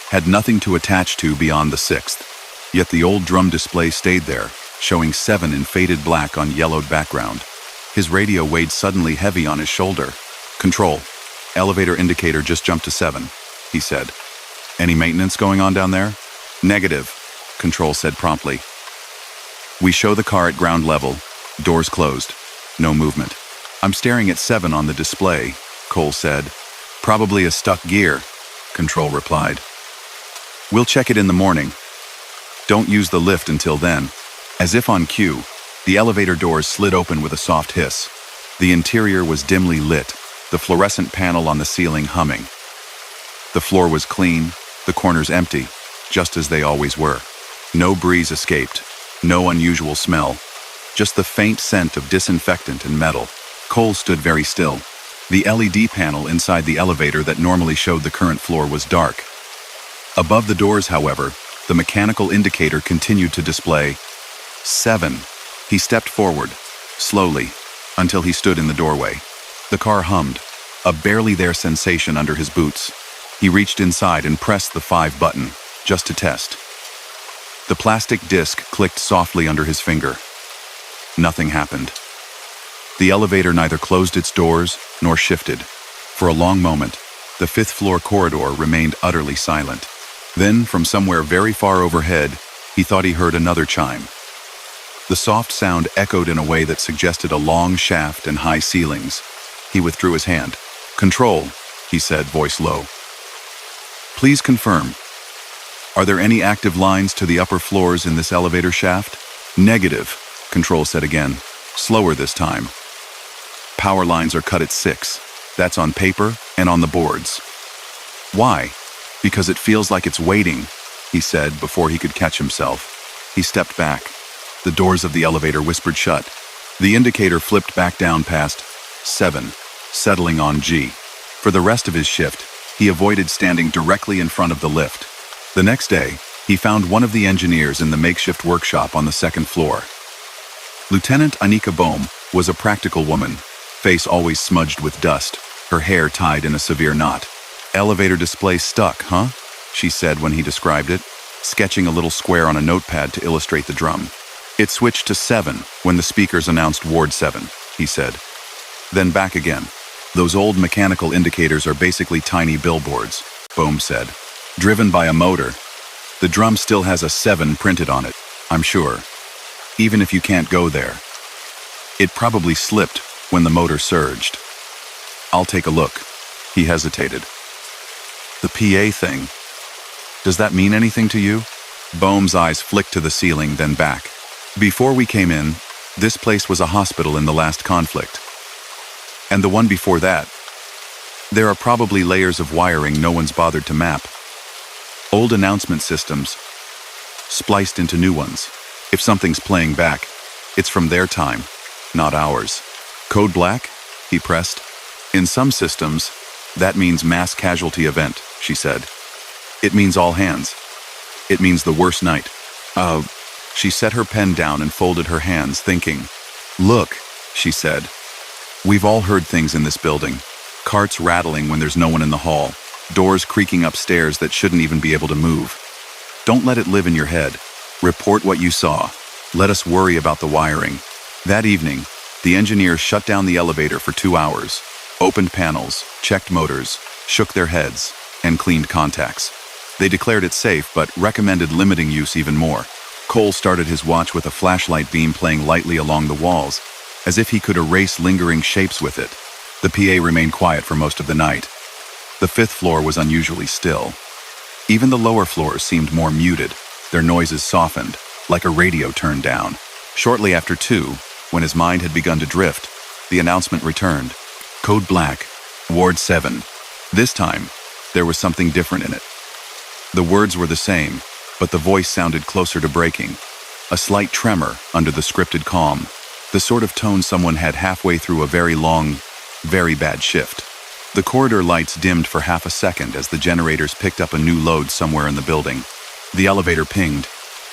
had nothing to attach to beyond the 6th. Yet the old drum display stayed there, showing 7 in faded black on yellowed background. His radio weighed suddenly heavy on his shoulder. Control. Elevator indicator just jumped to 7, he said. Any maintenance going on down there? Negative, Control said promptly. We show the car at ground level, doors closed, no movement. I'm staring at 7 on the display, Cole said. Probably a stuck gear, Control replied. We'll check it in the morning. Don't use the lift until then. As if on cue, the elevator doors slid open with a soft hiss. The interior was dimly lit, the fluorescent panel on the ceiling humming. The floor was clean, the corners empty, just as they always were. No breeze escaped, no unusual smell, just the faint scent of disinfectant and metal. Cole stood very still. The LED panel inside the elevator that normally showed the current floor was dark. Above the doors, however, the mechanical indicator continued to display 7. He stepped forward, slowly, until he stood in the doorway. The car hummed, a barely there sensation under his boots. He reached inside and pressed the 5 button, just to test. The plastic disc clicked softly under his finger. Nothing happened. The elevator neither closed its doors nor shifted. For a long moment, the 5th floor corridor remained utterly silent. Then, from somewhere very far overhead, he thought he heard another chime. The soft sound echoed in a way that suggested a long shaft and high ceilings. He withdrew his hand. Control, he said, voice low. Please confirm. Are there any active lines to the upper floors in this elevator shaft? Negative, Control said again, slower this time. Power lines are cut at 6. That's on paper and on the boards. Why? Because it feels like it's waiting, he said before he could catch himself. He stepped back. The doors of the elevator whispered shut. The indicator flipped back down past 7, settling on G. For the rest of his shift, he avoided standing directly in front of the lift. The next day, he found one of the engineers in the makeshift workshop on the 2nd floor. Lieutenant Anika Bohm was a practical woman, face always smudged with dust, her hair tied in a severe knot. Elevator display stuck, huh? She said when he described it, sketching a little square on a notepad to illustrate the drum. It switched to 7 when the speakers announced Ward 7, he said. Then back again. Those old mechanical indicators are basically tiny billboards, Bohm said. Driven by a motor. The drum still has a 7 printed on it, I'm sure. Even if you can't go there. It probably slipped when the motor surged. I'll take a look. He hesitated. The PA thing. Does that mean anything to you? Bohm's eyes flicked to the ceiling, then back. Before we came in, this place was a hospital in the last conflict. And the one before that. There are probably layers of wiring no one's bothered to map. Old announcement systems, spliced into new ones. If something's playing back, it's from their time, not ours. Code black? He pressed. In some systems, that means mass casualty event, she said. It means all hands. It means the worst night. She set her pen down and folded her hands, thinking. Look, she said. We've all heard things in this building. Carts rattling when there's no one in the hall. Doors creaking upstairs that shouldn't even be able to move. Don't let it live in your head. Report what you saw. Let us worry about the wiring. That evening, the engineers shut down the elevator for 2 hours, opened panels, checked motors, shook their heads, and cleaned contacts. They declared it safe, but recommended limiting use even more. Cole started his watch with a flashlight beam playing lightly along the walls, as if he could erase lingering shapes with it. The PA remained quiet for most of the night. The 5th floor was unusually still. Even the lower floors seemed more muted, their noises softened, like a radio turned down. Shortly after 2, when his mind had begun to drift, the announcement returned. Code black, Ward 7. This time, there was something different in it. The words were the same, but the voice sounded closer to breaking. A slight tremor under the scripted calm, the sort of tone someone had halfway through a very long, very bad shift. The corridor lights dimmed for half a second as the generators picked up a new load somewhere in the building. The elevator pinged.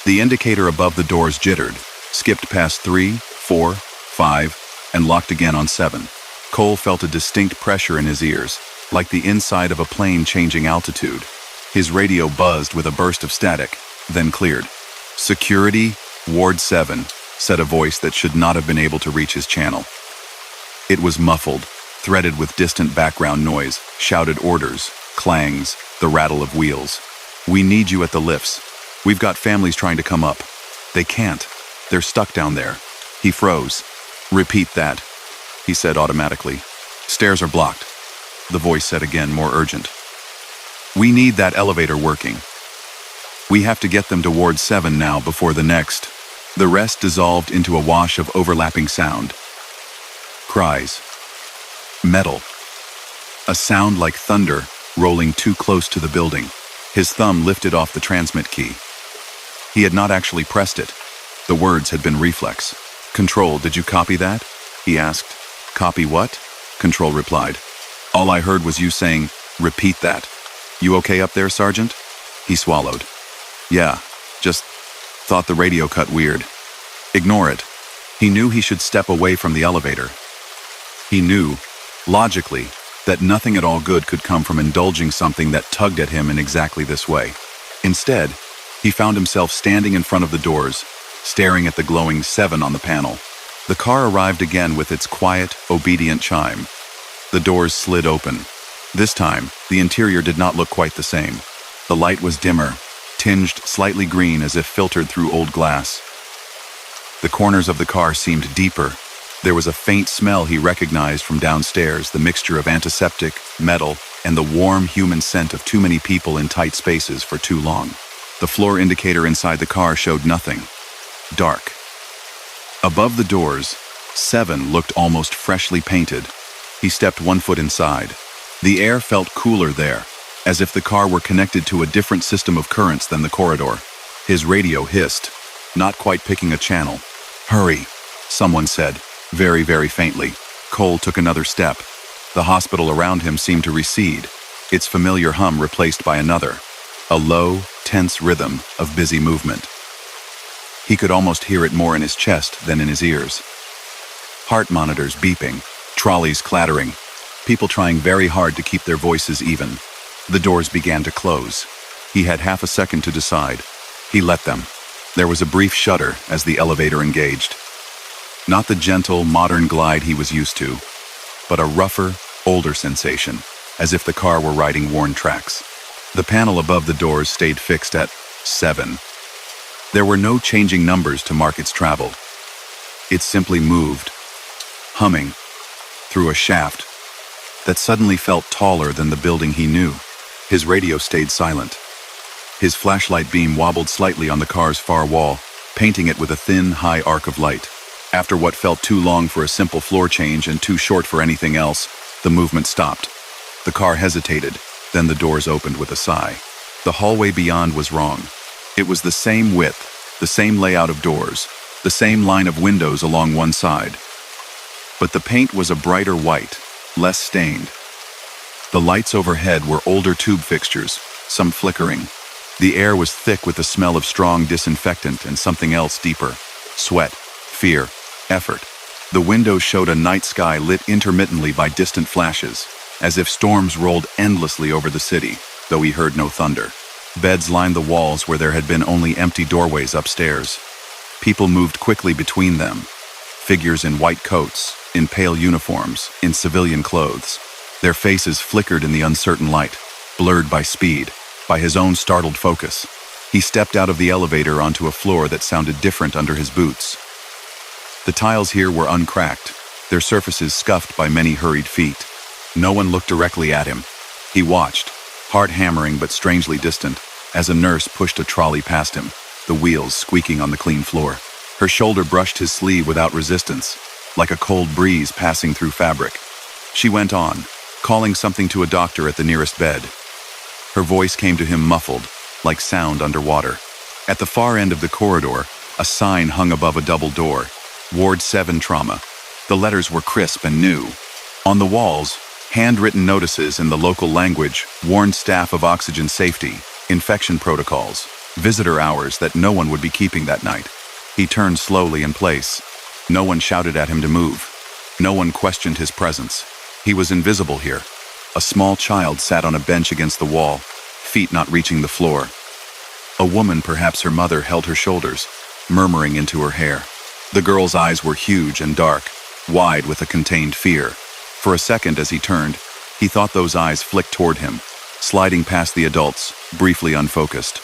The indicator above the doors jittered, skipped past 3, 4, 5, and locked again on 7. Cole felt a distinct pressure in his ears, like the inside of a plane changing altitude. His radio buzzed with a burst of static, then cleared. Security, Ward 7, said a voice that should not have been able to reach his channel. It was muffled, threaded with distant background noise, shouted orders, clangs, the rattle of wheels. We need you at the lifts. We've got families trying to come up. They can't. They're stuck down there. He froze. Repeat that, he said automatically. Stairs are blocked. The voice said again, more urgent. We need that elevator working. We have to get them to Ward 7 now before the next. The rest dissolved into a wash of overlapping sound. Cries. Metal. A sound like thunder rolling too close to the building. His thumb lifted off the transmit key. He had not actually pressed it. The words had been reflex. Control, did you copy that? He asked. Copy what? Control replied. All I heard was you saying, repeat that. You okay up there, Sergeant? He swallowed. Yeah, just thought the radio cut weird. Ignore it. He knew he should step away from the elevator. He knew, logically, that nothing at all good could come from indulging something that tugged at him in exactly this way. Instead, he found himself standing in front of the doors, staring at the glowing 7 on the panel. The car arrived again with its quiet, obedient chime. The doors slid open. This time, the interior did not look quite the same. The light was dimmer, tinged slightly green as if filtered through old glass. The corners of the car seemed deeper. There was a faint smell he recognized from downstairs, the mixture of antiseptic, metal, and the warm human scent of too many people in tight spaces for too long. The floor indicator inside the car showed nothing. Dark. Above the doors, 7 looked almost freshly painted. He stepped 1 foot inside. The air felt cooler there, as if the car were connected to a different system of currents than the corridor. His radio hissed, not quite picking a channel. Hurry, someone said, very, very faintly. Cole took another step. The hospital around him seemed to recede, its familiar hum replaced by another, a low, tense rhythm of busy movement. He could almost hear it more in his chest than in his ears. Heart monitors beeping, trolleys clattering, people trying very hard to keep their voices even. The doors began to close. He had half a second to decide. He let them. There was a brief shudder as the elevator engaged. Not the gentle, modern glide he was used to, but a rougher, older sensation, as if the car were riding worn tracks. The panel above the doors stayed fixed at 7. There were no changing numbers to mark its travel. It simply moved, humming, through a shaft that suddenly felt taller than the building he knew. His radio stayed silent. His flashlight beam wobbled slightly on the car's far wall, painting it with a thin, high arc of light. After what felt too long for a simple floor change and too short for anything else, the movement stopped. The car hesitated, then the doors opened with a sigh. The hallway beyond was wrong. It was the same width, the same layout of doors, the same line of windows along one side. But the paint was a brighter white, less stained. The lights overhead were older tube fixtures, some flickering. The air was thick with the smell of strong disinfectant and something else deeper. Sweat, fear, effort. The windows showed a night sky lit intermittently by distant flashes, as if storms rolled endlessly over the city, though he heard no thunder. Beds lined the walls where there had been only empty doorways upstairs. People moved quickly between them. Figures in white coats, in pale uniforms, in civilian clothes. Their faces flickered in the uncertain light, blurred by speed, by his own startled focus. He stepped out of the elevator onto a floor that sounded different under his boots. The tiles here were uncracked, their surfaces scuffed by many hurried feet. No one looked directly at him. He watched, heart hammering but strangely distant, as a nurse pushed a trolley past him, the wheels squeaking on the clean floor. Her shoulder brushed his sleeve without resistance, like a cold breeze passing through fabric. She went on, calling something to a doctor at the nearest bed. Her voice came to him muffled, like sound underwater. At the far end of the corridor, a sign hung above a double door, Ward 7 Trauma. The letters were crisp and new. On the walls, handwritten notices in the local language warned staff of oxygen safety, infection protocols, visitor hours that no one would be keeping that night. He turned slowly in place. No one shouted at him to move. No one questioned his presence. He was invisible here. A small child sat on a bench against the wall, feet not reaching the floor. A woman, perhaps her mother, held her shoulders, murmuring into her hair. The girl's eyes were huge and dark, wide with a contained fear. For a second as he turned, he thought those eyes flicked toward him, sliding past the adults, briefly unfocused.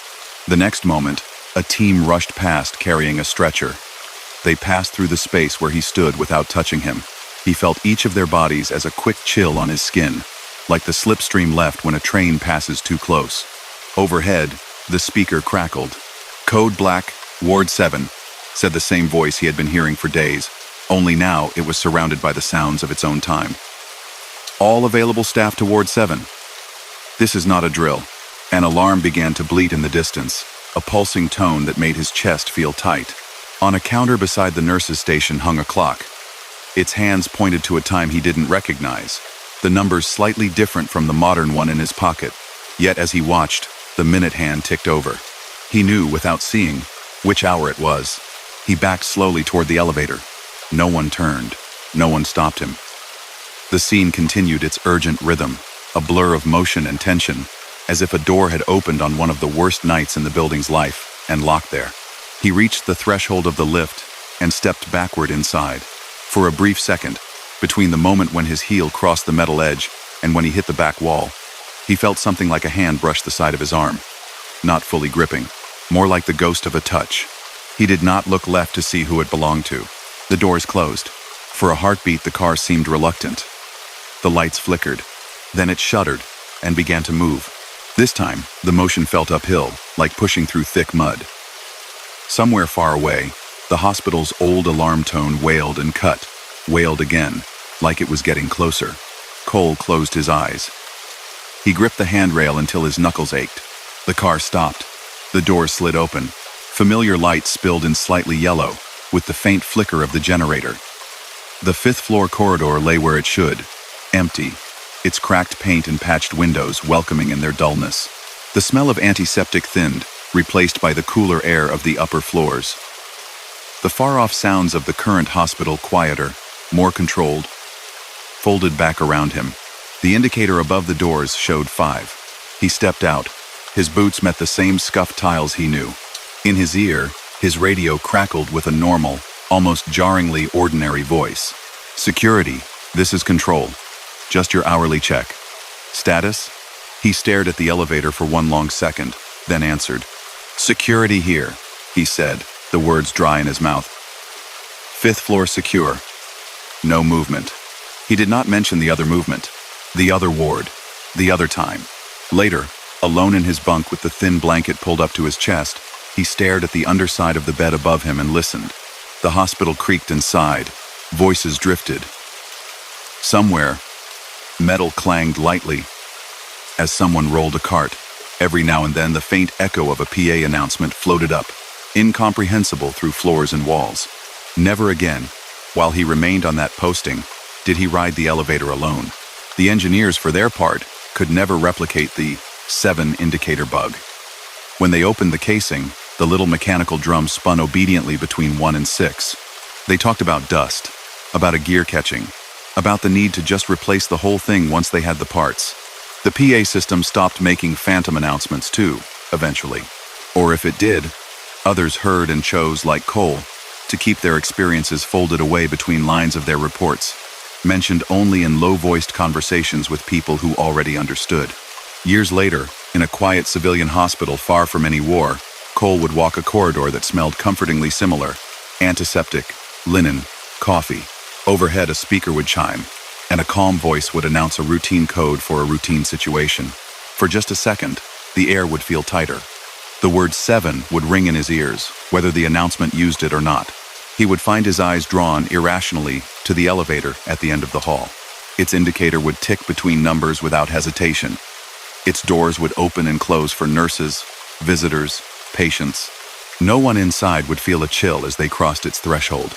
The next moment, a team rushed past carrying a stretcher. They passed through the space where he stood without touching him. He felt each of their bodies as a quick chill on his skin, like the slipstream left when a train passes too close. Overhead, the speaker crackled. "Code Black, Ward 7, said the same voice he had been hearing for days, only now it was surrounded by the sounds of its own time. "All available staff to Ward 7. This is not a drill." An alarm began to bleat in the distance, a pulsing tone that made his chest feel tight. On a counter beside the nurse's station hung a clock. Its hands pointed to a time he didn't recognize, the numbers slightly different from the modern one in his pocket. Yet as he watched, the minute hand ticked over. He knew, without seeing, which hour it was. He backed slowly toward the elevator. No one turned. No one stopped him. The scene continued its urgent rhythm, a blur of motion and tension, as if a door had opened on one of the worst nights in the building's life and locked there. He reached the threshold of the lift and stepped backward inside. For a brief second, between the moment when his heel crossed the metal edge and when he hit the back wall, he felt something like a hand brush the side of his arm. Not fully gripping, more like the ghost of a touch. He did not look left to see who it belonged to. The doors closed. For a heartbeat, the car seemed reluctant. The lights flickered. Then it shuddered and began to move. This time, the motion felt uphill, like pushing through thick mud. Somewhere far away, the hospital's old alarm tone wailed and cut, wailed again, like it was getting closer. Cole closed his eyes. He gripped the handrail until his knuckles ached. The car stopped. The doors slid open. Familiar light spilled in slightly yellow, with the faint flicker of the generator. The fifth-floor corridor lay where it should, empty, its cracked paint and patched windows welcoming in their dullness. The smell of antiseptic thinned, replaced by the cooler air of the upper floors. The far-off sounds of the current hospital quieter, more controlled. Folded back around him, the indicator above the doors showed 5. He stepped out. His boots met the same scuffed tiles he knew. In his ear, his radio crackled with a normal, almost jarringly ordinary voice. "Security, this is Control. Just your hourly check. Status?" He stared at the elevator for one long second, then answered. "Security here," he said, the words dry in his mouth. "Fifth floor secure. No movement." He did not mention the other movement, the other ward, the other time. Later, alone in his bunk with the thin blanket pulled up to his chest, he stared at the underside of the bed above him and listened. The hospital creaked and sighed. Voices drifted. Somewhere, metal clanged lightly as someone rolled a cart. Every now and then, the faint echo of a PA announcement floated up, incomprehensible through floors and walls. Never again, while he remained on that posting, did he ride the elevator alone. The engineers, for their part, could never replicate the 7 indicator bug. When they opened the casing, the little mechanical drum spun obediently between 1 and 6. They talked about dust, about a gear catching, about the need to just replace the whole thing once they had the parts. The PA system stopped making phantom announcements too, eventually. Or if it did, others heard and chose, like Cole, to keep their experiences folded away between lines of their reports, mentioned only in low-voiced conversations with people who already understood. Years later, in a quiet civilian hospital far from any war, Cole would walk a corridor that smelled comfortingly similar: antiseptic, linen, coffee. Overhead, a speaker would chime, and a calm voice would announce a routine code for a routine situation. For just a second, the air would feel tighter. The word 7 would ring in his ears, whether the announcement used it or not. He would find his eyes drawn irrationally to the elevator at the end of the hall. Its indicator would tick between numbers without hesitation. Its doors would open and close for nurses, visitors, patients. No one inside would feel a chill as they crossed its threshold.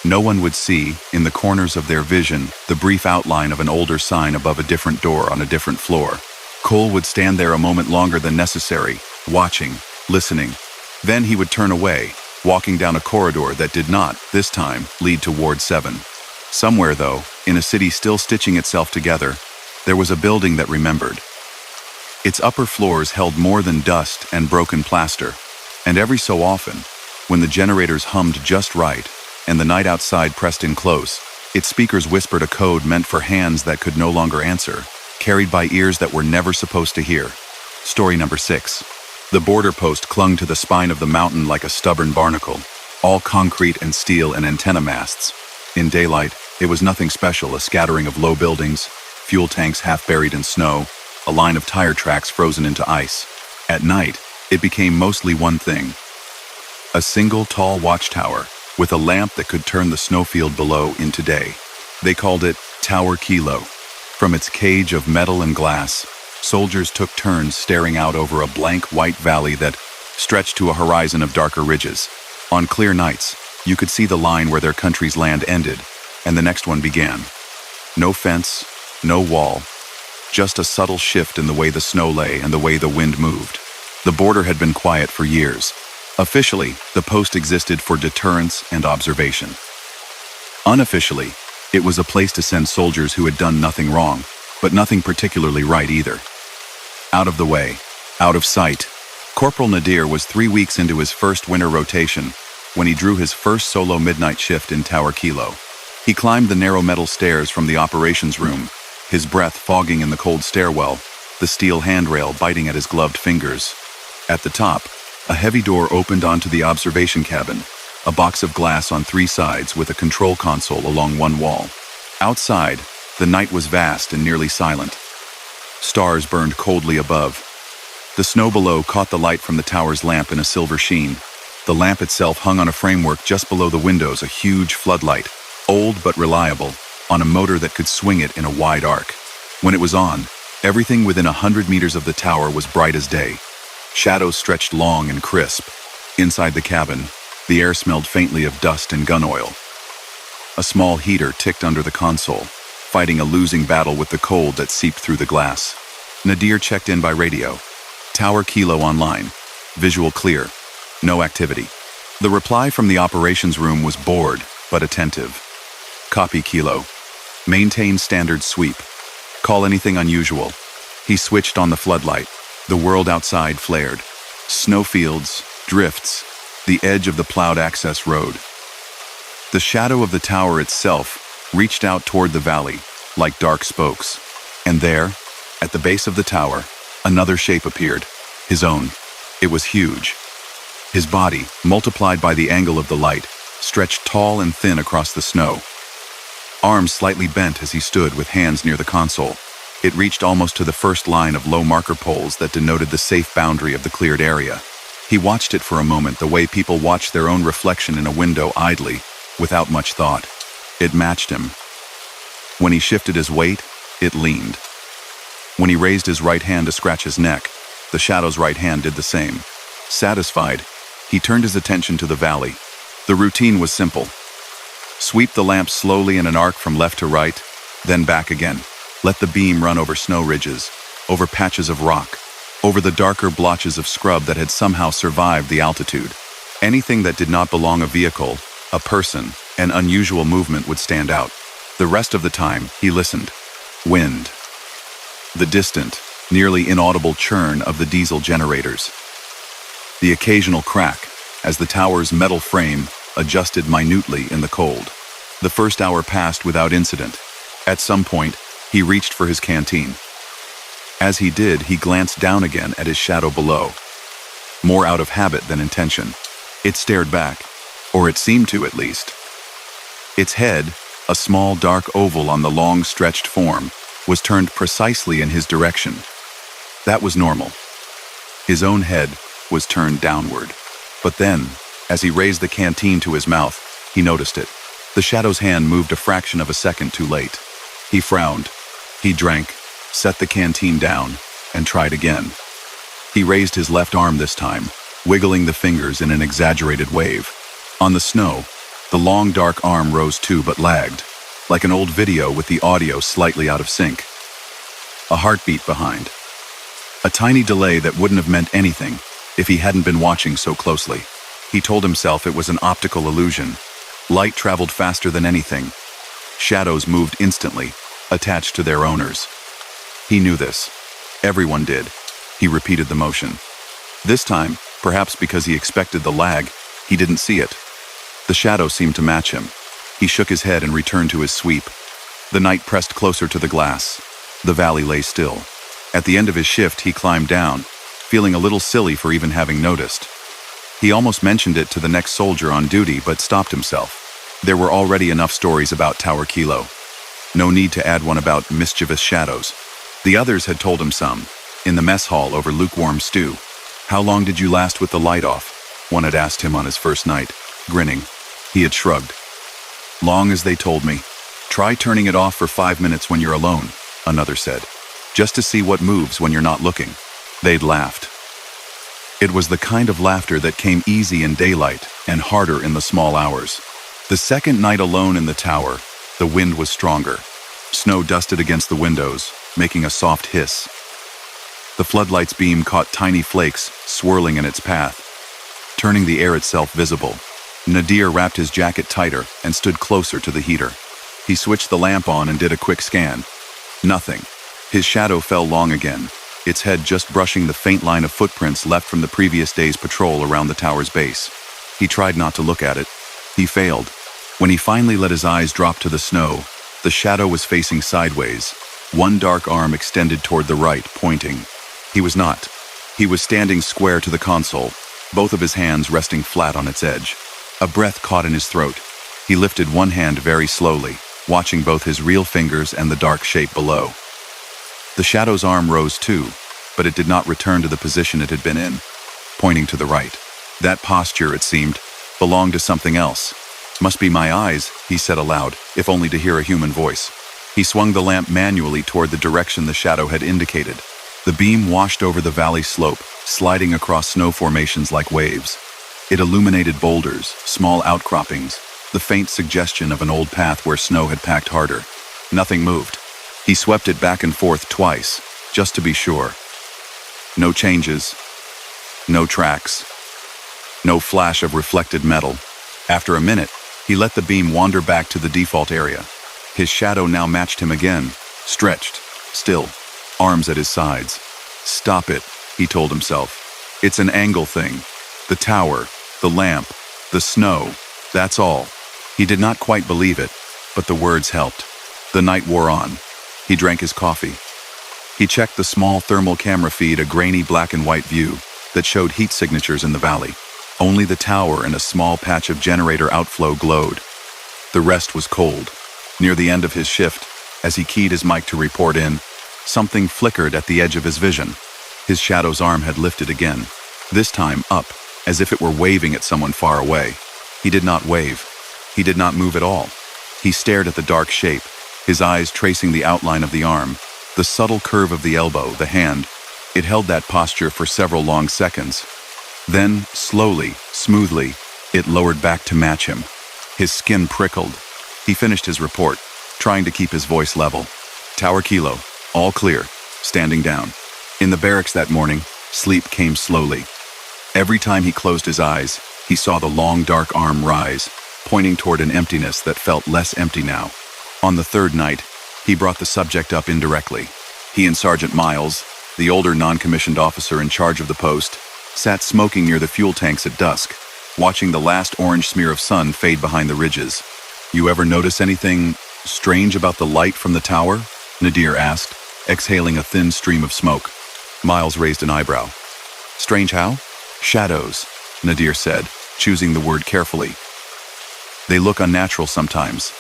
No one would see, in the corners of their vision, the brief outline of an older sign above a different door on a different floor. Cole would stand there a moment longer than necessary, watching, listening. Then he would turn away, walking down a corridor that did not, this time, lead to Ward 7. Somewhere, though, in a city still stitching itself together, there was a building that remembered. Its upper floors held more than dust and broken plaster, and every so often, when the generators hummed just right and the night outside pressed in close, its speakers whispered a code meant for hands that could no longer answer. carried by ears that were never supposed to hear. Story number 6. The border post clung to the spine of the mountain like a stubborn barnacle, all concrete and steel and antenna masts. In daylight, it was nothing special, a scattering of low buildings, fuel tanks half buried in snow, a line of tire tracks frozen into ice. At night, it became mostly one thing. A single tall watchtower with a lamp that could turn the snowfield below into day. They called it Tower Kilo. From its cage of metal and glass, soldiers took turns staring out over a blank white valley that stretched to a horizon of darker ridges. On clear nights, you could see the line where their country's land ended, and the next one began. No fence, no wall, just a subtle shift in the way the snow lay and the way the wind moved. The border had been quiet for years. Officially, the post existed for deterrence and observation. Unofficially, it was a place to send soldiers who had done nothing wrong, but nothing particularly right either. Out of the way, out of sight, Corporal Nadir was 3 weeks into his first winter rotation when he drew his first solo midnight shift in Tower Kilo. He climbed the narrow metal stairs from the operations room, his breath fogging in the cold stairwell, the steel handrail biting at his gloved fingers. At the top, a heavy door opened onto the observation cabin, a box of glass on 3 sides with a control console along one wall. Outside, the night was vast and nearly silent. Stars burned coldly above. The snow below caught the light from the tower's lamp in a silver sheen. The lamp itself hung on a framework just below the windows, a huge floodlight, old but reliable, on a motor that could swing it in a wide arc. When it was on, everything within 100 meters of the tower was bright as day. Shadows stretched long and crisp. Inside the cabin, the air smelled faintly of dust and gun oil. A small heater ticked under the console, fighting a losing battle with the cold that seeped through the glass. Nadir checked in by radio. Tower Kilo online. Visual clear. No activity. The reply from the operations room was bored, but attentive. Copy Kilo. Maintain standard sweep. Call anything unusual. He switched on the floodlight. The world outside flared. Snowfields, drifts, the edge of the plowed access road. The shadow of the tower itself reached out toward the valley, like dark spokes. And there, at the base of the tower, another shape appeared, his own. It was huge. His body, multiplied by the angle of the light, stretched tall and thin across the snow. Arms slightly bent as he stood with hands near the console. It reached almost to the first line of low marker poles that denoted the safe boundary of the cleared area. He watched it for a moment the way people watch their own reflection in a window idly, without much thought. It matched him. When he shifted his weight, it leaned. When he raised his right hand to scratch his neck, the shadow's right hand did the same. Satisfied, he turned his attention to the valley. The routine was simple. Sweep the lamp slowly in an arc from left to right, then back again. Let the beam run over snow ridges, over patches of rock, over the darker blotches of scrub that had somehow survived the altitude. Anything that did not belong a vehicle, a person, an unusual movement would stand out. The rest of the time, he listened. Wind. The distant, nearly inaudible churn of the diesel generators. The occasional crack as the tower's metal frame adjusted minutely in the cold. The first hour passed without incident. At some point, he reached for his canteen. As he did, he glanced down again at his shadow below. More out of habit than intention. It stared back, or it seemed to at least. Its head, a small dark oval on the long stretched form, was turned precisely in his direction. That was normal. His own head was turned downward. But then, as he raised the canteen to his mouth, he noticed it. The shadow's hand moved a fraction of a second too late. He frowned. He drank, set the canteen down, and tried again. He raised his left arm this time, wiggling the fingers in an exaggerated wave. On the snow, the long dark arm rose too but lagged, like an old video with the audio slightly out of sync. A heartbeat behind. A tiny delay that wouldn't have meant anything if he hadn't been watching so closely. He told himself it was an optical illusion. Light traveled faster than anything. Shadows moved instantly, attached to their owners. He knew this. Everyone did. He repeated the motion. This time, perhaps because he expected the lag, he didn't see it. The shadow seemed to match him. He shook his head and returned to his sweep. The night pressed closer to the glass. The valley lay still. At the end of his shift, he climbed down, feeling a little silly for even having noticed. He almost mentioned it to the next soldier on duty, but stopped himself. There were already enough stories about Tower Kilo. No need to add one about mischievous shadows. The others had told him some, in the mess hall over lukewarm stew. "How long did you last with the light off?" one had asked him on his first night, grinning. He had shrugged. "Long as they told me. Try turning it off for 5 minutes when you're alone," another said, "just to see what moves when you're not looking." They'd laughed. It was the kind of laughter that came easy in daylight and harder in the small hours. The second night alone in the tower, the wind was stronger. Snow dusted against the windows, making a soft hiss. The floodlight's beam caught tiny flakes swirling in its path, turning the air itself visible. Nadir wrapped his jacket tighter and stood closer to the heater. He switched the lamp on and did a quick scan. Nothing. His shadow fell long again, its head just brushing the faint line of footprints left from the previous day's patrol around the tower's base. He tried not to look at it. He failed. When he finally let his eyes drop to the snow, the shadow was facing sideways, one dark arm extended toward the right, pointing. He was not. He was standing square to the console, both of his hands resting flat on its edge. A breath caught in his throat. He lifted one hand very slowly, watching both his real fingers and the dark shape below. The shadow's arm rose too, but it did not return to the position it had been in, pointing to the right. That posture, it seemed, belonged to something else. "Must be my eyes," he said aloud, if only to hear a human voice. He swung the lamp manually toward the direction the shadow had indicated. The beam washed over the valley slope, sliding across snow formations like waves. It illuminated boulders, small outcroppings, the faint suggestion of an old path where snow had packed harder. Nothing moved. He swept it back and forth twice, just to be sure. No changes. No tracks. No flash of reflected metal. After a minute, he let the beam wander back to the default area. His shadow now matched him again, stretched, still, arms at his sides. "Stop it," he told himself. "It's an angle thing. The tower, the lamp, the snow, that's all." He did not quite believe it, but the words helped. The night wore on. He drank his coffee. He checked the small thermal camera feed, a grainy black and white view that showed heat signatures in the valley. Only the tower and a small patch of generator outflow glowed. The rest was cold. Near the end of his shift, as he keyed his mic to report in, something flickered at the edge of his vision. His shadow's arm had lifted again, this time up, as if it were waving at someone far away. He did not wave. He did not move at all. He stared at the dark shape, his eyes tracing the outline of the arm, the subtle curve of the elbow, the hand. It held that posture for several long seconds. Then, slowly, smoothly, it lowered back to match him. His skin prickled. He finished his report, trying to keep his voice level. "Tower Kilo, all clear," standing down. In the barracks that morning, sleep came slowly. Every time he closed his eyes, he saw the long dark arm rise, pointing toward an emptiness that felt less empty now. On the third night, he brought the subject up indirectly. He and Sergeant Miles, the older non-commissioned officer in charge of the post, sat smoking near the fuel tanks at dusk, watching the last orange smear of sun fade behind the ridges. "You ever notice anything strange about the light from the tower?" Nadir asked, exhaling a thin stream of smoke. Miles raised an eyebrow. "Strange how?" "Shadows," Nadir said, choosing the word carefully. "They look unnatural sometimes."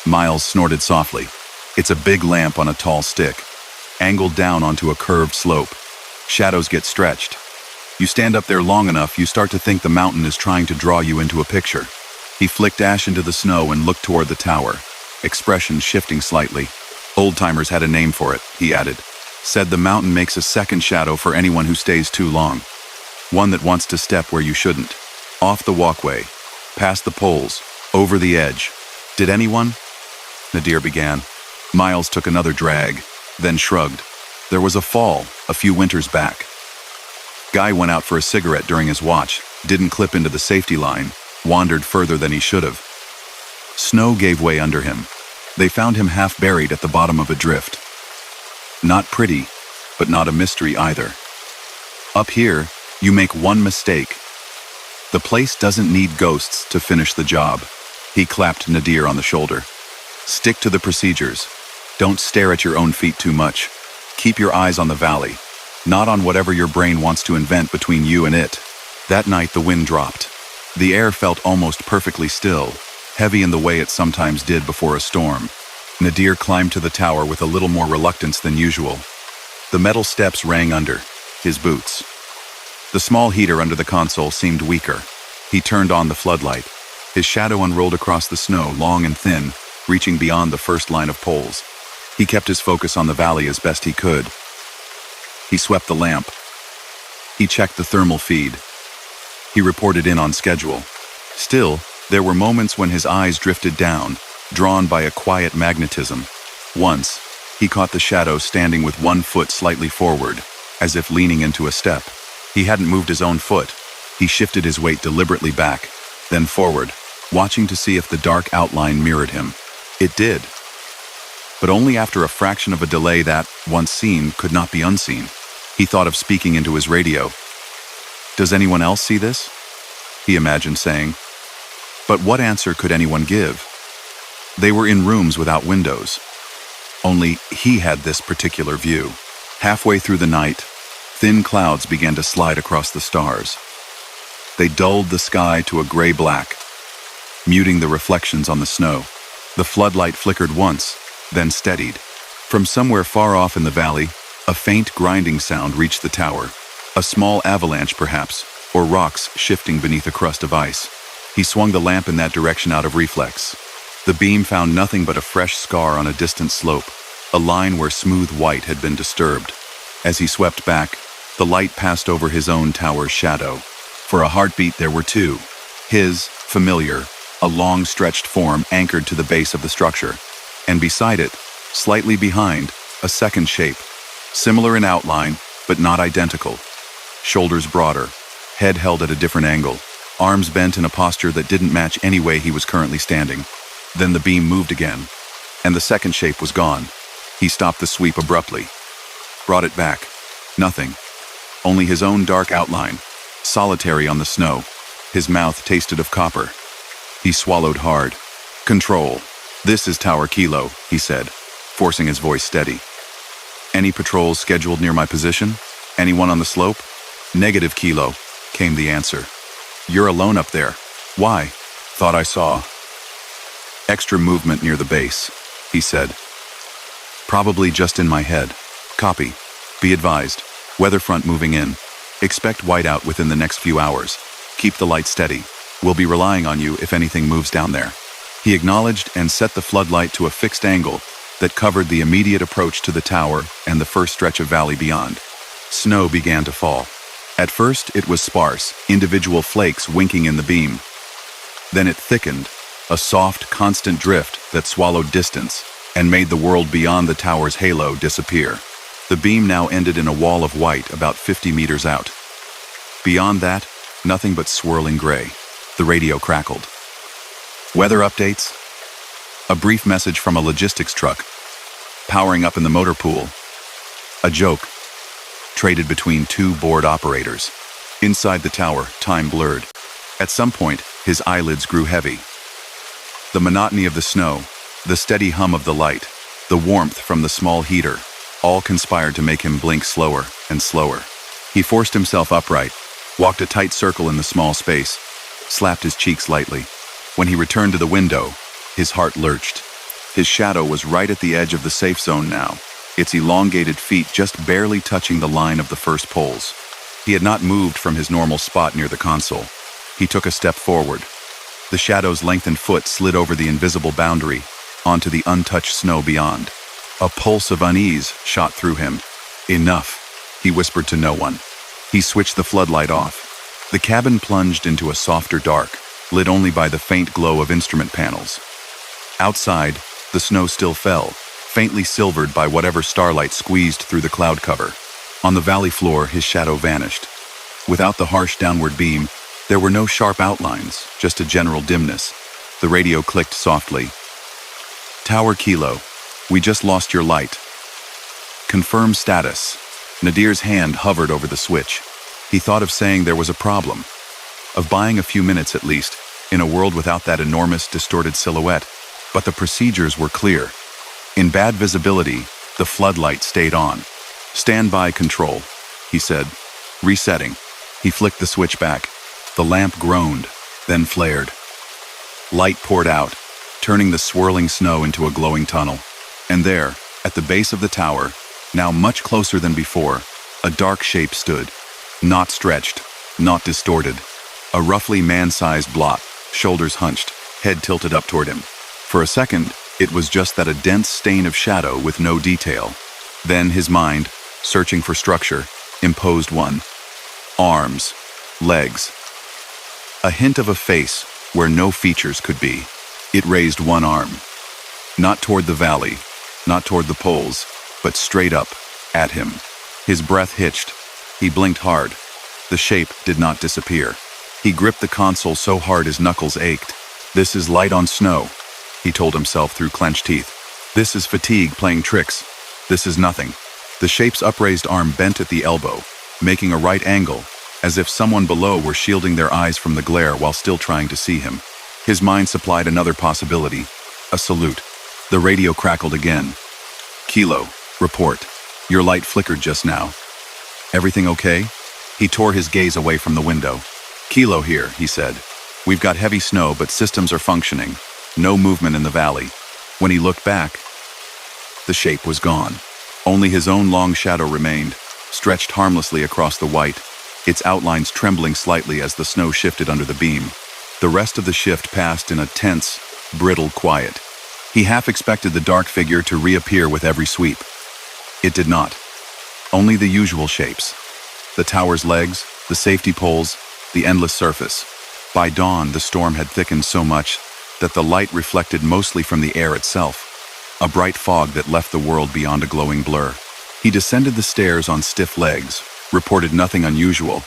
Miles snorted softly. "It's a big lamp on a tall stick, angled down onto a curved slope. Shadows get stretched. You stand up there long enough, you start to think the mountain is trying to draw you into a picture." He flicked ash into the snow and looked toward the tower, expression shifting slightly. "Old-timers had a name for it," he added. "Said the mountain makes a second shadow for anyone who stays too long. One that wants to step where you shouldn't. Off the walkway, past the poles, over the edge. Did anyone?" Nadir began. Miles took another drag, then shrugged. "There was a fall, a few winters back. Guy went out for a cigarette during his watch, didn't clip into the safety line, wandered further than he should have. Snow gave way under him. They found him half buried at the bottom of a drift. Not pretty, but not a mystery either. Up here, you make one mistake. The place doesn't need ghosts to finish the job." He clapped Nadir on the shoulder. "Stick to the procedures. Don't stare at your own feet too much. Keep your eyes on the valley, not on whatever your brain wants to invent between you and it. That night the wind dropped. The air felt almost perfectly still, heavy in the way it sometimes did before a storm. Nadir climbed to the tower with a little more reluctance than usual. The metal steps rang under his boots. The small heater under the console seemed weaker. He turned on the floodlight. His shadow unrolled across the snow, long and thin, reaching beyond the first line of poles. He kept his focus on the valley as best he could. He swept the lamp. He checked the thermal feed. He reported in on schedule. Still, there were moments when his eyes drifted down, drawn by a quiet magnetism. Once, he caught the shadow standing with one foot slightly forward, as if leaning into a step. He hadn't moved his own foot. He shifted his weight deliberately back, then forward, watching to see if the dark outline mirrored him. It did. But only after a fraction of a delay that, once seen, could not be unseen. He thought of speaking into his radio. "Does anyone else see this?" he imagined saying. But what answer could anyone give? They were in rooms without windows. Only he had this particular view. Halfway through the night, thin clouds began to slide across the stars. They dulled the sky to a gray-black, muting the reflections on the snow. The floodlight flickered once, then steadied. From somewhere far off in the valley, a faint grinding sound reached the tower. A small avalanche, perhaps, or rocks shifting beneath a crust of ice. He swung the lamp in that direction out of reflex. The beam found nothing but a fresh scar on a distant slope, a line where smooth white had been disturbed. As he swept back, the light passed over his own tower's shadow. For a heartbeat there were two. His, familiar, a long-stretched form anchored to the base of the structure. And beside it, slightly behind, a second shape, similar in outline, but not identical. Shoulders broader, head held at a different angle, arms bent in a posture that didn't match any way he was currently standing. Then the beam moved again, and the second shape was gone. He stopped the sweep abruptly, brought it back. Nothing. Only his own dark outline, solitary on the snow. His mouth tasted of copper. He swallowed hard. "Control. This is Tower Kilo," he said, forcing his voice steady. "Any patrols scheduled near my position? Anyone on the slope?" "Negative, Kilo," came the answer. "You're alone up there. Why?" "Thought I saw extra movement near the base," he said. "Probably just in my head. Copy. Be advised. Weather front moving in. Expect whiteout within the next few hours. Keep the light steady. We'll be relying on you if anything moves down there." He acknowledged and set the floodlight to a fixed angle that covered the immediate approach to the tower and the first stretch of valley beyond. Snow began to fall. At first, it was sparse, individual flakes winking in the beam. Then it thickened, a soft, constant drift that swallowed distance and made the world beyond the tower's halo disappear. The beam now ended in a wall of white about 50 meters out. Beyond that, nothing but swirling gray. The radio crackled. "Weather updates?" A brief message from a logistics truck, powering up in the motor pool. A joke, traded between two bored operators. Inside the tower, time blurred. At some point, his eyelids grew heavy. The monotony of the snow, the steady hum of the light, the warmth from the small heater, all conspired to make him blink slower and slower. He forced himself upright, walked a tight circle in the small space, slapped his cheeks lightly. When he returned to the window, his heart lurched. His shadow was right at the edge of the safe zone now, its elongated feet just barely touching the line of the first poles. He had not moved from his normal spot near the console. He took a step forward. The shadow's lengthened foot slid over the invisible boundary, onto the untouched snow beyond. A pulse of unease shot through him. "Enough," he whispered to no one. He switched the floodlight off. The cabin plunged into a softer dark, lit only by the faint glow of instrument panels. Outside, the snow still fell, faintly silvered by whatever starlight squeezed through the cloud cover. On the valley floor, his shadow vanished. Without the harsh downward beam, there were no sharp outlines, just a general dimness. The radio clicked softly. "Tower Kilo, we just lost your light. Confirm status." Nadir's hand hovered over the switch. He thought of saying there was a problem, of buying a few minutes at least, in a world without that enormous, distorted silhouette. But the procedures were clear. In bad visibility, the floodlight stayed on. "Stand by control," he said, resetting. He flicked the switch back. The lamp groaned, then flared. Light poured out, turning the swirling snow into a glowing tunnel. And there, at the base of the tower, now much closer than before, a dark shape stood. Not stretched, not distorted. A roughly man-sized blot, shoulders hunched, head tilted up toward him. For a second, it was just that a dense stain of shadow with no detail. Then his mind, searching for structure, imposed one. Arms, legs. A hint of a face where no features could be. It raised one arm. Not toward the valley, not toward the poles, but straight up, at him. His breath hitched. He blinked hard. The shape did not disappear. He gripped the console so hard his knuckles ached. "This is light on snow," he told himself through clenched teeth. "This is fatigue playing tricks. This is nothing." The shape's upraised arm bent at the elbow, making a right angle, as if someone below were shielding their eyes from the glare while still trying to see him. His mind supplied another possibility. A salute. The radio crackled again. "Kilo, report. Your light flickered just now. Everything okay?" He tore his gaze away from the window. "Kilo here," he said. "We've got heavy snow, but systems are functioning. No movement in the valley." When he looked back, the shape was gone. Only his own long shadow remained, stretched harmlessly across the white, its outlines trembling slightly as the snow shifted under the beam. The rest of the shift passed in a tense, brittle quiet. He half expected the dark figure to reappear with every sweep. It did not. Only the usual shapes. The tower's legs, the safety poles, the endless surface. By dawn, the storm had thickened so much that the light reflected mostly from the air itself, a bright fog that left the world beyond a glowing blur. He descended the stairs on stiff legs, reported nothing unusual,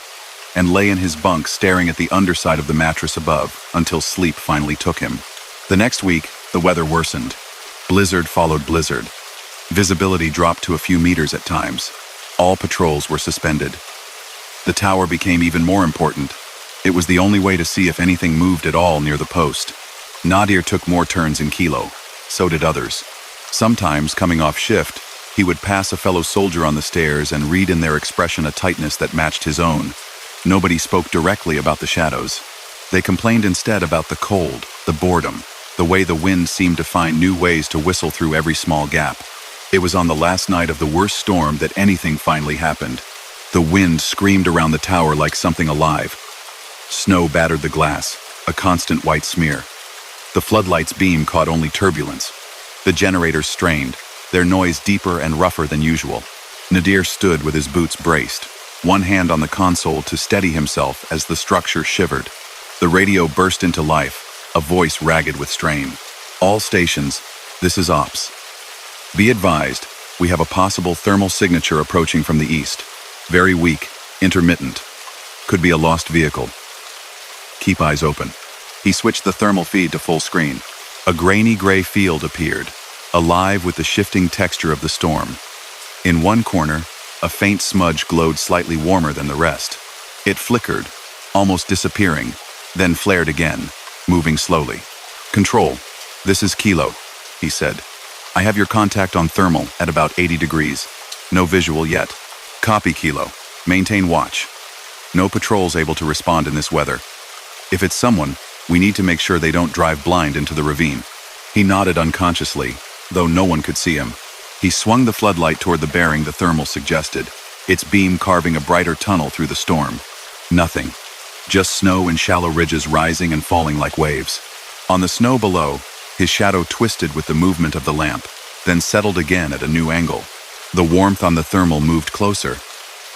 and lay in his bunk staring at the underside of the mattress above until sleep finally took him. The next week, the weather worsened. Blizzard followed blizzard. Visibility dropped to a few meters at times. All patrols were suspended. The tower became even more important. It was the only way to see if anything moved at all near the post. Nadir took more turns in Kilo. So did others. Sometimes, coming off shift, he would pass a fellow soldier on the stairs and read in their expression a tightness that matched his own. Nobody spoke directly about the shadows. They complained instead about the cold, the boredom, the way the wind seemed to find new ways to whistle through every small gap. It was on the last night of the worst storm that anything finally happened. The wind screamed around the tower like something alive. Snow battered the glass, a constant white smear. The floodlight's beam caught only turbulence. The generators strained, their noise deeper and rougher than usual. Nadir stood with his boots braced, one hand on the console to steady himself as the structure shivered. The radio burst into life, a voice ragged with strain. "All stations, this is Ops. Be advised, we have a possible thermal signature approaching from the east. Very weak, intermittent. Could be a lost vehicle. Keep eyes open." He switched the thermal feed to full screen. A grainy gray field appeared, alive with the shifting texture of the storm. In one corner, a faint smudge glowed slightly warmer than the rest. It flickered, almost disappearing, then flared again, moving slowly. "Control, this is Kilo," he said. "I have your contact on thermal at about 80 degrees. No visual yet. Copy, Kilo. Maintain watch. No patrols able to respond in this weather. If it's someone, we need to make sure they don't drive blind into the ravine." He nodded unconsciously, though no one could see him. He swung the floodlight toward the bearing the thermal suggested, its beam carving a brighter tunnel through the storm. Nothing. Just snow and shallow ridges rising and falling like waves. On the snow below, his shadow twisted with the movement of the lamp, then settled again at a new angle. The warmth on the thermal moved closer.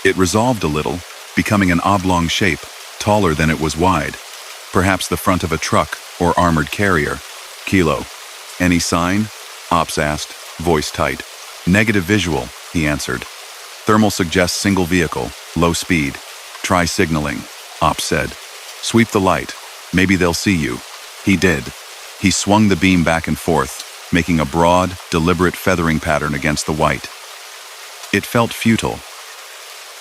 It resolved a little, becoming an oblong shape, taller than it was wide. Perhaps the front of a truck or armored carrier. "Kilo. Any sign?" Ops asked, voice tight. "Negative visual," he answered. "Thermal suggests single vehicle, low speed. Try signaling," Ops said. "Sweep the light. Maybe they'll see you." He did. He swung the beam back and forth, making a broad, deliberate feathering pattern against the white. It felt futile.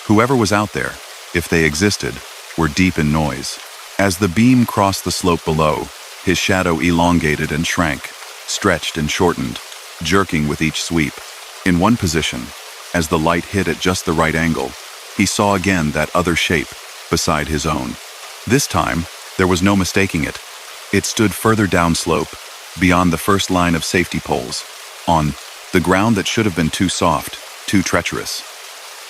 Whoever was out there, if they existed, were deep in noise. As the beam crossed the slope below, his shadow elongated and shrank, stretched and shortened, jerking with each sweep. In one position, As the light hit at just the right angle, he saw again that other shape beside his own. This time, there was no mistaking it. It stood further downslope, beyond the first line of safety poles, on the ground that should have been too soft, too treacherous.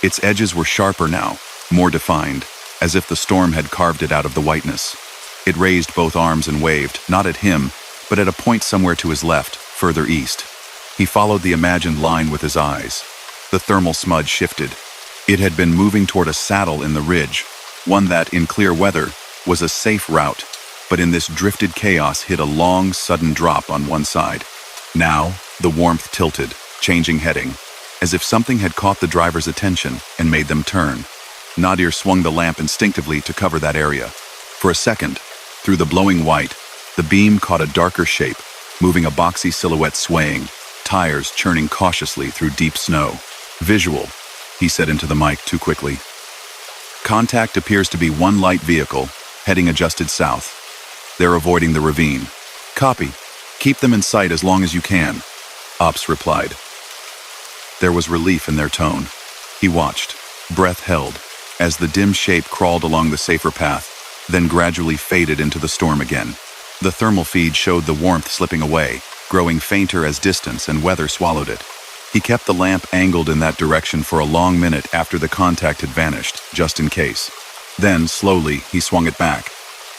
Its edges were sharper now, more defined, as if the storm had carved it out of the whiteness. It raised both arms and waved, not at him, but at a point somewhere to his left, further east. He followed the imagined line with his eyes. The thermal smudge shifted. It had been moving toward a saddle in the ridge, one that, in clear weather, was a safe route, but in this drifted chaos hit a long, sudden drop on one side. Now, the warmth tilted, changing heading, as if something had caught the driver's attention and made them turn. Nadir swung the lamp instinctively to cover that area. For a second, through the blowing white, the beam caught a darker shape, moving a boxy silhouette swaying, tires churning cautiously through deep snow. Visual, he said into the mic too quickly. Contact appears to be one light vehicle, heading adjusted south. They're avoiding the ravine. Copy. Keep them in sight as long as you can, Ops replied. There was relief in their tone. He watched, breath held, as the dim shape crawled along the safer path, then gradually faded into the storm again. The thermal feed showed the warmth slipping away, growing fainter as distance and weather swallowed it. He kept the lamp angled in that direction for a long minute after the contact had vanished, just in case. Then, slowly, he swung it back.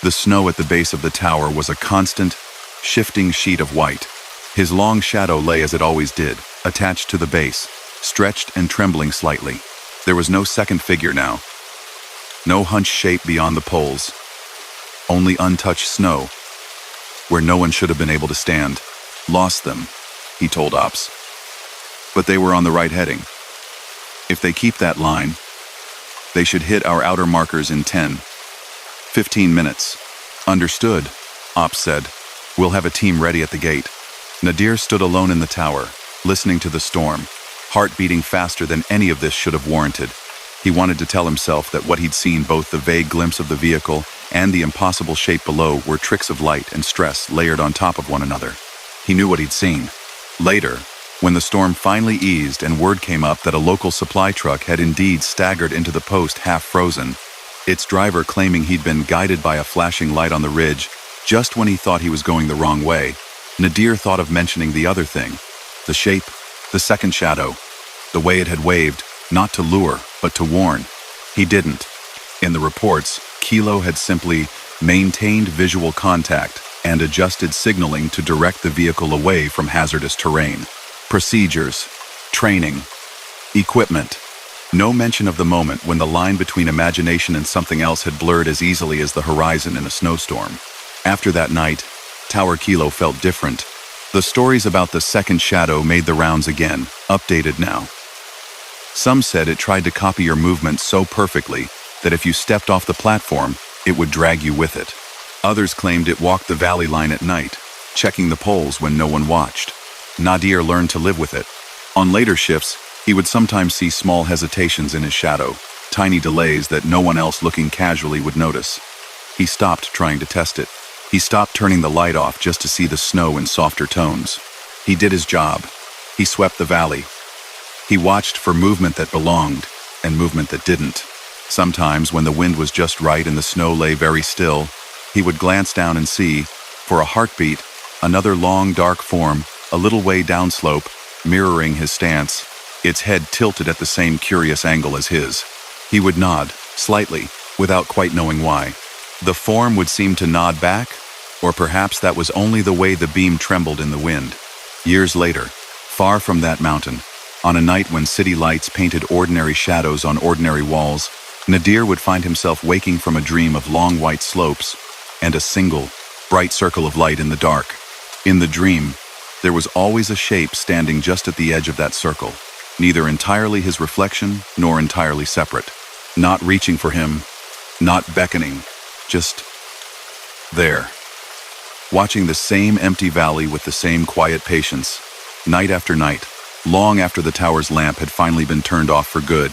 The snow at the base of the tower was a constant, shifting sheet of white. His long shadow lay as it always did, attached to the base, stretched and trembling slightly. There was no second figure now. No hunched shape beyond the poles. Only untouched snow, where no one should have been able to stand. Lost them, he told Ops. But they were on the right heading. If they keep that line, they should hit our outer markers in 15 minutes. Understood, Ops said. We'll have a team ready at the gate. Nadir stood alone in the tower, listening to the storm, heart beating faster than any of this should have warranted. He wanted to tell himself that what he'd seen, both the vague glimpse of the vehicle and the impossible shape below, were tricks of light and stress layered on top of one another. He knew what he'd seen. Later, when the storm finally eased and word came up that a local supply truck had indeed staggered into the post half frozen, its driver claiming he'd been guided by a flashing light on the ridge just when he thought he was going the wrong way, Nadir thought of mentioning the other thing, the shape, the second shadow, the way it had waved, not to lure, but to warn. He didn't. In the reports, Kilo had simply maintained visual contact and adjusted signaling to direct the vehicle away from hazardous terrain. Procedures, training, equipment. No mention of the moment when the line between imagination and something else had blurred as easily as the horizon in a snowstorm. After that night, Tower Kilo felt different. The stories about the second shadow made the rounds again, updated now. Some said it tried to copy your movements so perfectly that if you stepped off the platform, it would drag you with it. Others claimed it walked the valley line at night, checking the poles when no one watched. Nadir learned to live with it. On later shifts, he would sometimes see small hesitations in his shadow, tiny delays that no one else looking casually would notice. He stopped trying to test it. He stopped turning the light off just to see the snow in softer tones. He did his job. He swept the valley. He watched for movement that belonged and movement that didn't. Sometimes, when the wind was just right and the snow lay very still, he would glance down and see, for a heartbeat, another long, dark form, a little way downslope, mirroring his stance, its head tilted at the same curious angle as his. He would nod, slightly, without quite knowing why. The form would seem to nod back, or perhaps that was only the way the beam trembled in the wind. Years later, far from that mountain, on a night when city lights painted ordinary shadows on ordinary walls, Nadir would find himself waking from a dream of long white slopes and a single, bright circle of light in the dark. In the dream, there was always a shape standing just at the edge of that circle, neither entirely his reflection nor entirely separate. Not reaching for him, not beckoning, just there. Watching the same empty valley with the same quiet patience, night after night, long after the tower's lamp had finally been turned off for good.